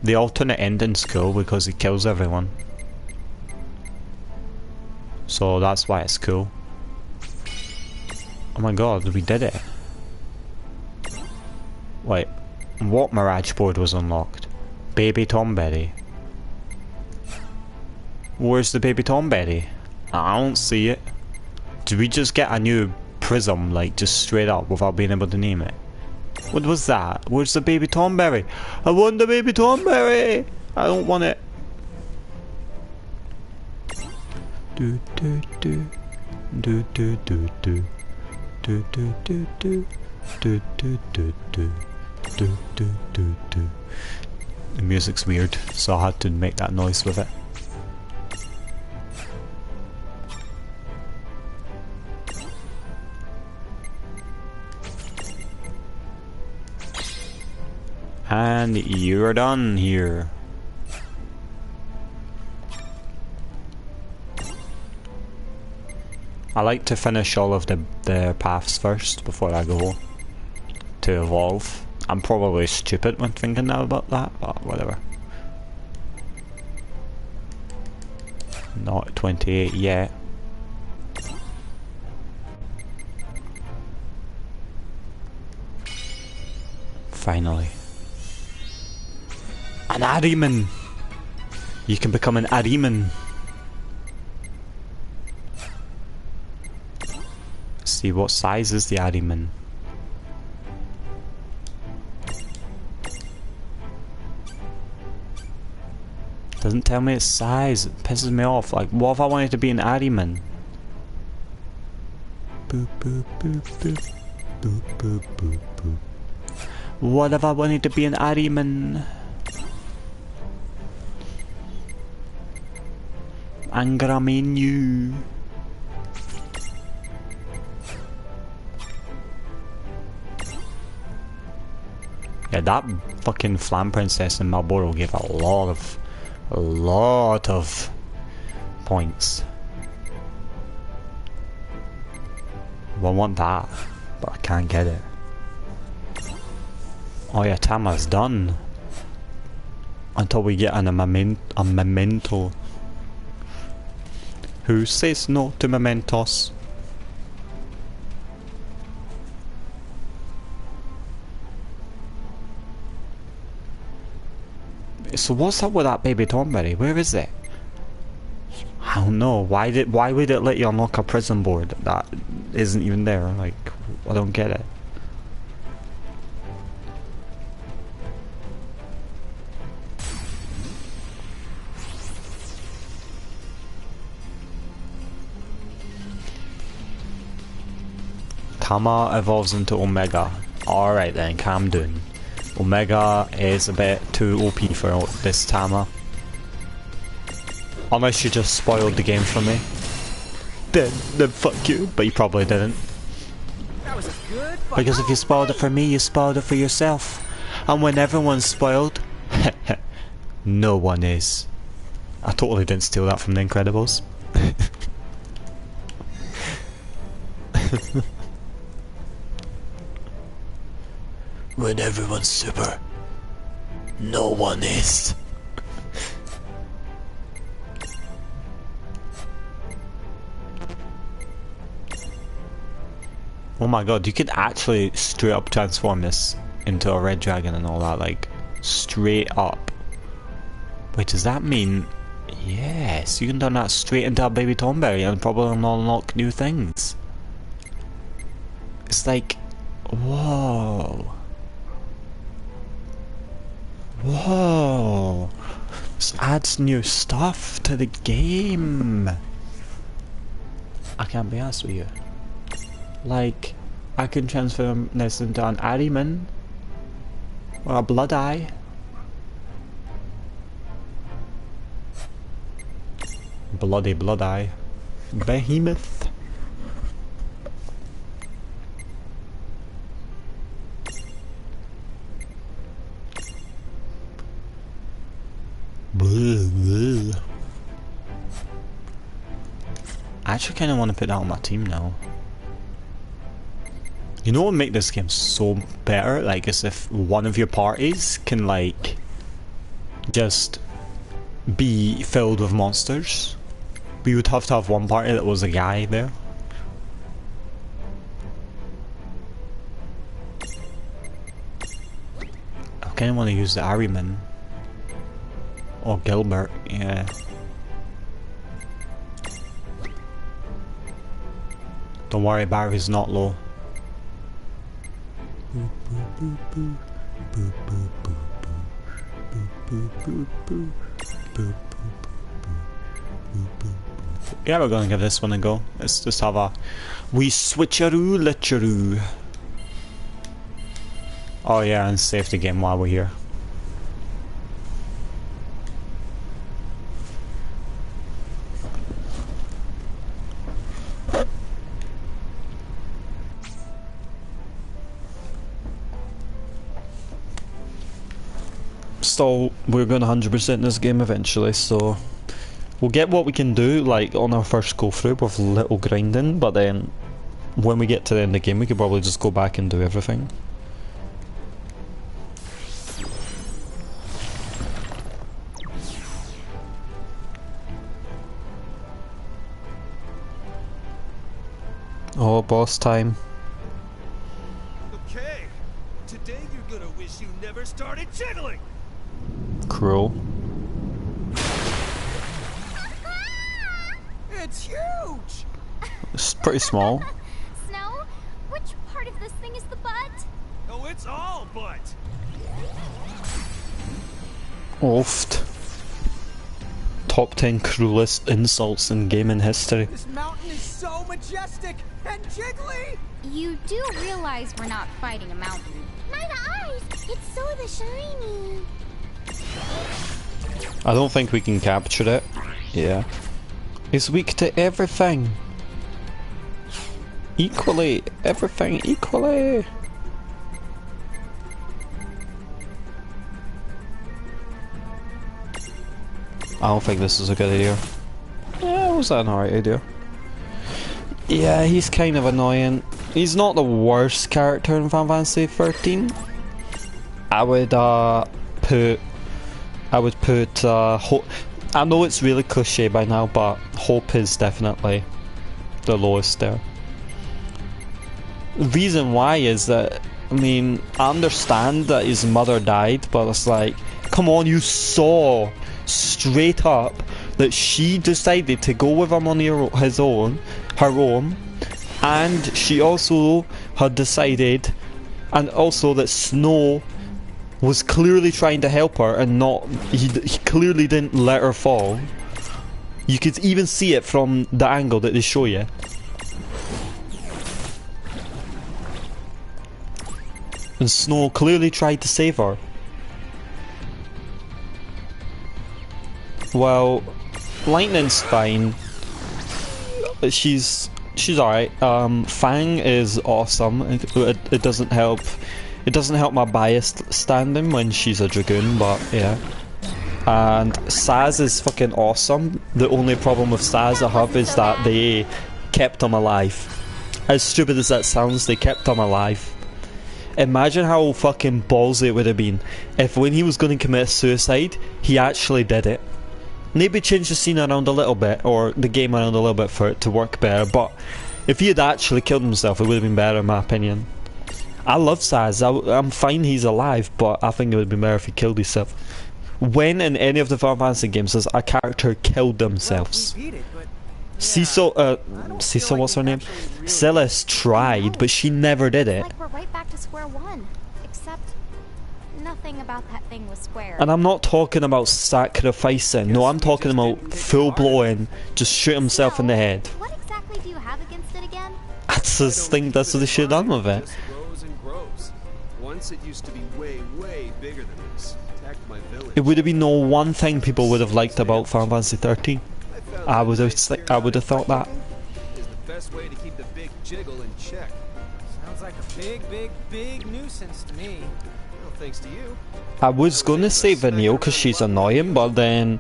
The alternate ending's cool because he kills everyone. So that's why it's cool. Oh my god, we did it. Wait, what Mirage board was unlocked? Baby Tomberry. Where's the Baby Tomberry? I don't see it. Did we just get a new prism, like, just straight up without being able to name it? What was that? Where's the Baby Tomberry? I want the Baby Tomberry! I don't want it. Do do do do do do do do do do do do do do do do do do do. The music's weird, so I had to make that noise with it. And you're done here. I like to finish all of the paths first before I go to evolve. I'm probably stupid when thinking now about that, but whatever. Not 28 yet. Finally. An Ahriman! You can become an Ahriman. See, what size is the Ahriman? Doesn't tell me its size. It pisses me off. Like, what if I wanted to be an Ahriman? Boop boop boop boop boop boop boop boop. What if I wanted to be an Ahriman? Angramenu. Yeah, that fucking Flam Princess in Marlboro gave a lot of points. Well, I want that, but I can't get it. Oh yeah, Tama's done. Until we get a memento. Who says no to mementos? So what's up with that baby Thornberry? Where is it? I don't know. Why would it let you unlock a prison board that isn't even there? Like, I don't get it. Tama evolves into Omega. Alright then, calm down. Omega is a bit too OP for this Tama. Unless you just spoiled the game for me. Then fuck you. But you probably didn't. That was a good fight. Because if you spoiled it for me, you spoiled it for yourself. And when everyone's spoiled, no one is. I totally didn't steal that from The Incredibles. When everyone's super, no one is. Oh my god, you could actually straight up transform this into a red dragon and all that, like, straight up. Wait, does that mean... Yes, you can turn that straight into a baby Thornberry and probably unlock new things. It's like... Whoa. Whoa. This adds new stuff to the game. I can't be honest with you. Like, I can transform this into an Ahriman or a Blood Eye. Bloody Blood Eye. Behemoth. I actually kind of want to put that on my team now. You know what would make this game so better? Like, is if one of your parties can, like, just be filled with monsters. We would have to have one party that was a guy there. I kind of want to use the Ahriman. Or Gilbert, yeah. Don't worry, Barry's not low. Yeah, we're gonna give this one a go. Let's just have a wee switcheroo letcheroo. Oh yeah, and save the game while we're here. Still, we're going to 100% this game eventually, so we'll get what we can do, like, on our first go through with little grinding, but then when we get to the end of the game, we could probably just go back and do everything. Oh, boss time. Okay, today you're gonna wish you never started jiggling! Cruel. It's huge! It's pretty small. Snow, which part of this thing is the butt? Oh, it's all butt! Oft. Top 10 cruelest insults in gaming history. This mountain is so majestic and jiggly! You do realize we're not fighting a mountain. My eyes! It's so the shiny! I don't think we can capture it. Yeah. It's weak to everything. Equally. Everything equally. I don't think this is a good idea. Yeah, was that an alright idea? Yeah, he's kind of annoying. He's not the worst character in Final Fantasy 13. I would put Hope. I know it's really cliche by now, but Hope is definitely the lowest there. The reason why is that, I mean, I understand that his mother died, but it's like, come on, you saw straight up that she decided to go with him on her own, and she also had decided, and also that Snow was clearly trying to help her and not, he clearly didn't let her fall. You could even see it from the angle that they show you. And Snow clearly tried to save her. Well, Lightning's fine. She's alright. Fang is awesome. It doesn't help. It doesn't help my biased standing when she's a Dragoon, but yeah. And Sazh is fucking awesome. The only problem with Sazh I have is that they kept him alive. As stupid as that sounds, they kept him alive. Imagine how fucking ballsy it would have been if when he was going to commit suicide, he actually did it. Maybe change the scene around a little bit, or the game around a little bit for it to work better, but if he had actually killed himself, it would have been better in my opinion. I love Sazh, I'm fine he's alive, but I think it would have been better if he killed himself. When in any of the Final Fantasy games has a character killed themselves? Cecil, what's her name? Celes tried, but she never did it. Like we're right back to square one, except nothing about that thing was square. And I'm not talking about sacrificing, no, I'm talking about full-blown, just shoot himself in the head. What exactly do you have against it again? That's the thing, that's what they should have done with it. Once it used to be way, way bigger than this. Attacked my village. It would have been the one thing people would have liked about Final Fantasy 13. I would have thought that. Is the best way to keep the big jiggle in check. Sounds like a big nuisance to me. Well, thanks to you. I was going to say Vanille because she's annoying, but then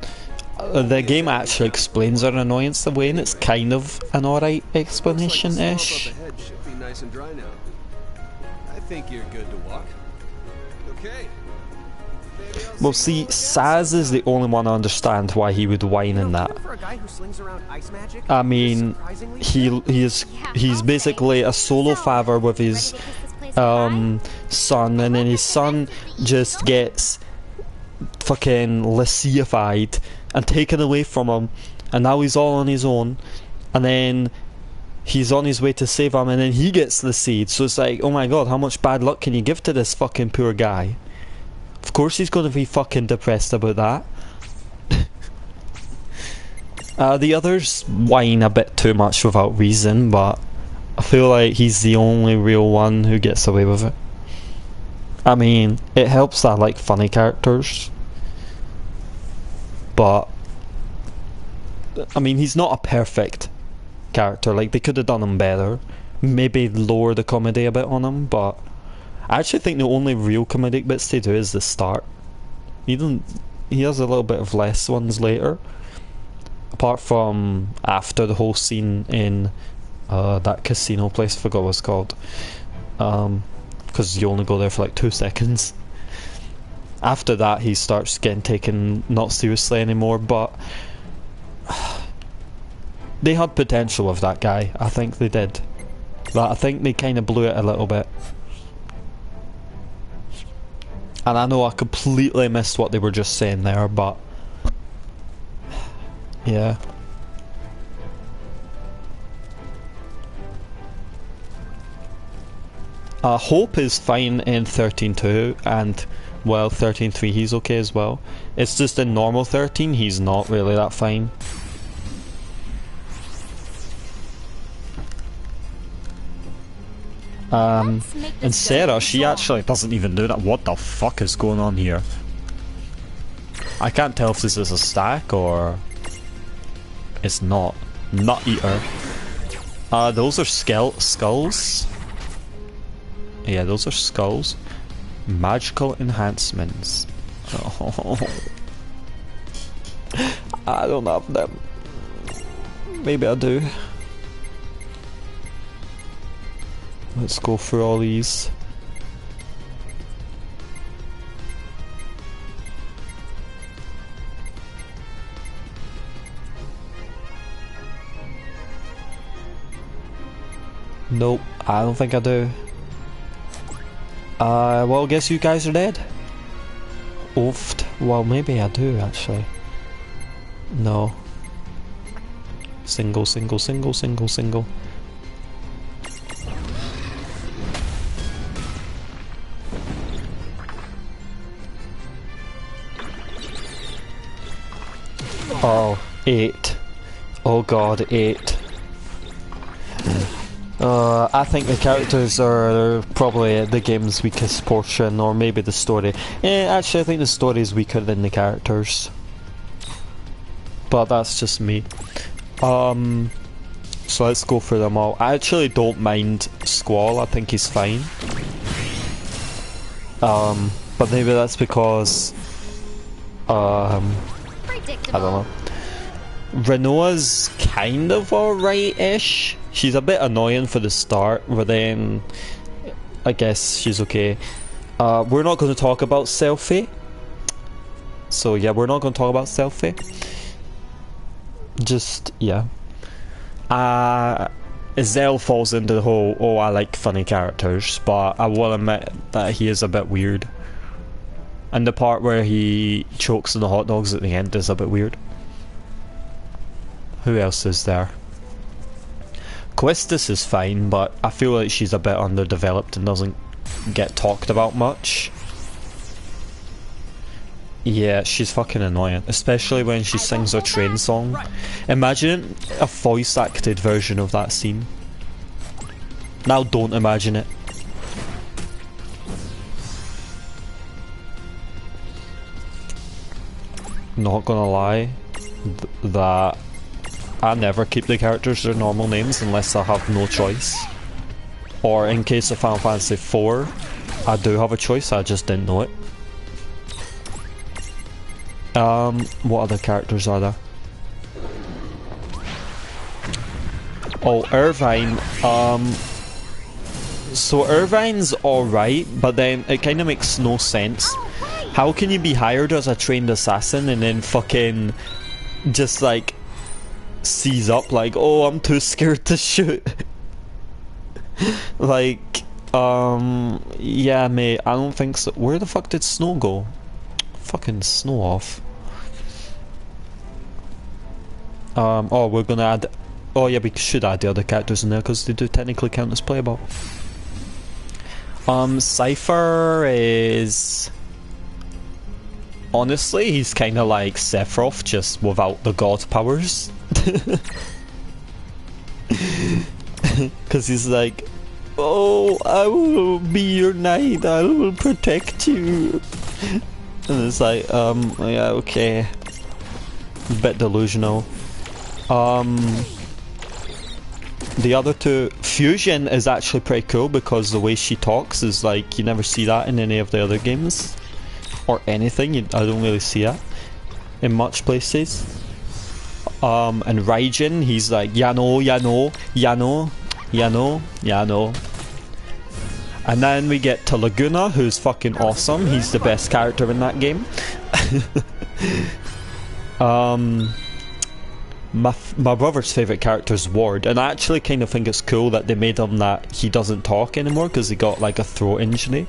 the game actually explains her annoyance away, and it's kind of an alright explanation-ish. Like the should be nice and dry now. I think you're good to walk. Okay. Well, see, Sazh is the only one I understand why he would whine in that. I mean, he's basically a solo father with his son, and then his son just gets fucking lascivified and taken away from him, and now he's all on his own, and then he's on his way to save him, and then he gets the seed. So it's like, oh my god, how much bad luck can you give to this fucking poor guy? Of course he's going to be fucking depressed about that. The others whine a bit too much without reason, but I feel like he's the only real one who gets away with it. I mean, it helps that I like funny characters, but I mean, he's not a perfect character. Like, they could have done him better, maybe lower the comedy a bit on him, but I actually think the only real comedic bits to do is the start. He has a little bit of less ones later, apart from after the whole scene in that casino place, I forgot what it's called, because you only go there for like 2 seconds. After that he starts getting taken not seriously anymore, but they had potential with that guy. I think they did, but I think they kind of blew it a little bit. And I know I completely missed what they were just saying there, but yeah. Hope is fine in 13.2, and well, 13.3 he's okay as well. It's just in normal 13 he's not really that fine. And Sarah, she actually doesn't even do that. What the fuck is going on here? I can't tell if this is a stack or it's not. Nut Eater. Those are skulls. Yeah, those are skulls. Magical enhancements. Oh. I don't have them. Maybe I do. Let's go through all these. Nope, I don't think I do. Well, I guess you guys are dead. Oofed. Well, maybe I do actually. No. Single, single, single, single, single. Oh, 8. Oh god, 8. I think the characters are probably the game's weakest portion, or maybe the story. Actually I think the story is weaker than the characters. But that's just me. So let's go through them all. I actually don't mind Squall, I think he's fine. But maybe that's because I don't know. Renoa's kind of alright-ish. She's a bit annoying for the start, but then I guess she's okay. We're not going to talk about Selphie. So yeah, we're not going to talk about Selphie. Just, yeah. Zell falls into the whole, oh, I like funny characters, but I will admit that he is a bit weird. And the part where he chokes on the hot dogs at the end is a bit weird. Who else is there? Quistis is fine, but I feel like she's a bit underdeveloped and doesn't get talked about much. Yeah, she's fucking annoying, especially when she sings a train song. Imagine a voice acted version of that scene. Now don't imagine it. Not gonna lie, that I never keep the characters their normal names unless I have no choice. Or in case of Final Fantasy IV, I do have a choice, I just didn't know it. What other characters are there? Oh, Irvine. So Irvine's alright, but then it kind of makes no sense. How can you be hired as a trained assassin and then fucking just like seize up like, oh, I'm too scared to shoot? Like, yeah, mate, I don't think so. Where the fuck did Snow go? Fucking Snow off. Oh, we're gonna add. Oh yeah, we should add the other characters in there because they do technically count as playable. Cypher is. Honestly, he's kind of like Sephiroth, just without the god powers. Because he's like, oh, I will be your knight, I will protect you. And it's like, yeah, okay. A bit delusional. The other two, Fusion is actually pretty cool because the way she talks is like, you never see that in any of the other games. Or anything, I don't really see that in much places. And Raijin, he's like, Yano, Yano, Yano, Yano, Yano. And then we get to Laguna, who's fucking awesome. He's the best character in that game. My brother's favourite character is Ward, and I actually kind of think it's cool that they made him that he doesn't talk anymore because he got like a throat injury.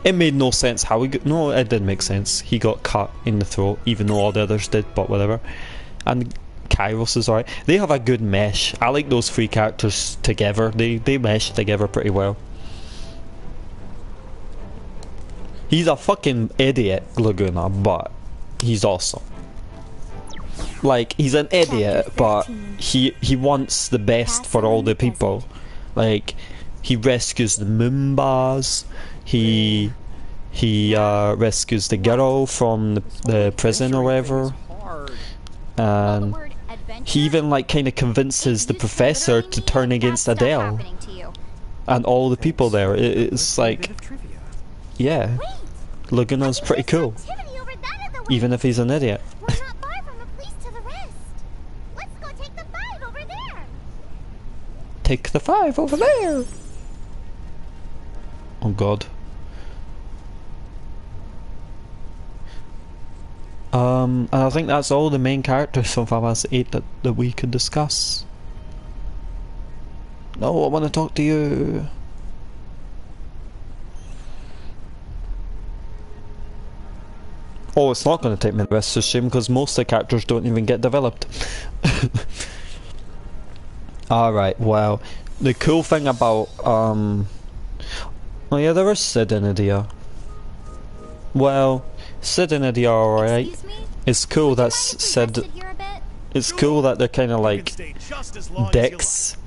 It made no sense how he got, no, it did make sense. He got cut in the throat, even though all the others did, but whatever. And Kairos is alright. They have a good mesh. I like those three characters together. They mesh together pretty well. He's a fucking idiot, Laguna, but he's awesome. Like, he's an idiot, but he wants the best for all the people. Like, he rescues the Moombas. He rescues the girl from the prison or whatever. And he even like kind of convinces the professor to turn against Adele. And all the people there. It's like, yeah, Laguna's pretty cool. Even if he's an idiot. Take the 5 over there! Oh god. And I think that's all the main characters from Final Fantasy VIII that we could discuss. No, I want to talk to you. Oh, it's not going to take me the rest of the stream because most of the characters don't even get developed. Alright, well, the cool thing about, oh yeah, there was Sid and Adia. Well, Sid and Adia are alright. It's cool that Sid, it's cool that they're kind of like dicks,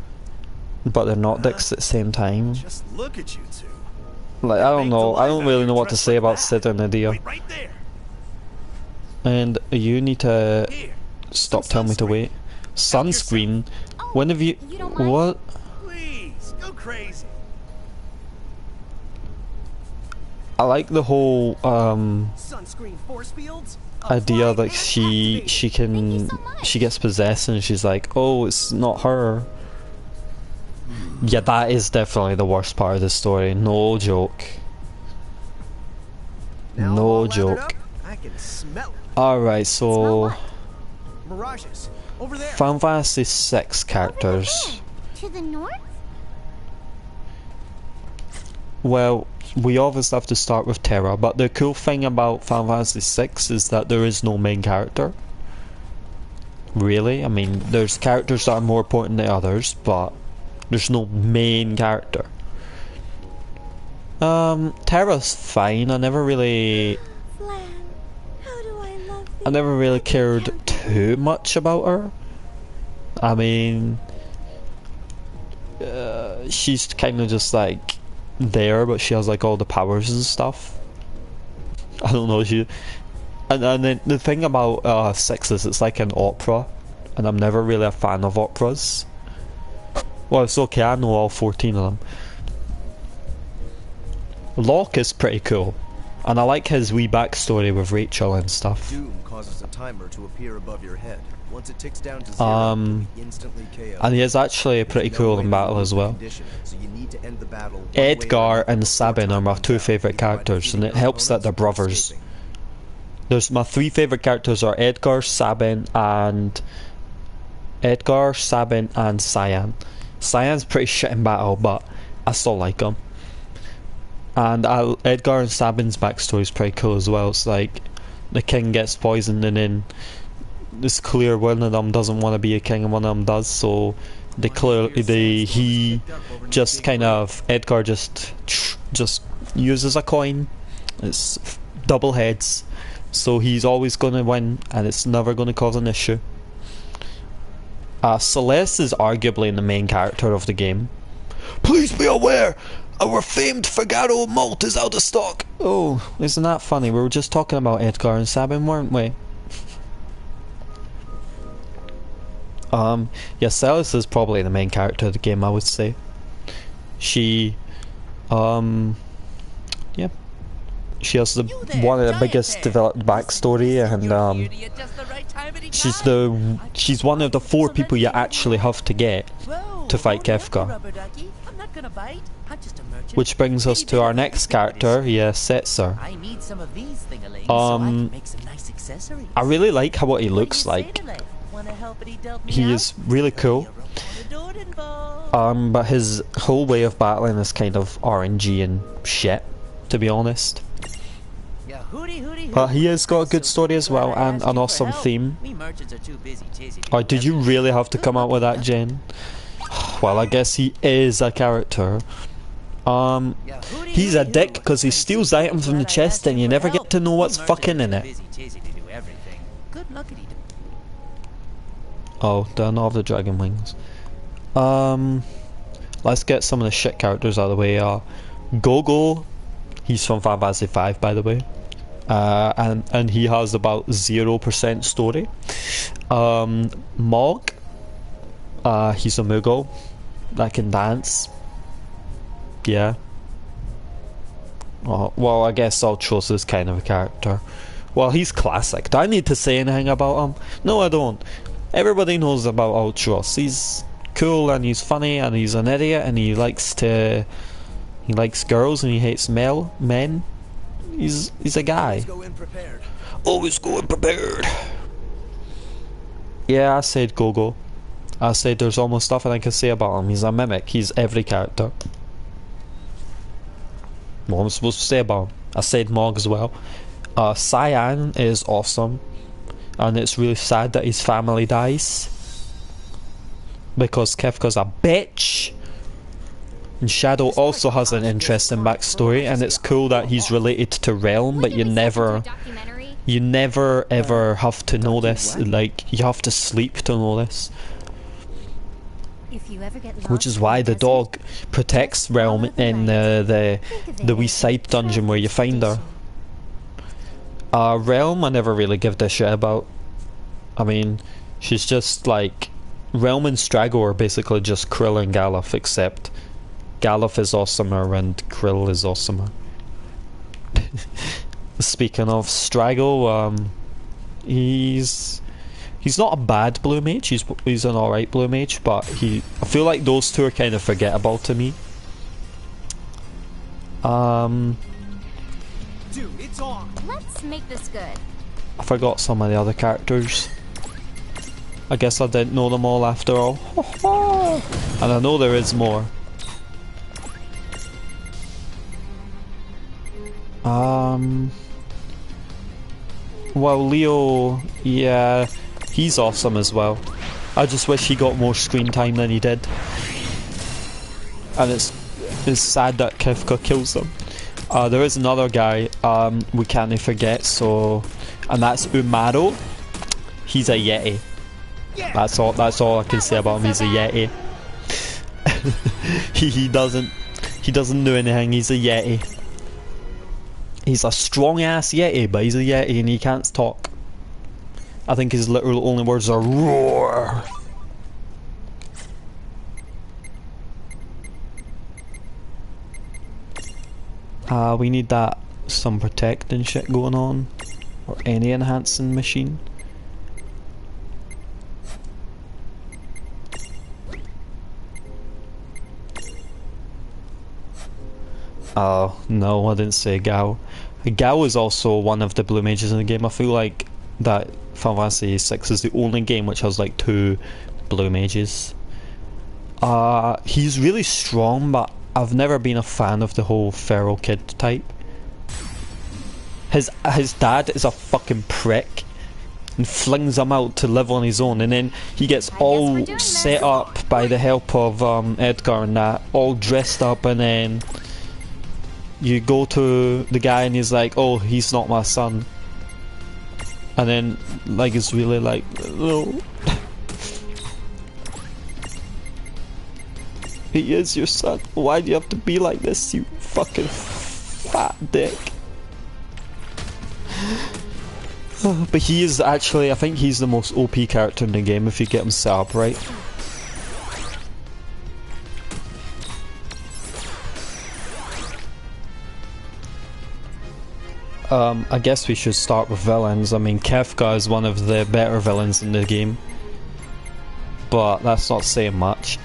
but they're not dicks at the same time. Just look at you two. Like, I don't know, I don't really know what to say about Sid and Adia. And you need to stop telling me to wait. Sunscreen? When have you... What? Please, go crazy. I like the whole Sunscreen force fields? idea that she gets possessed and she's like, oh, it's not her. Yeah, that is definitely the worst part of the story. No joke. No joke. I can smell it. Alright, so Mirages. Over there. Final Fantasy VI characters. To the north? Well, we obviously have to start with Terra, but the cool thing about Final Fantasy VI is that there is no main character. Really? I mean, there's characters that are more important than others, but there's no main character. Terra's fine. I never really cared too much about her. I mean, she's kind of just like there, but she has like all the powers and stuff. I don't know, and then the thing about 6 is it's like an opera, and I'm never really a fan of operas. Well, it's okay, I know all 14 of them. Locke is pretty cool, and I like his wee backstory with Rachel and stuff. Doom causes a timer to appear above your head. Once it ticks down to 0, you'll instantly KO. And he is actually pretty cool in battle as well. So you need to end the battle Edgar and Sabin are my 2 favourite characters, and it helps that they're brothers. There's my 3 favourite characters are Edgar, Sabin, and Cyan. Cyan's pretty shit in battle, but I still like him. And Edgar and Sabin's backstory is pretty cool as well. It's like the king gets poisoned, and then it's clear one of them doesn't want to be a king and one of them does. So Edgar just uses a coin. It's double heads, so he's always going to win, and it's never going to cause an issue. Celeste is arguably the main character of the game. Please be aware, our famed Figaro malt is out of stock. Oh, isn't that funny? We were just talking about Edgar and Sabin, weren't we? Yeah, Celes is probably the main character of the game, I would say. She, yeah. She has one of the biggest developed backstory, and she's one of the 4 people you actually have to get to fight Kefka. Which brings us to our next character, Setzer. I really like what he looks like. He is really cool. But his whole way of battling is kind of RNG and shit, to be honest. But he has got a good story as well, and an awesome theme. Oh, did you really have to come out with that, Jen? Well, I guess he is a character. He's a dick because he steals items from the chest and you never get to know what's fucking in it. Oh, do I not have the dragon wings? Let's get some of the shit characters out of the way. Gogo, he's from Final Fantasy V, by the way. And he has about 0% story. Mog, he's a Moogle that can dance. Yeah. Oh, well, I guess Ultros is kind of a character. Well, he's classic. Do I need to say anything about him? No, I don't. Everybody knows about Ultros. He's cool and he's funny and he's an idiot and he likes girls and he hates men. He's a guy. Always go in prepared. Yeah, I said Gogo. I said there's almost nothing I can say about him. He's a mimic. He's every character. What am I supposed to say about him? I said Mog as well. Cyan is awesome, and it's really sad that his family dies because Kefka's a bitch. And Shadow also has an interesting backstory, and it's cool that he's related to Realm, but you never ever have to know this. Like, you have to sleep to know this. If you ever get lost, which is why the dog protects Realm in the wee side dungeon where you find her. Realm I never really give a shit about. I mean, she's just like... Realm and Strago are basically just Krill and Galuf, except Galuf is awesomer and Krill is awesomer. Speaking of Strago, he's not a bad blue mage, he's an alright blue mage, but I feel like those two are kind of forgettable to me. Dude, it's on. Let's make this good. I forgot some of the other characters. I guess I didn't know them all after all. And I know there is more. Well, Leo, yeah, he's awesome as well. I just wish he got more screen time than he did. And it's sad that Kefka kills him. There is another guy we can't forget, and that's Umaro. He's a Yeti. That's all I can say about him. He's a Yeti. he doesn't do anything. He's a Yeti. He's a strong ass Yeti, but he's a Yeti and he can't talk. I think his literal only words are roar. We need some protecting shit going on, or any enhancing machine. Oh no, I didn't say Gao. Gao is also one of the blue mages in the game. I feel like that Final Fantasy VI is the only game which has like 2 blue mages. He's really strong, but I've never been a fan of the whole feral kid type. His dad is a fucking prick and flings him out to live on his own, and then he gets all set up by the help of Edgar and that, all dressed up, and then you go to the guy and he's like, oh, he's not my son. And then, like, it's really like, no. He is your son. Why do you have to be like this, you fucking fat dick? But he is actually, I think he's the most OP character in the game if you get him set up right. I guess we should start with villains. I mean, Kefka is one of the better villains in the game, but that's not saying much.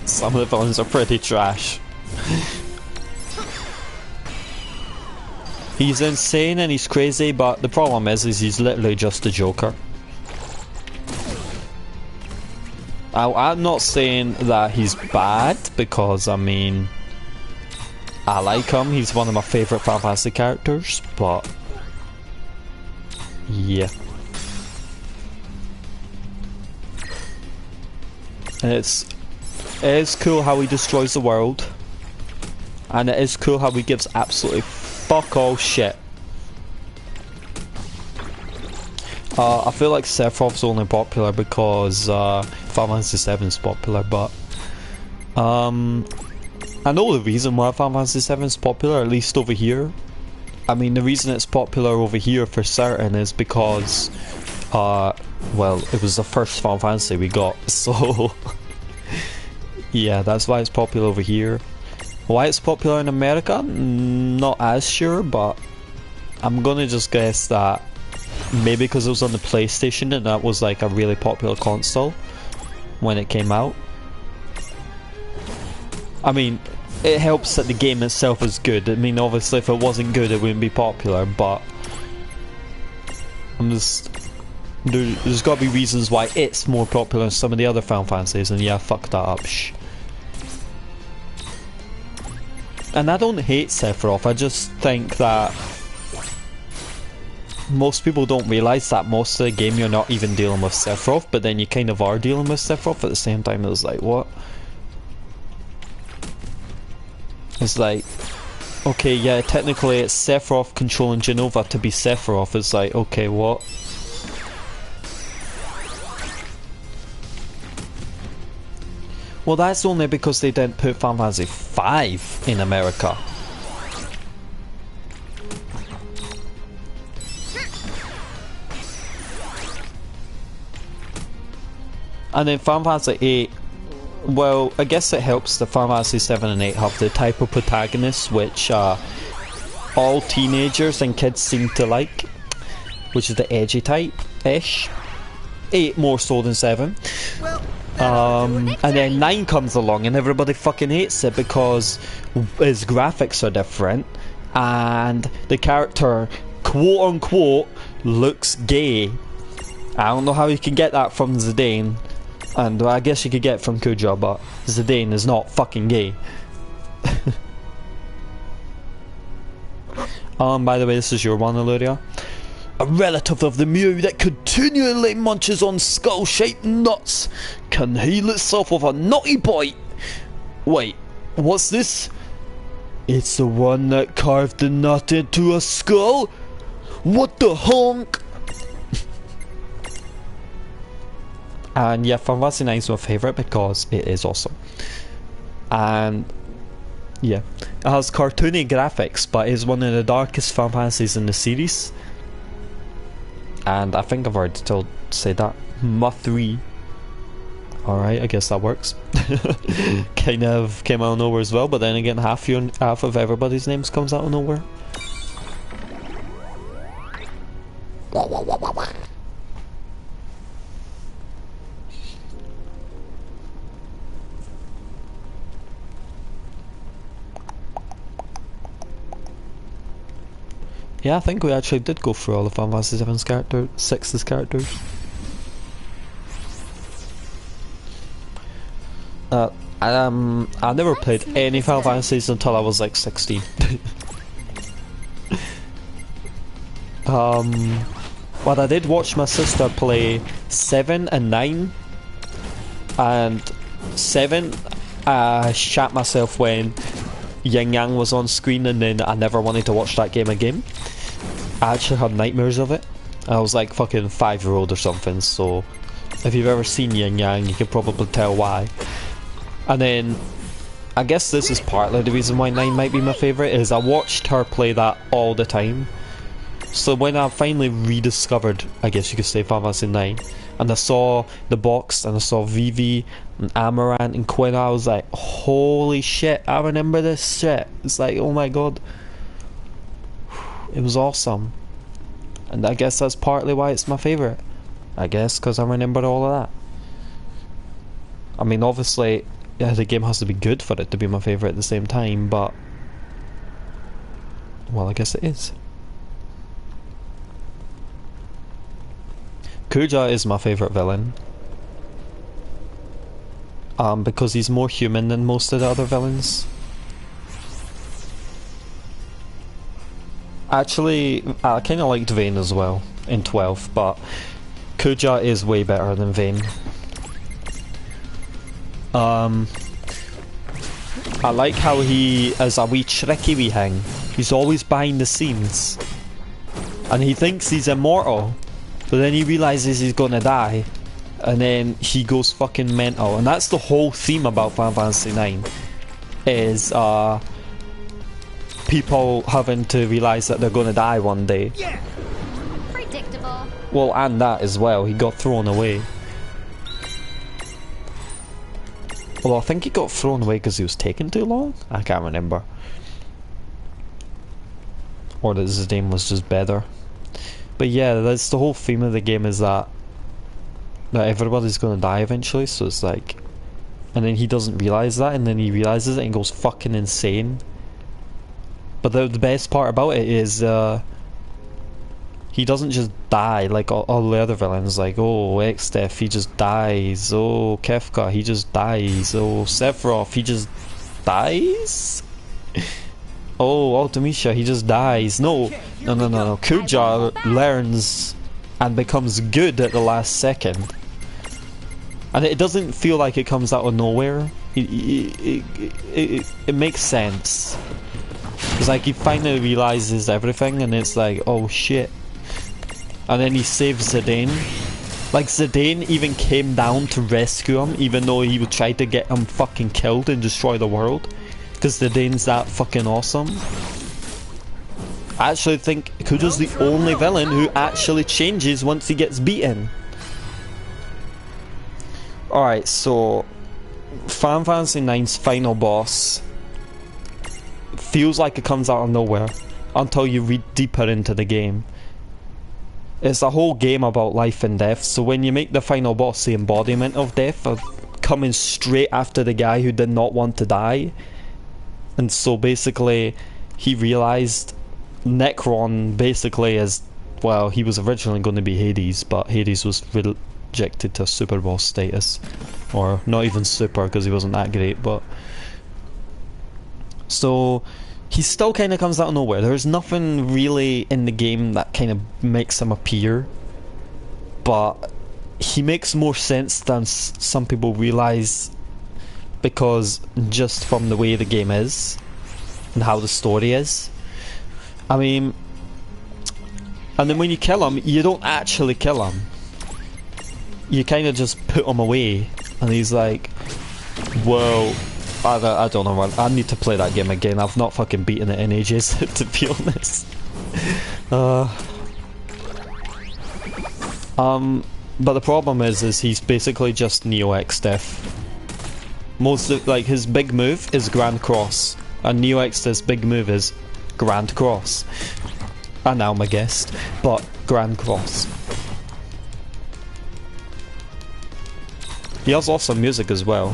Some of the villains are pretty trash. He's insane and he's crazy, but the problem is he's literally just a Joker. I'm not saying that he's bad, because I mean, I like him, he's one of my favourite Final Fantasy characters, but yeah. And it is cool how he destroys the world, and it is cool how he gives absolutely fuck all shit. I feel like Sephiroth's only popular because Final Fantasy VII is popular, but I know the reason why Final Fantasy VII is popular, at least over here. I mean, the reason it's popular over here for certain is because, well, it was the first Final Fantasy we got, so yeah, that's why it's popular over here. Why it's popular in America? Not as sure, but I'm gonna just guess that maybe because it was on the PlayStation and that was like a really popular console when it came out. I mean, it helps that the game itself is good. I mean, obviously if it wasn't good it wouldn't be popular, but I'm just There's got to be reasons why it's more popular than some of the other Final Fantasies, and yeah, fuck that up. Shh. And I don't hate Sephiroth, I just think that most people don't realise that most of the game you're not even dealing with Sephiroth, but then you kind of are dealing with Sephiroth at the same time. It was like, what? It's like, okay, yeah, technically it's Sephiroth controlling Jenova to be Sephiroth. It's like, okay, what? Well, that's only because they didn't put Final Fantasy V in America. And then Final Fantasy 8, well, I guess it helps that Final Fantasy 7 and 8 have the type of protagonists which all teenagers and kids seem to like, which is the edgy type-ish. 8 more so than 7. And then 9 comes along and everybody fucking hates it because his graphics are different and the character, quote unquote, looks gay. I don't know how you can get that from Zidane, and I guess you could get it from Kuja, but Zidane is not fucking gay. By the way, this is your one, Illyria. A relative of the Mew that continually munches on skull-shaped nuts can heal itself with a nutty bite. Wait, what's this? It's the one that carved the nut into a skull? What the honk? And yeah, Final Fantasy 9 is my favourite because it is awesome. And yeah, it has cartoony graphics, but it's one of the darkest Final Fantasies in the series. And I think I've already said that. Ma 3. Alright, I guess that works. Kind of came out of nowhere as well, but then again, half of everybody's names comes out of nowhere. Yeah, I think we actually did go through all of Final Fantasy 6's characters. I never played any Final Fantasies until I was like 16. But I did watch my sister play 7 and 9. And 7, I shat myself when Yin Yang was on screen, and then I never wanted to watch that game again. I actually had nightmares of it. I was like fucking 5-year-old or something, so if you've ever seen Yin Yang, you can probably tell why. And then, I guess this is partly the reason why 9 might be my favourite, is I watched her play that all the time. So when I finally rediscovered, I guess you could say, Final Fantasy 9, and I saw the box, and I saw Vivi, and Amarant, and Quinn, I was like, holy shit, I remember this shit. It's like, oh my god. It was awesome. And I guess that's partly why it's my favourite. I guess, because I remembered all of that. I mean, obviously, yeah, the game has to be good for it to be my favourite at the same time, but... well, I guess it is. Kuja is my favourite villain. Because he's more human than most of the other villains. Actually, I kind of liked Vayne as well in 12, but Kuja is way better than Vayne. I like how he is a wee tricky wee thing. He's always behind the scenes. And he thinks he's immortal, but then he realises he's gonna die. And then he goes fucking mental. And that's the whole theme about Final Fantasy 9. Is, people having to realise that they're gonna die one day. Yeah. Predictable. Well, and that as well. He got thrown away. Well, I think he got thrown away because he was taking too long? I can't remember. Or that his name was just better. But yeah, that's the whole theme of the game, is that everybody's gonna die eventually, so it's like... and then he doesn't realise that, and then he realises it and goes fucking insane. But the best part about it is, he doesn't just die like all the other villains, like, oh, Exdeath, he just dies, oh, Kefka, he just dies, oh, Sephiroth, he just dies? Oh, Ultimecia, he just dies. No. Kuja learns and becomes good at the last second. And it doesn't feel like it comes out of nowhere. It makes sense. It's like he finally realizes everything and it's like, oh shit. And then he saves Zidane. Like, Zidane even came down to rescue him, even though he would try to get him fucking killed and destroy the world. Because Zidane's that fucking awesome. I actually think Kuja's the only villain who actually changes once he gets beaten. Alright, so Final Fantasy IX's final boss feels like it comes out of nowhere until you read deeper into the game. It's a whole game about life and death, so when you make the final boss the embodiment of death, of coming straight after the guy who did not want to die, and so basically he realized Necron basically is, well, he was originally going to be Hades, but Hades was rejected to super boss status, or not even super because he wasn't that great, but so he still kind of comes out of nowhere. There's nothing really in the game that kind of makes him appear, but he makes more sense than some people realize, because just from the way the game is and how the story is. I mean, and then when you kill him, you don't actually kill him. You kind of just put him away, and he's like, whoa, I don't know what, I need to play that game again. I've not fucking beaten it in ages, to be honest. But the problem is he's basically just Neo Exdeath. Most of, like, his big move is Grand Cross, and Neo Exdeath's big move is Grand Cross. And now my guest, but Grand Cross. He has awesome music as well.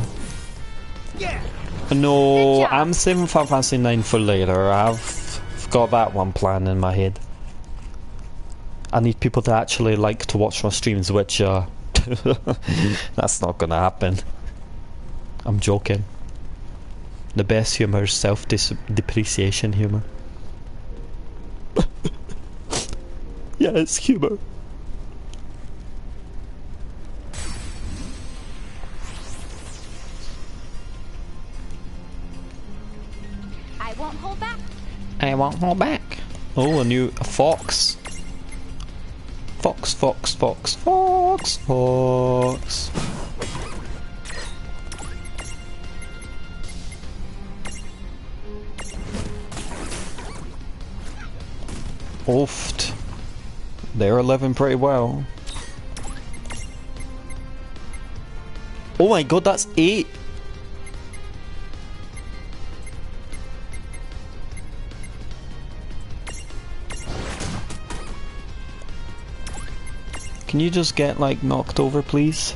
No, I'm saving Final Fantasy IX for later. I've got that one plan in my head. I need people to actually like to watch my streams, which that's not gonna happen. I'm joking. The best humour is self-depreciation humour. Yeah, it's humour. I won't hold back. I won't hold back. Oh, a new fox. Fox, fox, fox, fox, fox. Oofed. They're living pretty well. Oh my god, that's 8. Can you just get, like, knocked over, please?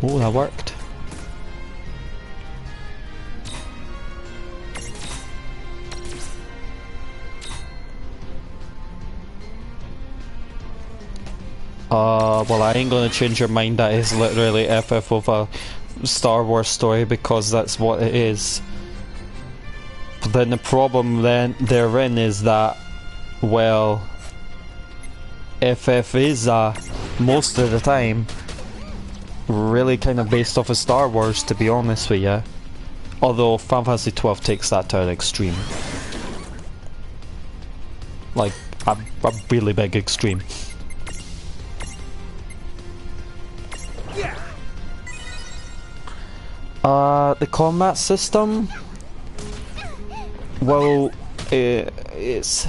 Oh, that worked. Well, I ain't gonna change your mind. That is literally FF of a Star Wars story, because that's what it is. But then the problem therein is that, well, FF is most of the time really kind of based off of Star Wars, to be honest with you. Although Final Fantasy XII takes that to an extreme, like a really big extreme. The combat system, well, it's,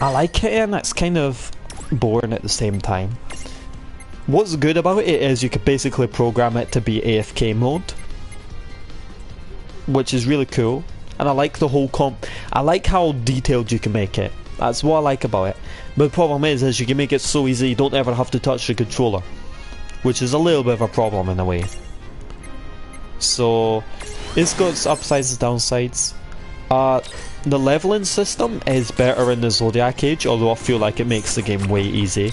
I like it and it's kind of boring at the same time. What's good about it is you could basically program it to be AFK mode, which is really cool, and I like the whole I like how detailed you can make it. That's what I like about it. But the problem is you can make it so easy you don't ever have to touch the controller, which is a little bit of a problem in a way. So It's got its upsides and downsides. The leveling system is better in the Zodiac Age, although I feel like it makes the game way easy.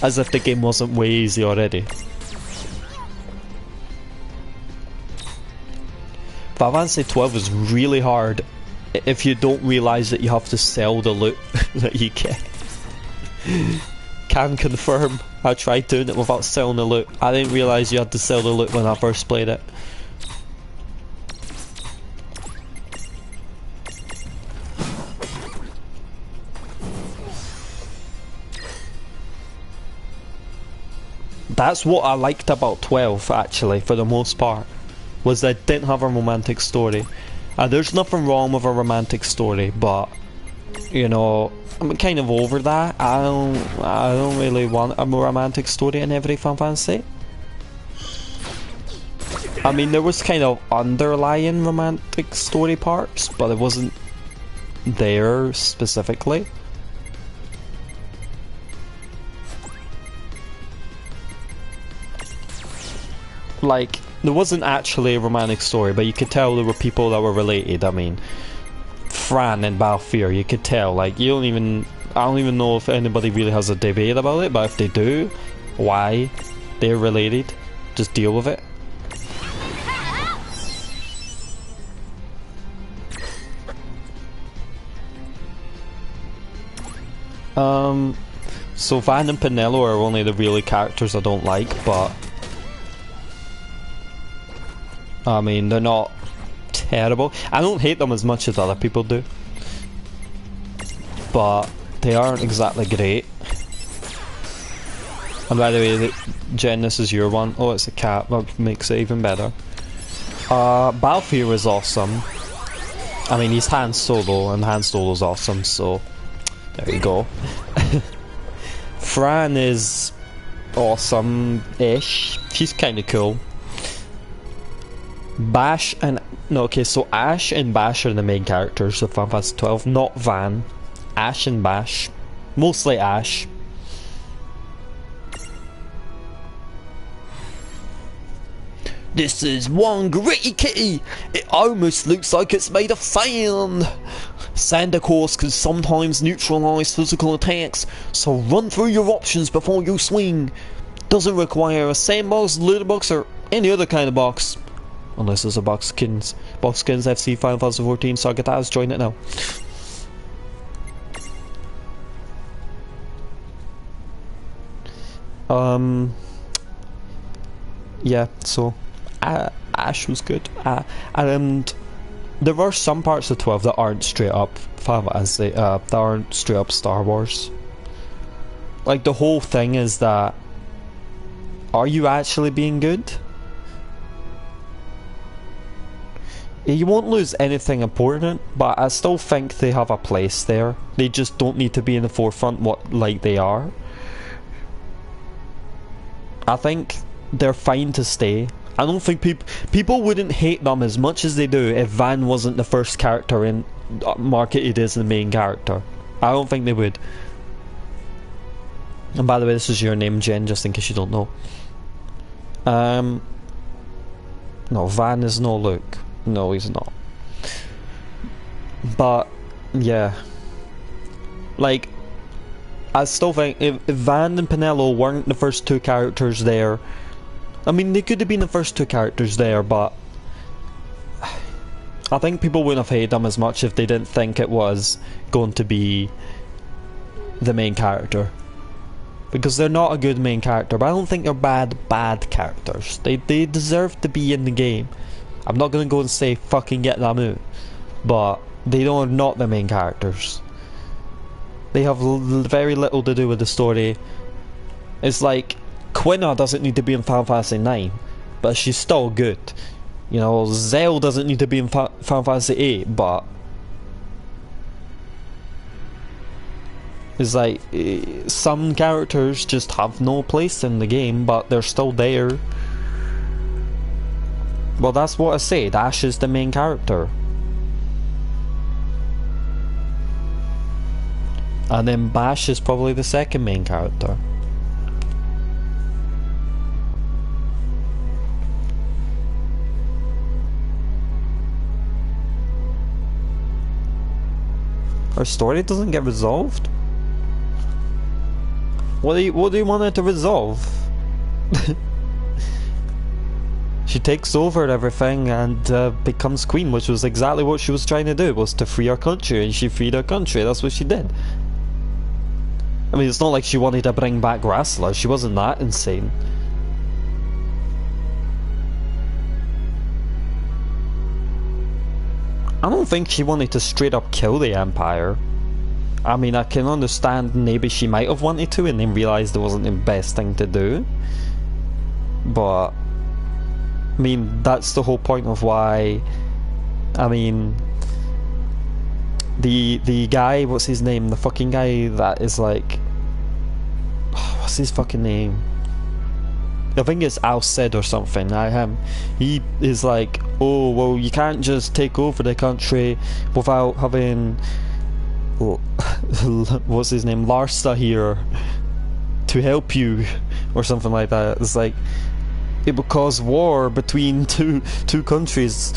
As if the game wasn't way easy already. Final Fantasy 12 is really hard if you don't realise that you have to sell the loot that you get. Can confirm, I tried doing it without selling the loot. I didn't realise you had to sell the loot when I first played it. That's what I liked about 12, actually, for the most part, was that it didn't have a romantic story. There's nothing wrong with a romantic story, but, you know, I'm kind of over that. I don't really want a romantic story in every Final Fantasy. I mean, there was kind of underlying romantic story parts, but it wasn't there specifically. Like, there wasn't actually a romantic story, but you could tell there were people that were related. I mean, Fran and Balthier, you could tell. Like, I don't even know if anybody really has a debate about it, but if they do, why they're related, just deal with it. So Van and Penelo are only the really characters I don't like, but I mean, they're not terrible. I don't hate them as much as other people do, but they aren't exactly great. And by the way, Jen, this is your one. Oh, it's a cat, that makes it even better. Balthier is awesome. I mean, he's Han Solo, and Han Solo's awesome, so there you go. Fran is awesome-ish. She's kinda cool. Bash and... no, okay, so Ash and Bash are the main characters of Final Fantasy 12, not Van. Ash and Bash. Mostly Ash. This is one gritty kitty! It almost looks like it's made of sand! Sand, of course, can sometimes neutralise physical attacks, so run through your options before you swing. Doesn't require a sandbox, litter box, or any other kind of box. Unless there's a Boxkins FC Final Fantasy 14 Sagataz, join it now. Yeah, so Ash was good, and there were some parts of 12 that aren't straight up Final Fantasy, that aren't straight up Star Wars. Like, the whole thing is that, are you actually being good? You won't lose anything important, but I still think they have a place there. They just don't need to be in the forefront like they are. I think they're fine to stay. I don't think people wouldn't hate them as much as they do if Van wasn't the first character in marketed as the main character. I don't think they would. And by the way, this is your name, Jen, just in case you don't know. No, Van is no Luke. No, he's not. But yeah, like, I still think if Van and Penelo weren't the first two characters there, I mean, they could have been the first two characters there, but I think people wouldn't have hated them as much if they didn't think it was going to be the main character. Because they're not a good main character, but I don't think they're bad characters. They deserve to be in the game. I'm not gonna go and say fucking get them out, but they are not the main characters. They have very little to do with the story. It's like, Quina doesn't need to be in Final Fantasy 9, but she's still good. You know, Zell doesn't need to be in Final Fantasy 8, but it's like, some characters just have no place in the game, but they're still there. Well, that's what I said. Ash is the main character. And then Bash is probably the second main character. Her story doesn't get resolved? What do you want her to resolve? She takes over everything and becomes queen, which was exactly what she was trying to do, was to free her country, and she freed her country. That's what she did. I mean, it's not like she wanted to bring back Rasla. She wasn't that insane. I don't think she wanted to straight up kill the Empire. I mean, I can understand maybe she might have wanted to and then realised it wasn't the best thing to do. But, I mean, that's the whole point of why, I mean, the guy, what's his name? The fucking guy that is like, what's his fucking name? I think it's Al Cid or something. He is like, oh, well, you can't just take over the country without having, what's his name, Larsa here to help you, or something like that. It's like, it would cause war between two countries.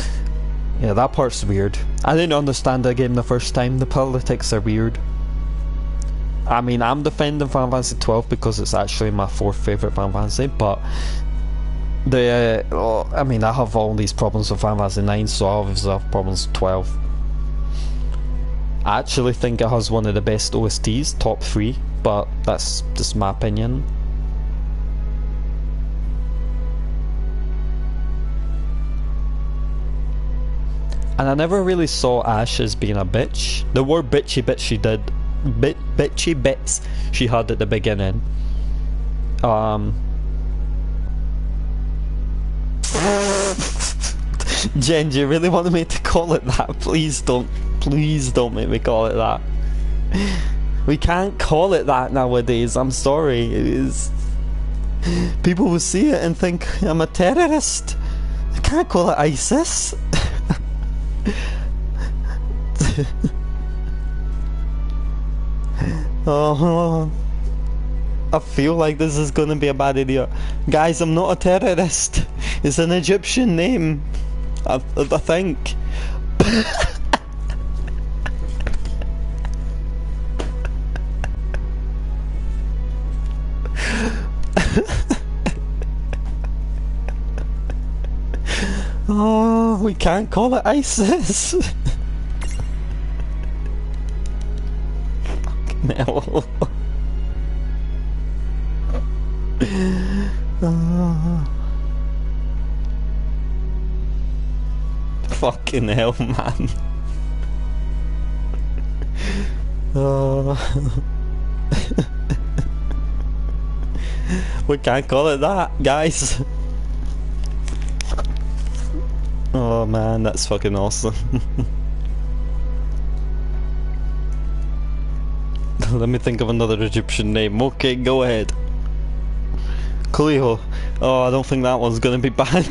Yeah, that part's weird. I didn't understand the game the first time. The politics are weird. I mean, I'm defending Final Fantasy 12 because it's actually my 4th favourite Final Fantasy, but I mean, I have all these problems with Final Fantasy 9, so I obviously have problems with 12. I actually think it has one of the best OSTs, top 3, but that's just my opinion. And I never really saw Ash as being a bitch. There were bitchy bits she did, bitchy bits she had at the beginning. Jen, do you really want me to call it that? Please don't make me call it that. We can't call it that nowadays. I'm sorry. It is. People will see it and think I'm a terrorist. I can't call it ISIS. Oh, I feel like this is gonna be a bad idea. Guys, I'm not a terrorist. It's an Egyptian name. I think. Oh, we can't call it ISIS. Fucking hell. Fucking hell, man. We can't call it that, guys. Oh man, that's fucking awesome. Let me think of another Egyptian name. Okay, go ahead. Cleo. Oh, I don't think that one's gonna be bad.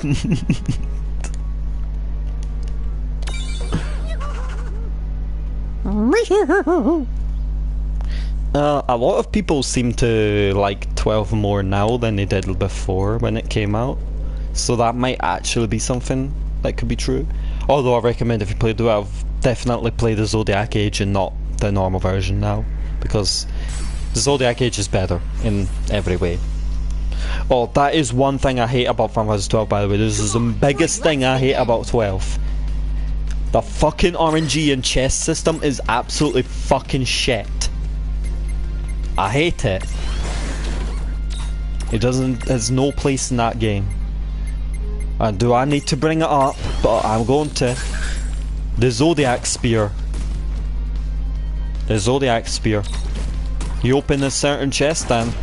A lot of people seem to like 12 more now than they did before when it came out. So that might actually be something that could be true. Although I recommend if you play 12, definitely play the Zodiac Age and not the normal version now. Because the Zodiac Age is better in every way. Oh, that is one thing I hate about Final Fantasy 12, by the way. This is the biggest thing I hate about 12. The fucking RNG and chest system is absolutely fucking shit. I hate it. It doesn't, there's no place in that game. And do I need to bring it up? But I'm going to. The Zodiac Spear. The Zodiac Spear. You open a certain chest and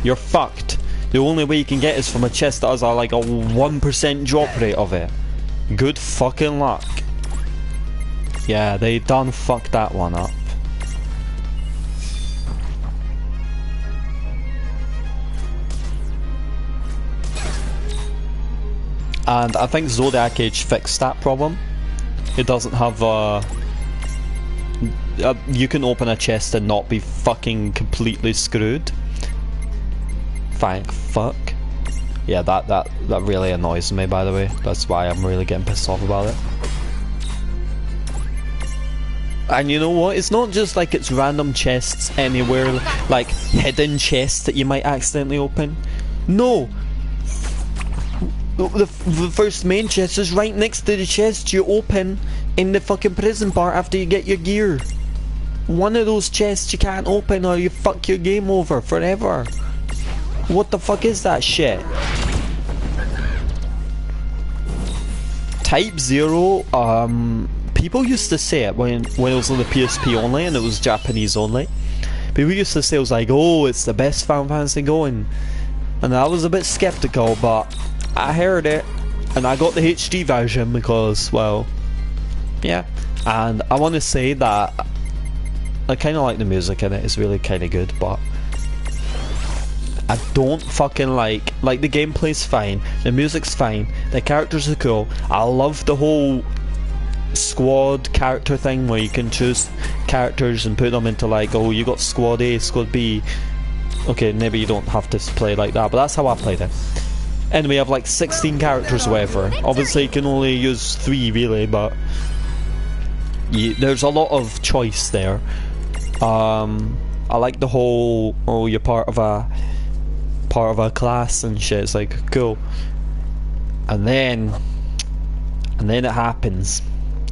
you're fucked. The only way you can get is from a chest that has like a 1% drop rate of it. Good fucking luck. Yeah, they done fucked that one up. And I think Zodiac Age fixed that problem. It doesn't have you can open a chest and not be fucking completely screwed. Thank fuck. Yeah, that really annoys me, by the way. That's why I'm really getting pissed off about it. And you know what? It's not just like it's random chests anywhere, like hidden chests that you might accidentally open. No! The first main chest is right next to the chest you open in the fucking prison part after you get your gear. One of those chests you can't open or you fuck your game over forever. What the fuck is that shit? Type 0, people used to say it when it was on the PSP only and it was Japanese only. People used to say it was like, oh, it's the best Final Fantasy going. And I was a bit skeptical, but I heard it and I got the HD version because, well, yeah. And I want to say that I kind of like the music in it, it's really kind of good, but I don't fucking like the gameplay's fine, the music's fine, the characters are cool. I love the whole squad character thing where you can choose characters and put them into like, oh, you got squad A, squad B. Okay, maybe you don't have to play like that, but that's how I played it. Anyway, I have like 16 characters or whatever. Obviously you can only use 3 really, but there's a lot of choice there. I like the whole, oh, you're part of a class and shit. It's like cool. And then it happens.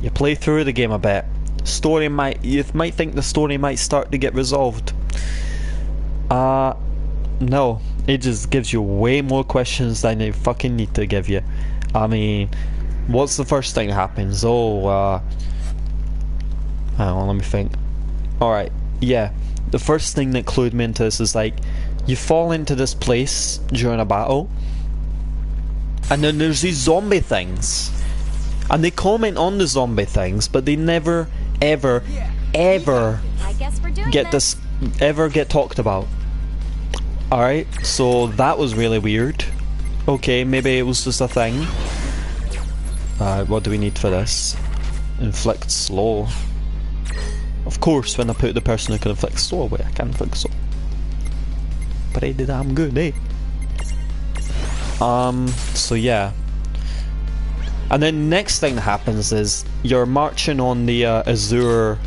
You play through the game a bit. You might think the story might start to get resolved. No, it just gives you way more questions than it fucking need to give you. I mean, what's the first thing that happens? Oh, hang on, let me think. Alright, yeah. The first thing that clued me into this is like, you fall into this place during a battle, and then there's these zombie things. And they comment on the zombie things, but they never, ever, ever get talked about. Alright, so that was really weird. Okay, maybe it was just a thing. What do we need for this? Inflict slow. Of course, when I put the person who can inflict slow away, I can inflict slow. Pretty damn good, eh? So yeah. And then next thing that happens is you're marching on the Azure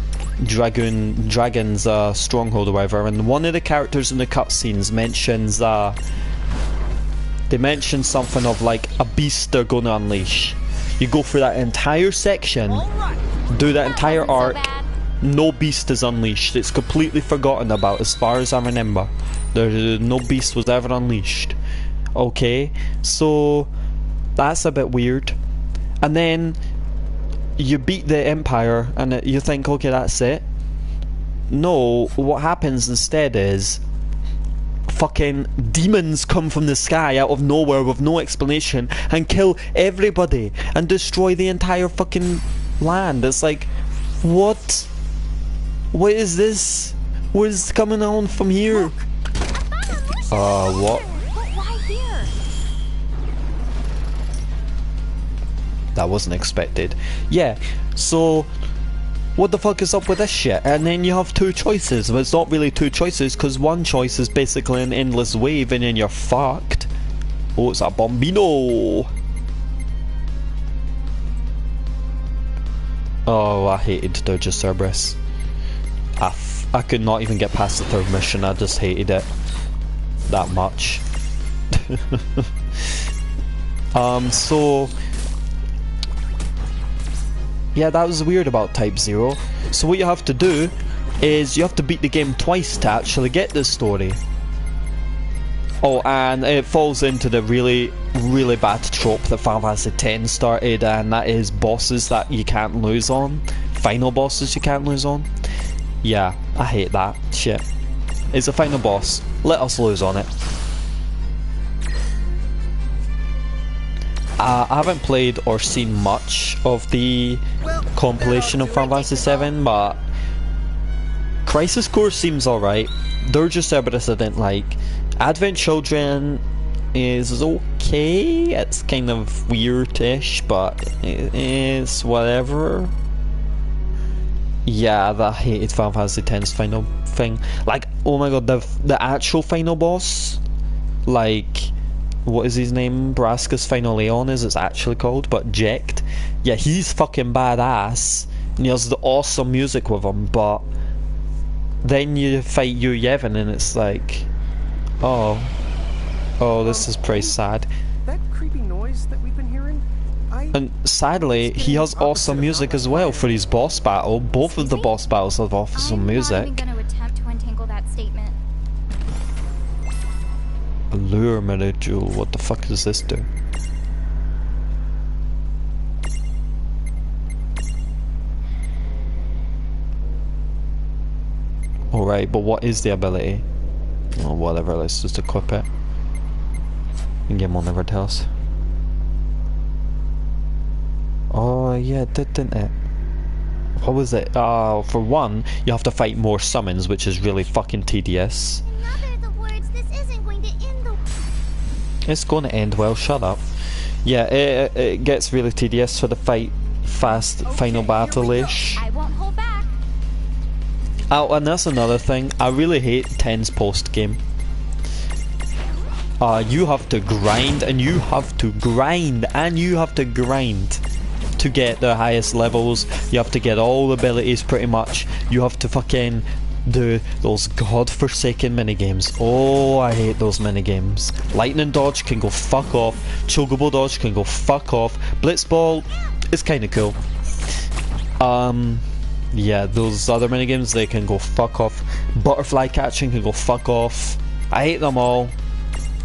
Dragon's stronghold or whatever, and one of the characters in the cutscenes mentions they mention something of like a beast they're gonna unleash. You go through that entire section, do that entire arc, no beast is unleashed. It's completely forgotten about as far as I remember. No beast was ever unleashed. Okay, so that's a bit weird. And then you beat the Empire and you think, okay, that's it. No, what happens instead is fucking demons come from the sky out of nowhere with no explanation and kill everybody and destroy the entire fucking land. It's like, what? What is this? What is coming on from here? What? That wasn't expected. Yeah, so what the fuck is up with this shit? And then you have 2 choices. Well, it's not really 2 choices, because one choice is basically an endless wave and then you're fucked. Oh, it's a Bombino! Oh, I hated Dirge of Cerberus. I could not even get past the 3rd mission. I just hated it that much. So yeah, that was weird about Type 0. So what you have to do is you have to beat the game twice to actually get this story. Oh, and it falls into the really, really bad trope that Final Fantasy X started, and that is bosses that you can't lose on. Final bosses you can't lose on. Yeah, I hate that shit. It's a final boss. Let us lose on it. I haven't played or seen much of the compilation of Final Fantasy VII, but Crisis Core seems alright. Dirge of Cerberus I didn't like. Advent Children is okay. It's kind of weird-ish, but it's whatever. Yeah, I hated Final Fantasy X's final thing. Like, oh my god, the actual final boss, like, what is his name? Braska's Final Aeon is it's actually called, but Jecht. Yeah, he's fucking badass. He has the awesome music with him, but then you fight Yu Yevon and it's like, oh, this is pretty sad. That creepy noise that we've been hearing? And sadly, he has awesome music as well for his boss battle. Both of the boss battles have awesome music. I'm not even going to attempt to untangle that statement. Allure Jewel, what the fuck does this do? Alright, but what is the ability? Oh, whatever, let's just equip it. And game will never tell us. Oh yeah, it did, didn't it? What was it? For one, you have to fight more summons, which is really fucking tedious. In other words, this isn't going to end the... It's going to end well, shut up. Yeah, it gets really tedious for the fast final battle-ish. I won't hold back. Oh, and that's another thing. I really hate 10's post-game. You have to grind, and you have to grind, and you have to grind to get the highest levels. You have to get all the abilities pretty much. You have to fucking do those godforsaken minigames. Oh, I hate those minigames. Lightning dodge can go fuck off. Chocobo dodge can go fuck off. Blitzball is kinda cool. Yeah, those other minigames, they can go fuck off. Butterfly catching can go fuck off. I hate them all.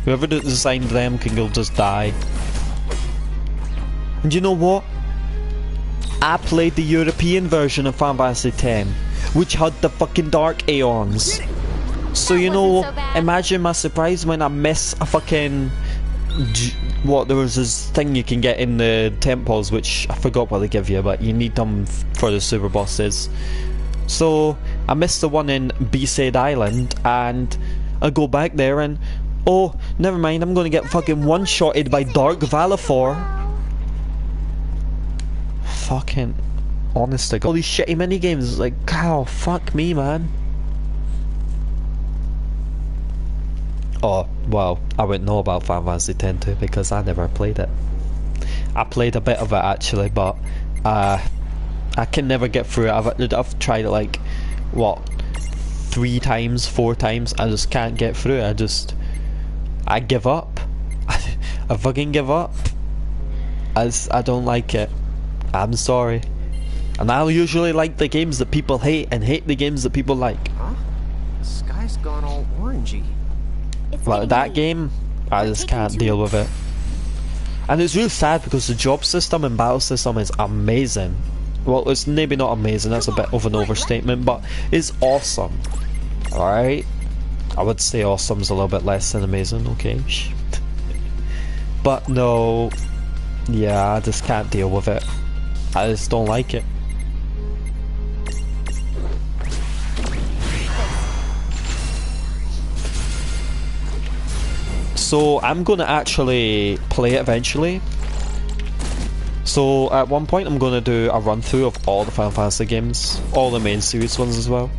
Whoever designed them can go just die. And you know what? I played the European version of Final Fantasy X, which had the fucking Dark Aeons. So you know, imagine my surprise when I miss a fucking... there was this thing you can get in the temples, which I forgot what they give you, but you need them for the super bosses. So I missed the one in Besaid Island, and I go back there and, oh, never mind, I'm gonna get fucking one-shotted by Dark Valifor. Fucking honest to God. All these shitty minigames, like, oh, fuck me, man. Oh, well, I wouldn't know about Final Fantasy X too because I never played it. I played a bit of it actually, but I can never get through it. I've tried it like, what, 3 times, 4 times. I just can't get through it. I give up. I fucking give up. I don't like it. I'm sorry. And I usually like the games that people hate and hate the games that people like. Huh? The sky's gone all orangey. Like that game, I just can't deal with it. And it's really sad because the job system and battle system is amazing. Well, it's maybe not amazing, that's a bit of an overstatement, but it's awesome. Alright? I would say awesome's a little bit less than amazing, okay? But no, yeah, I just can't deal with it. I just don't like it. So I'm gonna actually play it eventually. So at one point I'm gonna do a run through of all the Final Fantasy games, all the main series ones as well.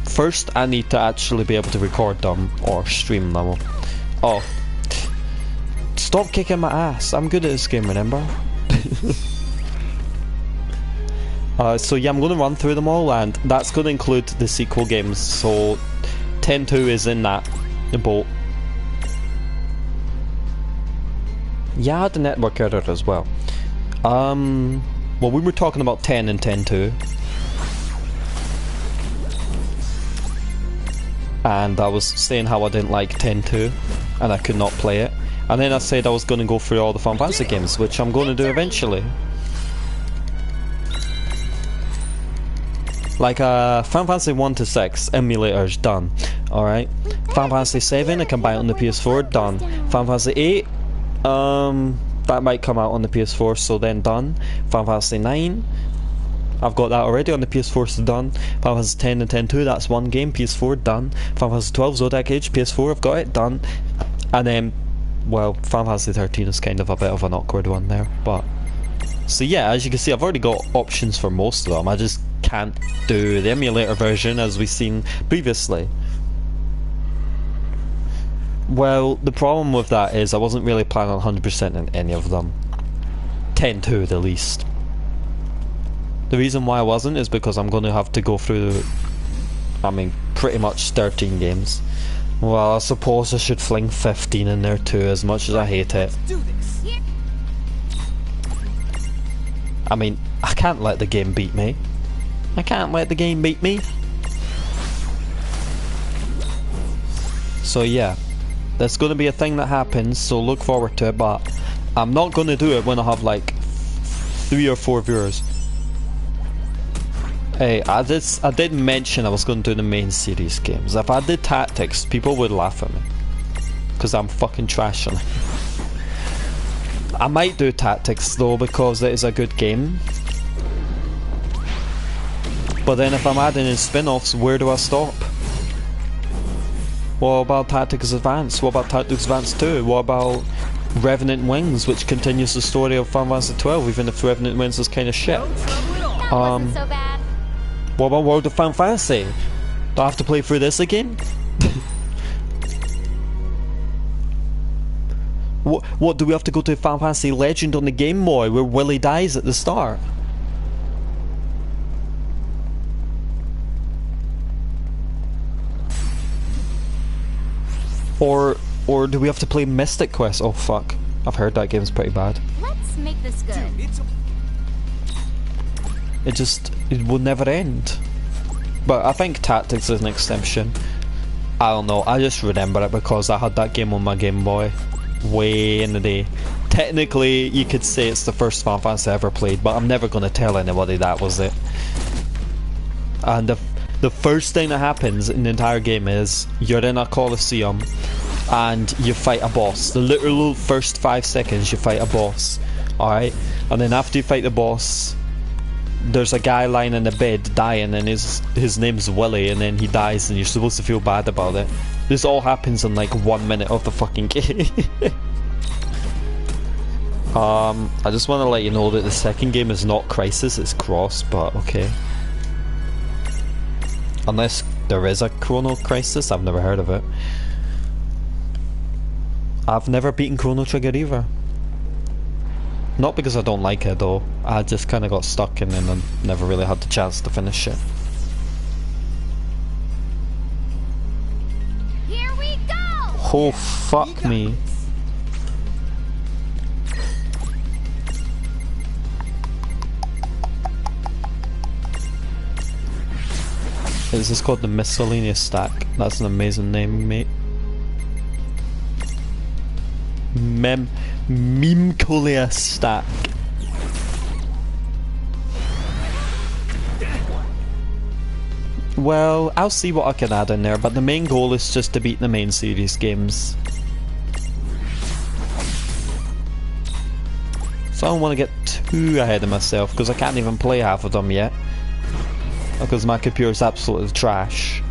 First I need to actually be able to record them or stream them. Oh, stop kicking my ass, I'm good at this game, remember? So yeah, I'm gonna run through them all, and that's gonna include the sequel games, so 10-2 is in that boat. Yeah, the network error as well. Well, we were talking about 10 and 10-2. And I was saying how I didn't like 10-2, and I could not play it. And then I said I was going to go through all the Final Fantasy games, which I'm going to do eventually. Like, Final Fantasy 1 to 6 emulator's done. Alright. Final Fantasy 7, I can buy it on the PS4, done. Final Fantasy 8, that might come out on the PS4, so then done. Final Fantasy 9, I've got that already on the PS4, so done. Final Fantasy 10 and 10-2, that's one game, PS4, done. Final Fantasy 12, Zodiac Age, PS4, I've got it, done. And then, well, Final Fantasy 13 is kind of a bit of an awkward one there, but... So yeah, as you can see, I've already got options for most of them, I just can't do the emulator version as we've seen previously. Well, the problem with that is I wasn't really planning on 100% in any of them. 10-2 the least. The reason why I wasn't is because I'm going to have to go through, I mean, pretty much 13 games. Well, I suppose I should fling 15 in there too, as much as I hate it. I mean, I can't let the game beat me. I can't let the game beat me. So yeah, that's going to be a thing that happens, so look forward to it, but I'm not going to do it when I have like 3 or 4 viewers. Hey, I did mention I was going to do the main series games. If I did tactics, people would laugh at me. Because I'm fucking trashing it. I might do tactics though, because it is a good game. But then if I'm adding in spin-offs, where do I stop? What about Tactics Advance? What about Tactics Advance 2? What about Revenant Wings, which continues the story of Final Fantasy 12, even if Revenant Wings is kind of shit? That wasn't so bad. What about World of Final Fantasy? Do I have to play through this again? What do we have to go to Final Fantasy Legend on the Game Boy where Willie dies at the start? Or do we have to play Mystic Quest? Oh fuck. I've heard that game's pretty bad. Let's make this good. It will never end. But I think Tactics is an extension. I don't know, I just remember it because I had that game on my Game Boy way in the day. Technically, you could say it's the first Final Fantasy I ever played, but I'm never going to tell anybody that was it. And the first thing that happens in the entire game is you're in a Colosseum and you fight a boss. The literal first 5 seconds you fight a boss, alright? And then after you fight the boss, there's a guy lying in the bed dying and his name's Willie, and then he dies and you're supposed to feel bad about it. This all happens in like 1 minute of the fucking game. I just want to let you know that the second game is not Crisis, it's Cross, but okay. Unless there is a Chrono Crisis, I've never heard of it. I've never beaten Chrono Trigger either. Not because I don't like it though, I just kind of got stuck in and I never really had the chance to finish it. Here we go! Oh fuck me. Is this called the Miscellaneous Stack? That's an amazing name, mate. Mimcolia Stack. Well, I'll see what I can add in there, but the main goal is just to beat the main series games. So I don't want to get too ahead of myself, because I can't even play half of them yet. Because my computer is absolutely trash.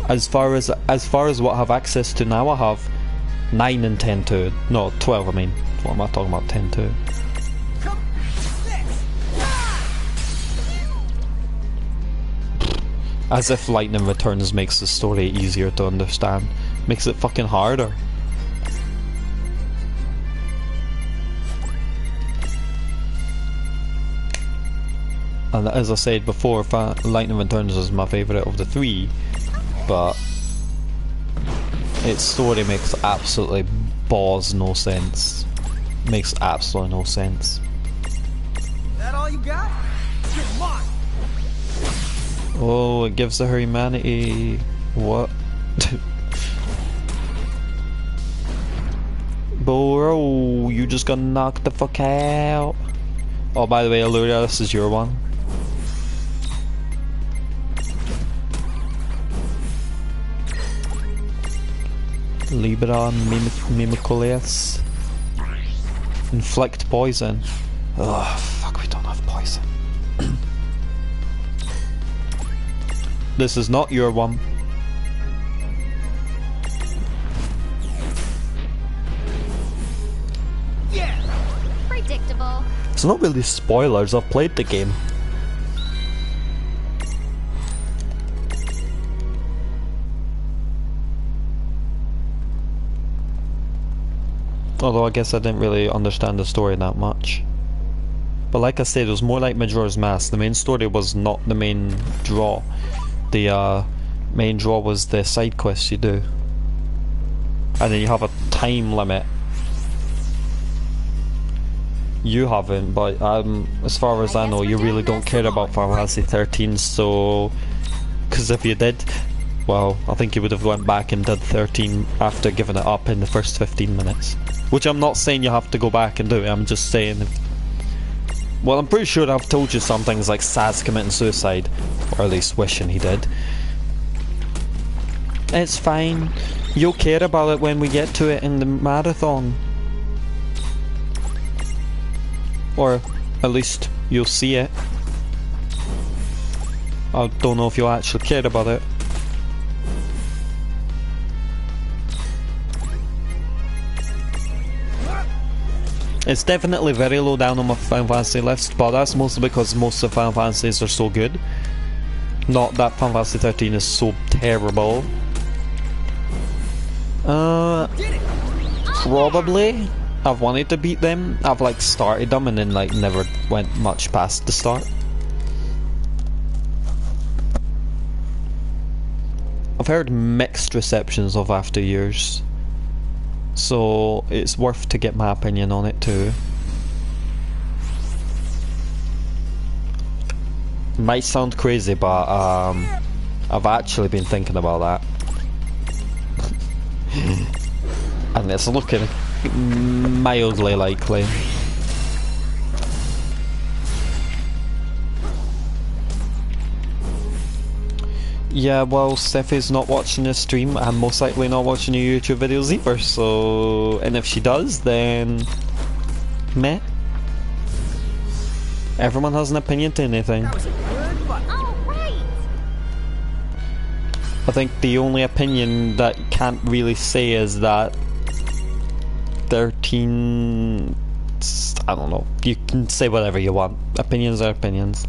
As far as what I have access to now, I have 9 and 10.2. No, 12 I mean. What am I talking about? 10.2. As if Lightning Returns makes the story easier to understand. Makes it fucking harder. And as I said before, Lightning Returns is my favourite of the 3, but its story makes absolutely balls no sense. Makes absolutely no sense. That all you got? Get mine. Oh, it gives her humanity. What? Bro, you just got knocked the fuck out. Oh, by the way, Alluria, this is your one. Libra Mimicoleus. Inflict poison. Oh fuck, we don't have poison. This is not your one. Yeah. Predictable. It's not really spoilers, I've played the game. Although I guess I didn't really understand the story that much. But like I said, it was more like Majora's Mask. The main story was not the main draw. The main draw was the side quests you do. And then you have a time limit. You haven't, but as far as I know, you really don't care about Final Fantasy 13, so... Because if you did, well, I think you would have went back and did 13 after giving it up in the first 15 minutes. Which I'm not saying you have to go back and do it, I'm just saying... Well, I'm pretty sure I've told you some things like Saz committing suicide, or at least wishing he did. It's fine. You'll care about it when we get to it in the marathon. Or at least you'll see it. I don't know if you'll actually care about it. It's definitely very low down on my Final Fantasy list, but that's mostly because most of the Final Fantasies are so good. Not that Final Fantasy 13 is so terrible. Probably. I've wanted to beat them. I've like started them and then like never went much past the start. I've heard mixed receptions of After Years, so it's worth to get my opinion on it too. Might sound crazy, but I've actually been thinking about that. And it's looking mildly likely. Yeah, well, Steffi's not watching this stream and most likely not watching your YouTube videos either, so... And if she does, then... meh. Everyone has an opinion to anything. I think the only opinion that you can't really say is that 13... I don't know. You can say whatever you want. Opinions are opinions.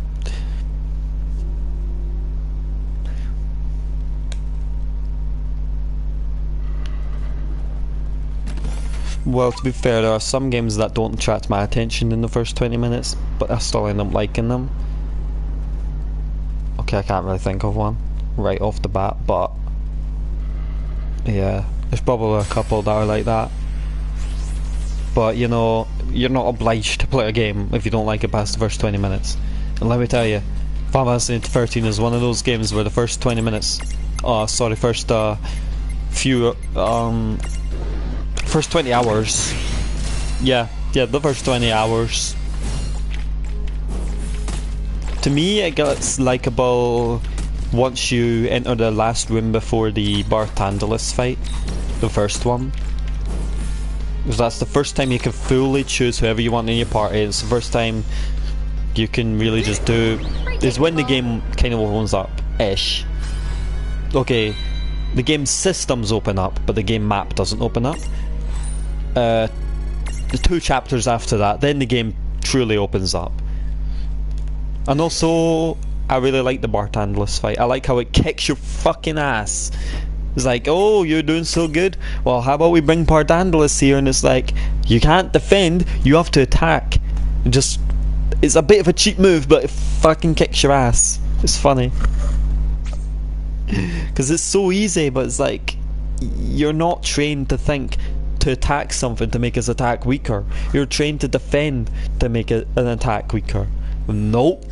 Well, to be fair, there are some games that don't attract my attention in the first 20 minutes, but I still end up liking them. Okay, I can't really think of one right off the bat, but yeah, there's probably a couple that are like that. But you know, you're not obliged to play a game if you don't like it past the first 20 minutes. And let me tell you, Final Fantasy 13 is one of those games where the first 20 minutes, first first 20 hours. Yeah, the first 20 hours. To me, it gets likeable once you enter the last room before the Barthandelus fight. The first one. Because that's the first time you can fully choose whoever you want in your party. It's the first time you can really just do... It's when the game kind of opens up-ish. Okay, the game systems open up, but the game map doesn't open up. The 2 chapters after that, then the game truly opens up. And also, I really like the Barthandelus fight. I like how it kicks your fucking ass. It's like, oh, you're doing so good? Well, how about we bring Barthandelus here? And it's like, you can't defend, you have to attack. It's a bit of a cheap move, but it fucking kicks your ass. It's funny. Because it's so easy, but it's like, you're not trained to think to attack something to make his attack weaker. You're trained to defend to make an attack weaker. Nope.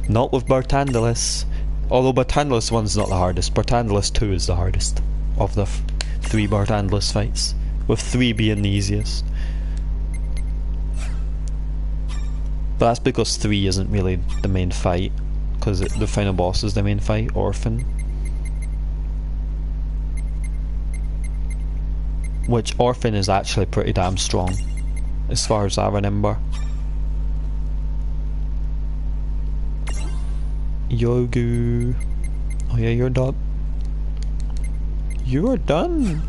Not with Barthandelus. Although Barthandelus 1's not the hardest. Barthandelus 2 is the hardest of the 3 Barthandelus fights. With 3 being the easiest. But that's because 3 isn't really the main fight. Because the final boss is the main fight, Orphan. Which Orphan is actually pretty damn strong, as far as I remember. Yogu. Oh yeah, you're done. You are done.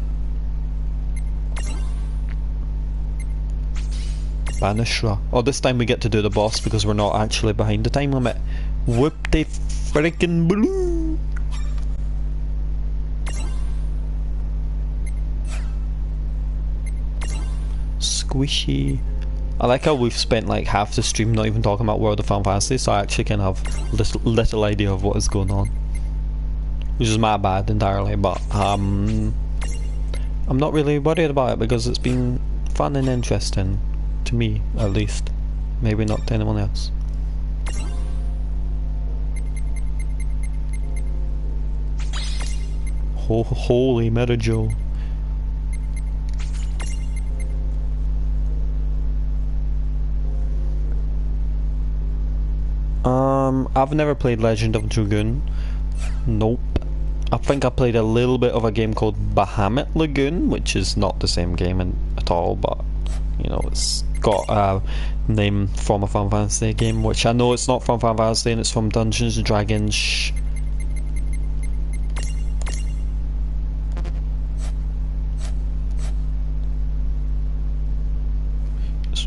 Banishra. Oh, this time we get to do the boss because we're not actually behind the time limit. Whoop de frickin' blue. Squishy. I like how we've spent like half the stream not even talking about World of Final Fantasy, so I actually can have little idea of what is going on. Which is my bad entirely, but I'm not really worried about it because it's been fun and interesting. To me, at least. Maybe not to anyone else. Holy Metajo. I've never played Legend of Dragoon. Nope. I think I played a little bit of a game called Bahamut Lagoon, which is not the same game at all, but you know, it's got a name from a Final Fantasy game, which I know it's not from Final Fantasy and it's from Dungeons and Dragons.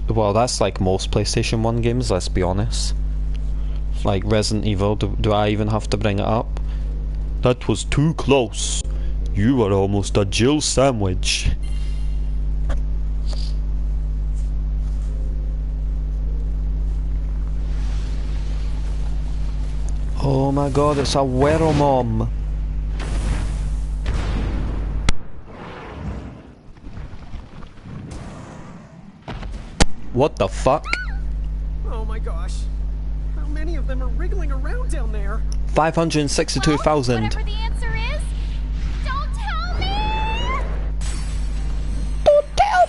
Well, that's like most PlayStation 1 games, let's be honest. Like Resident Evil, do I even have to bring it up? That was too close. You were almost a Jill sandwich. Oh my god, it's a weremom. What the fuck? Oh my gosh. How many of them are wriggling around down there? 562,000. Whatever the answer is, don't tell me! Don't tell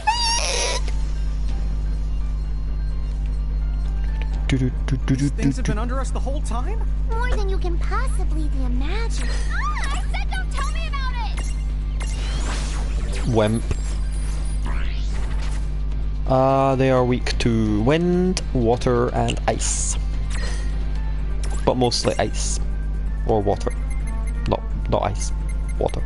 me! These things have been under us the whole time? More than you can possibly imagine. Ah, I said don't tell me about it! Wimp. They are weak to wind, water, and ice. But mostly ice. Or water. Not ice. Water.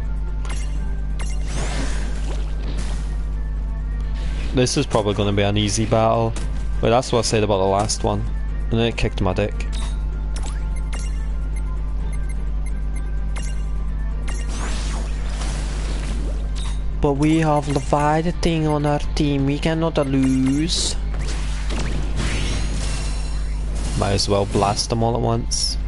This is probably going to be an easy battle. But that's what I said about the last one. And then it kicked my dick. But we have Leviathan on our team, we cannot lose. Might as well blast them all at once.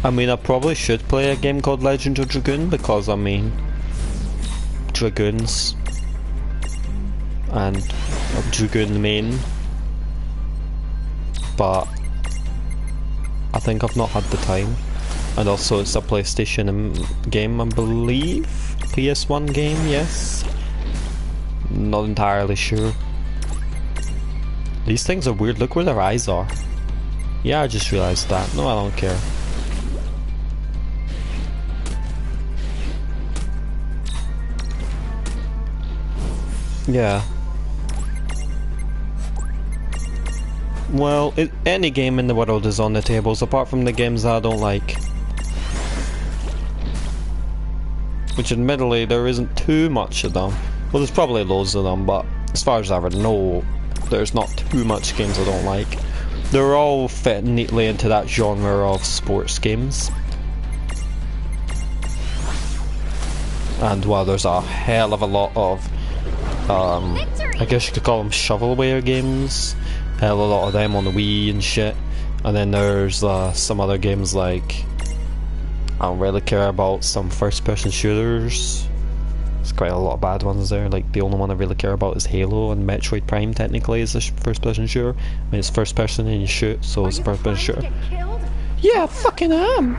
I mean, I probably should play a game called Legend of Dragoon because, I mean, Dragoons and Dragoon main, but I think I've not had the time, and also it's a PlayStation game, I believe. PS1 game, yes. Not entirely sure. These things are weird, look where their eyes are. Yeah, I just realized that. No, I don't care. Yeah. Well, any game in the world is on the tables, apart from the games that I don't like. Which admittedly, there isn't too much of them. Well, there's probably loads of them, but as far as I ever know, there's not too much games I don't like. They're all fit neatly into that genre of sports games. And while there's a hell of a lot of I guess you could call them shovelware games. Hell, a lot of them on the Wii and shit. And then there's some other games like I don't really care about some first-person shooters. There's quite a lot of bad ones there. Like the only one I really care about is Halo, and Metroid Prime technically is a first-person shooter. I mean, it's first-person and you shoot, so it's a first-person shooter. Yeah, I fucking am.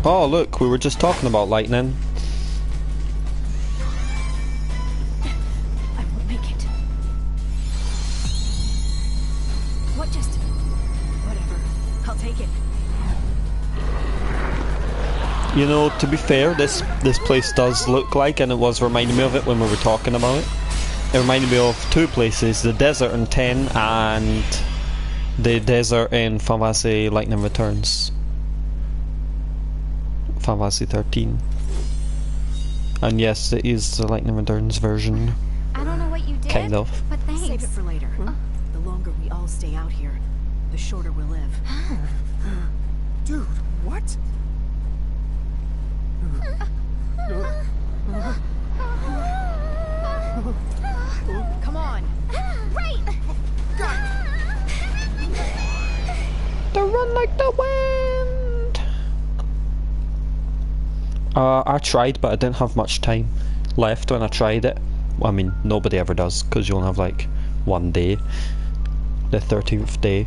Oh look, we were just talking about lightning. I won't make it. What just... Whatever. I'll take it. You know, to be fair, this place does look like, and it was reminding me of it when we were talking about it. It reminded me of two places, the desert in 10 and the desert in Final Fantasy Lightning Returns. Final Fantasy 13. And yes, it is the Lightning Returns version. I don't know what you did, Kind of. but thanks. Save it for later. The longer we all stay out here, the shorter we'll live. Dude, what? Come on. Right! To run like the wind! I tried, but I didn't have much time left when I tried it. I mean, nobody ever does, because you only have like one day. The 13th day.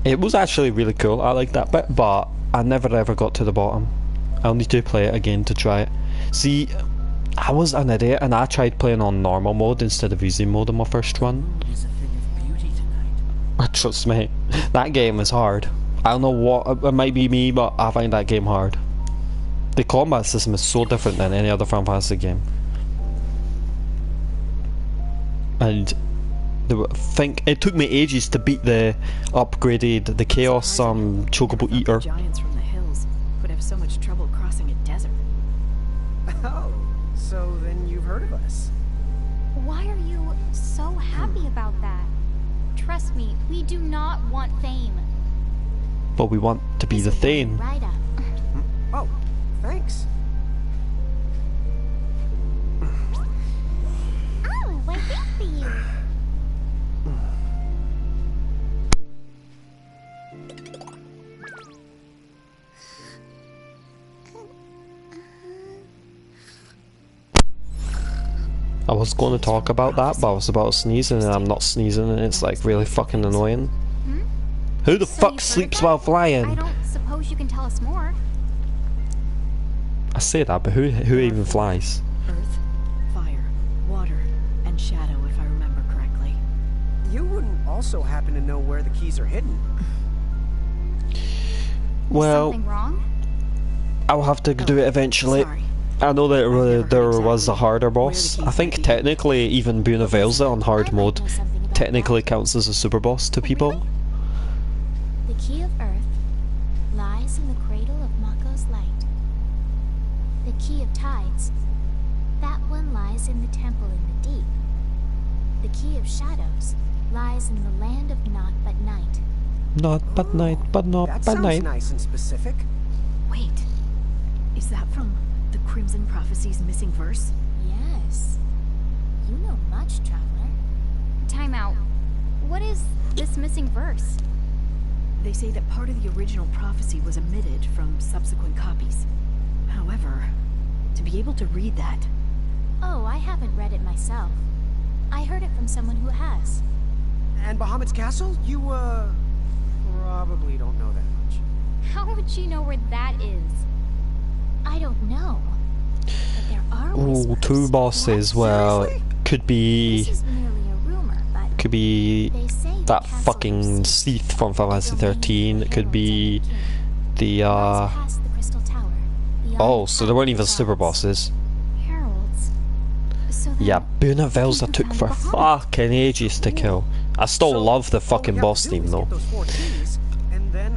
It was actually really cool. I liked that bit, but I never ever got to the bottom. I'll need to play it again to try it. See, I was an idiot and I tried playing on normal mode instead of easy mode on my first run. Trust me, that game is hard. I don't know what, it might be me, but I find that game hard. The combat system is so different than any other Final Fantasy game. And think it took me ages to beat the upgraded, the Chaos Chocobo Eater. Giants from the hills would have so much trouble crossing a desert. Oh, so then you've heard of us. Why are you so happy about that? Trust me, we do not want fame. But we want to be the Thane. Right up. Oh, thanks. Oh, we're here for you. I was going to talk about that, but I was about to sneeze and I'm not sneezing and it's like really fucking annoying. Who the fuck sleeps while flying? I don't suppose you can tell us more. I say that, but who even flies? Earth, fire, water, and shadow, if I remember correctly. You wouldn't also happen to know where the keys are hidden. Well, Something wrong? I'll have to do it eventually. Sorry. I know that there was a harder boss. I think technically even Buna Velza on hard mode technically counts as a super boss to people. The key of Earth lies in the cradle of Mako's light. The key of Tides, that one lies in the temple in the deep. The key of Shadows lies in the land of Naught But Night. Not but night, but not That but sounds night. nice and specific. Wait, is that from the Crimson Prophecy's missing verse? Yes. You know much, traveler. Time out. What is this missing verse? They say that part of the original prophecy was omitted from subsequent copies. However, to be able to read that... Oh, I haven't read it myself. I heard it from someone who has. And Bahamut's castle? You, probably don't know that much. How would you know where that is? I don't know. But there are Ooh, whispers. two bosses. Well, it could be This is merely a rumor, but could be they say the that castle fucking received Seath from Final Fantasy domain 13. It could be the lies past the Crystal Tower, beyond oh, the so there weren't path of even the super gods. bosses. Heralds. So then, Yeah, Buna Velza keep took them for Bahamut. fucking ages to kill. I still love the fucking boss theme though.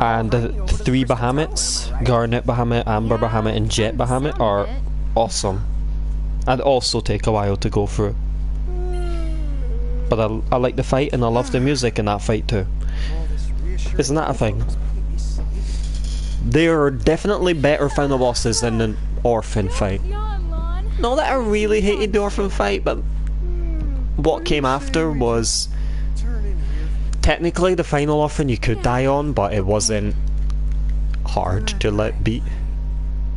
And the 3 Bahamuts, Garnet Bahamut, Amber Bahamut, and Jet Bahamut are awesome. And also take a while to go through. But I like the fight and I love the music in that fight too. Isn't that a thing? They are definitely better final bosses than the Orphan fight. Not that I really hated the Orphan fight, but what came after was technically the final Orphan you could die on, but it wasn't hard to let beat.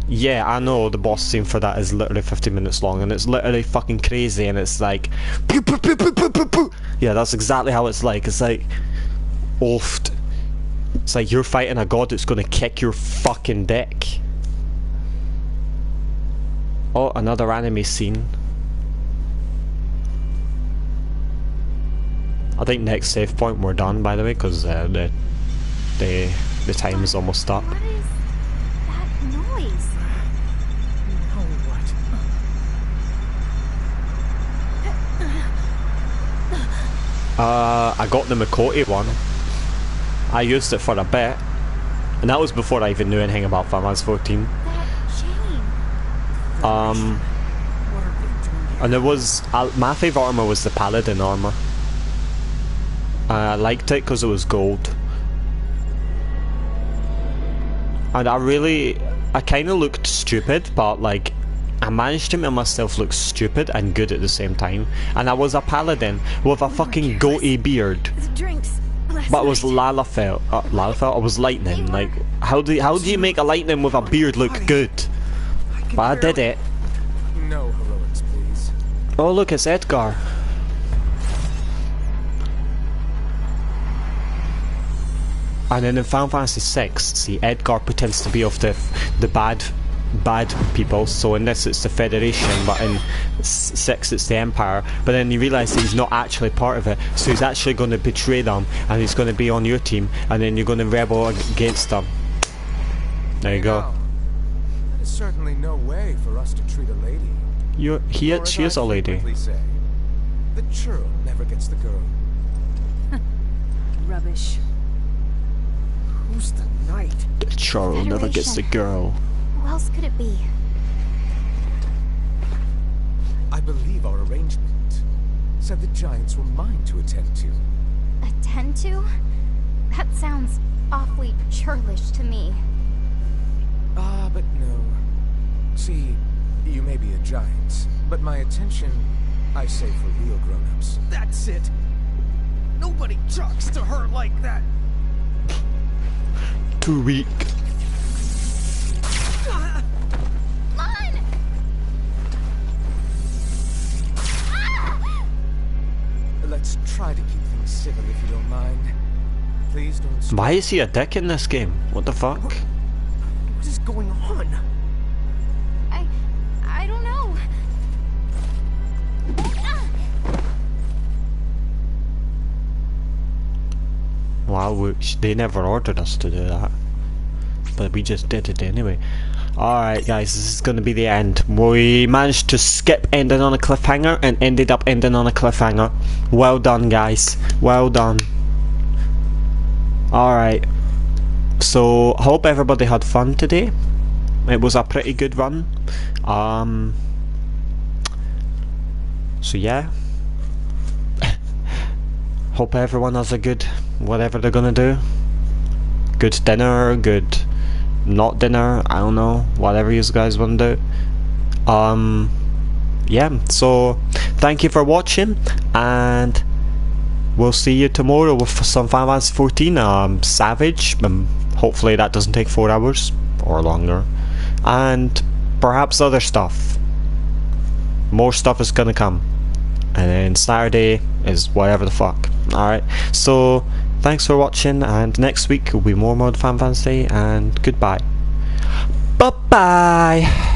Yeah, I know the boss scene for that is literally 50 minutes long and it's literally fucking crazy and it's like pew, pew, pew, pew, pew, pew, pew. Yeah, that's exactly how it's like. It's like oft. It's like you're fighting a god that's gonna kick your fucking dick. Oh, another anime scene. I think next save point we're done, by the way, because the time is almost up. What is that noise? I got the Miqo'te one. I used it for a bit, and that was before I even knew anything about Final Fantasy 14. That chain. And there was my favourite armour was the Paladin armour. I liked it because it was gold. And I kind of looked stupid, but like, I managed to make myself look stupid and good at the same time. And I was a paladin with a fucking goatee beard. But it was Lalafell. Lalafell? It was lightning. Like, how do you make a lightning with a beard look good? But I did it. No heroics, please. Oh look, it's Edgar. And then in Final Fantasy VI, see, Edgar pretends to be of the bad people, so in this it's the Federation, but in 6 it's the Empire, but then you realise he's not actually part of it, so he's actually going to betray them, and he's going to be on your team, and then you're going to rebel against them. There you go. There's certainly no way for us to treat a lady. She is a lady. Say, the churl never gets the girl. Rubbish. Who's the knight? The churl never gets the girl. Who else could it be? I believe our arrangement said the giants were mine to attend to. Attend to? That sounds awfully churlish to me. But no. See, you may be a giant, but my attention, I save for real grown-ups. That's it. Nobody talks to her like that. Too weak. Let's try to keep things civil if you don't mind. Please don't. Why is he a dick in this game? What the fuck? What is going on? I don't know. Wow, they never ordered us to do that, but we just did it anyway. Alright guys, this is going to be the end. We managed to skip ending on a cliffhanger and ended up ending on a cliffhanger. Well done guys, well done. Alright, so hope everybody had fun today. It was a pretty good run. So yeah, hope everyone has a good whatever they're gonna do. Good dinner, good not dinner, I don't know, whatever you guys want to do. Yeah, so thank you for watching, and we'll see you tomorrow with some Final Fantasy 14 Savage. Hopefully that doesn't take 4 hours or longer, and perhaps other stuff. More stuff is gonna come, and then Saturday is whatever the fuck. Alright, so thanks for watching, and next week will be more Final Fantasy, and goodbye. Bye bye.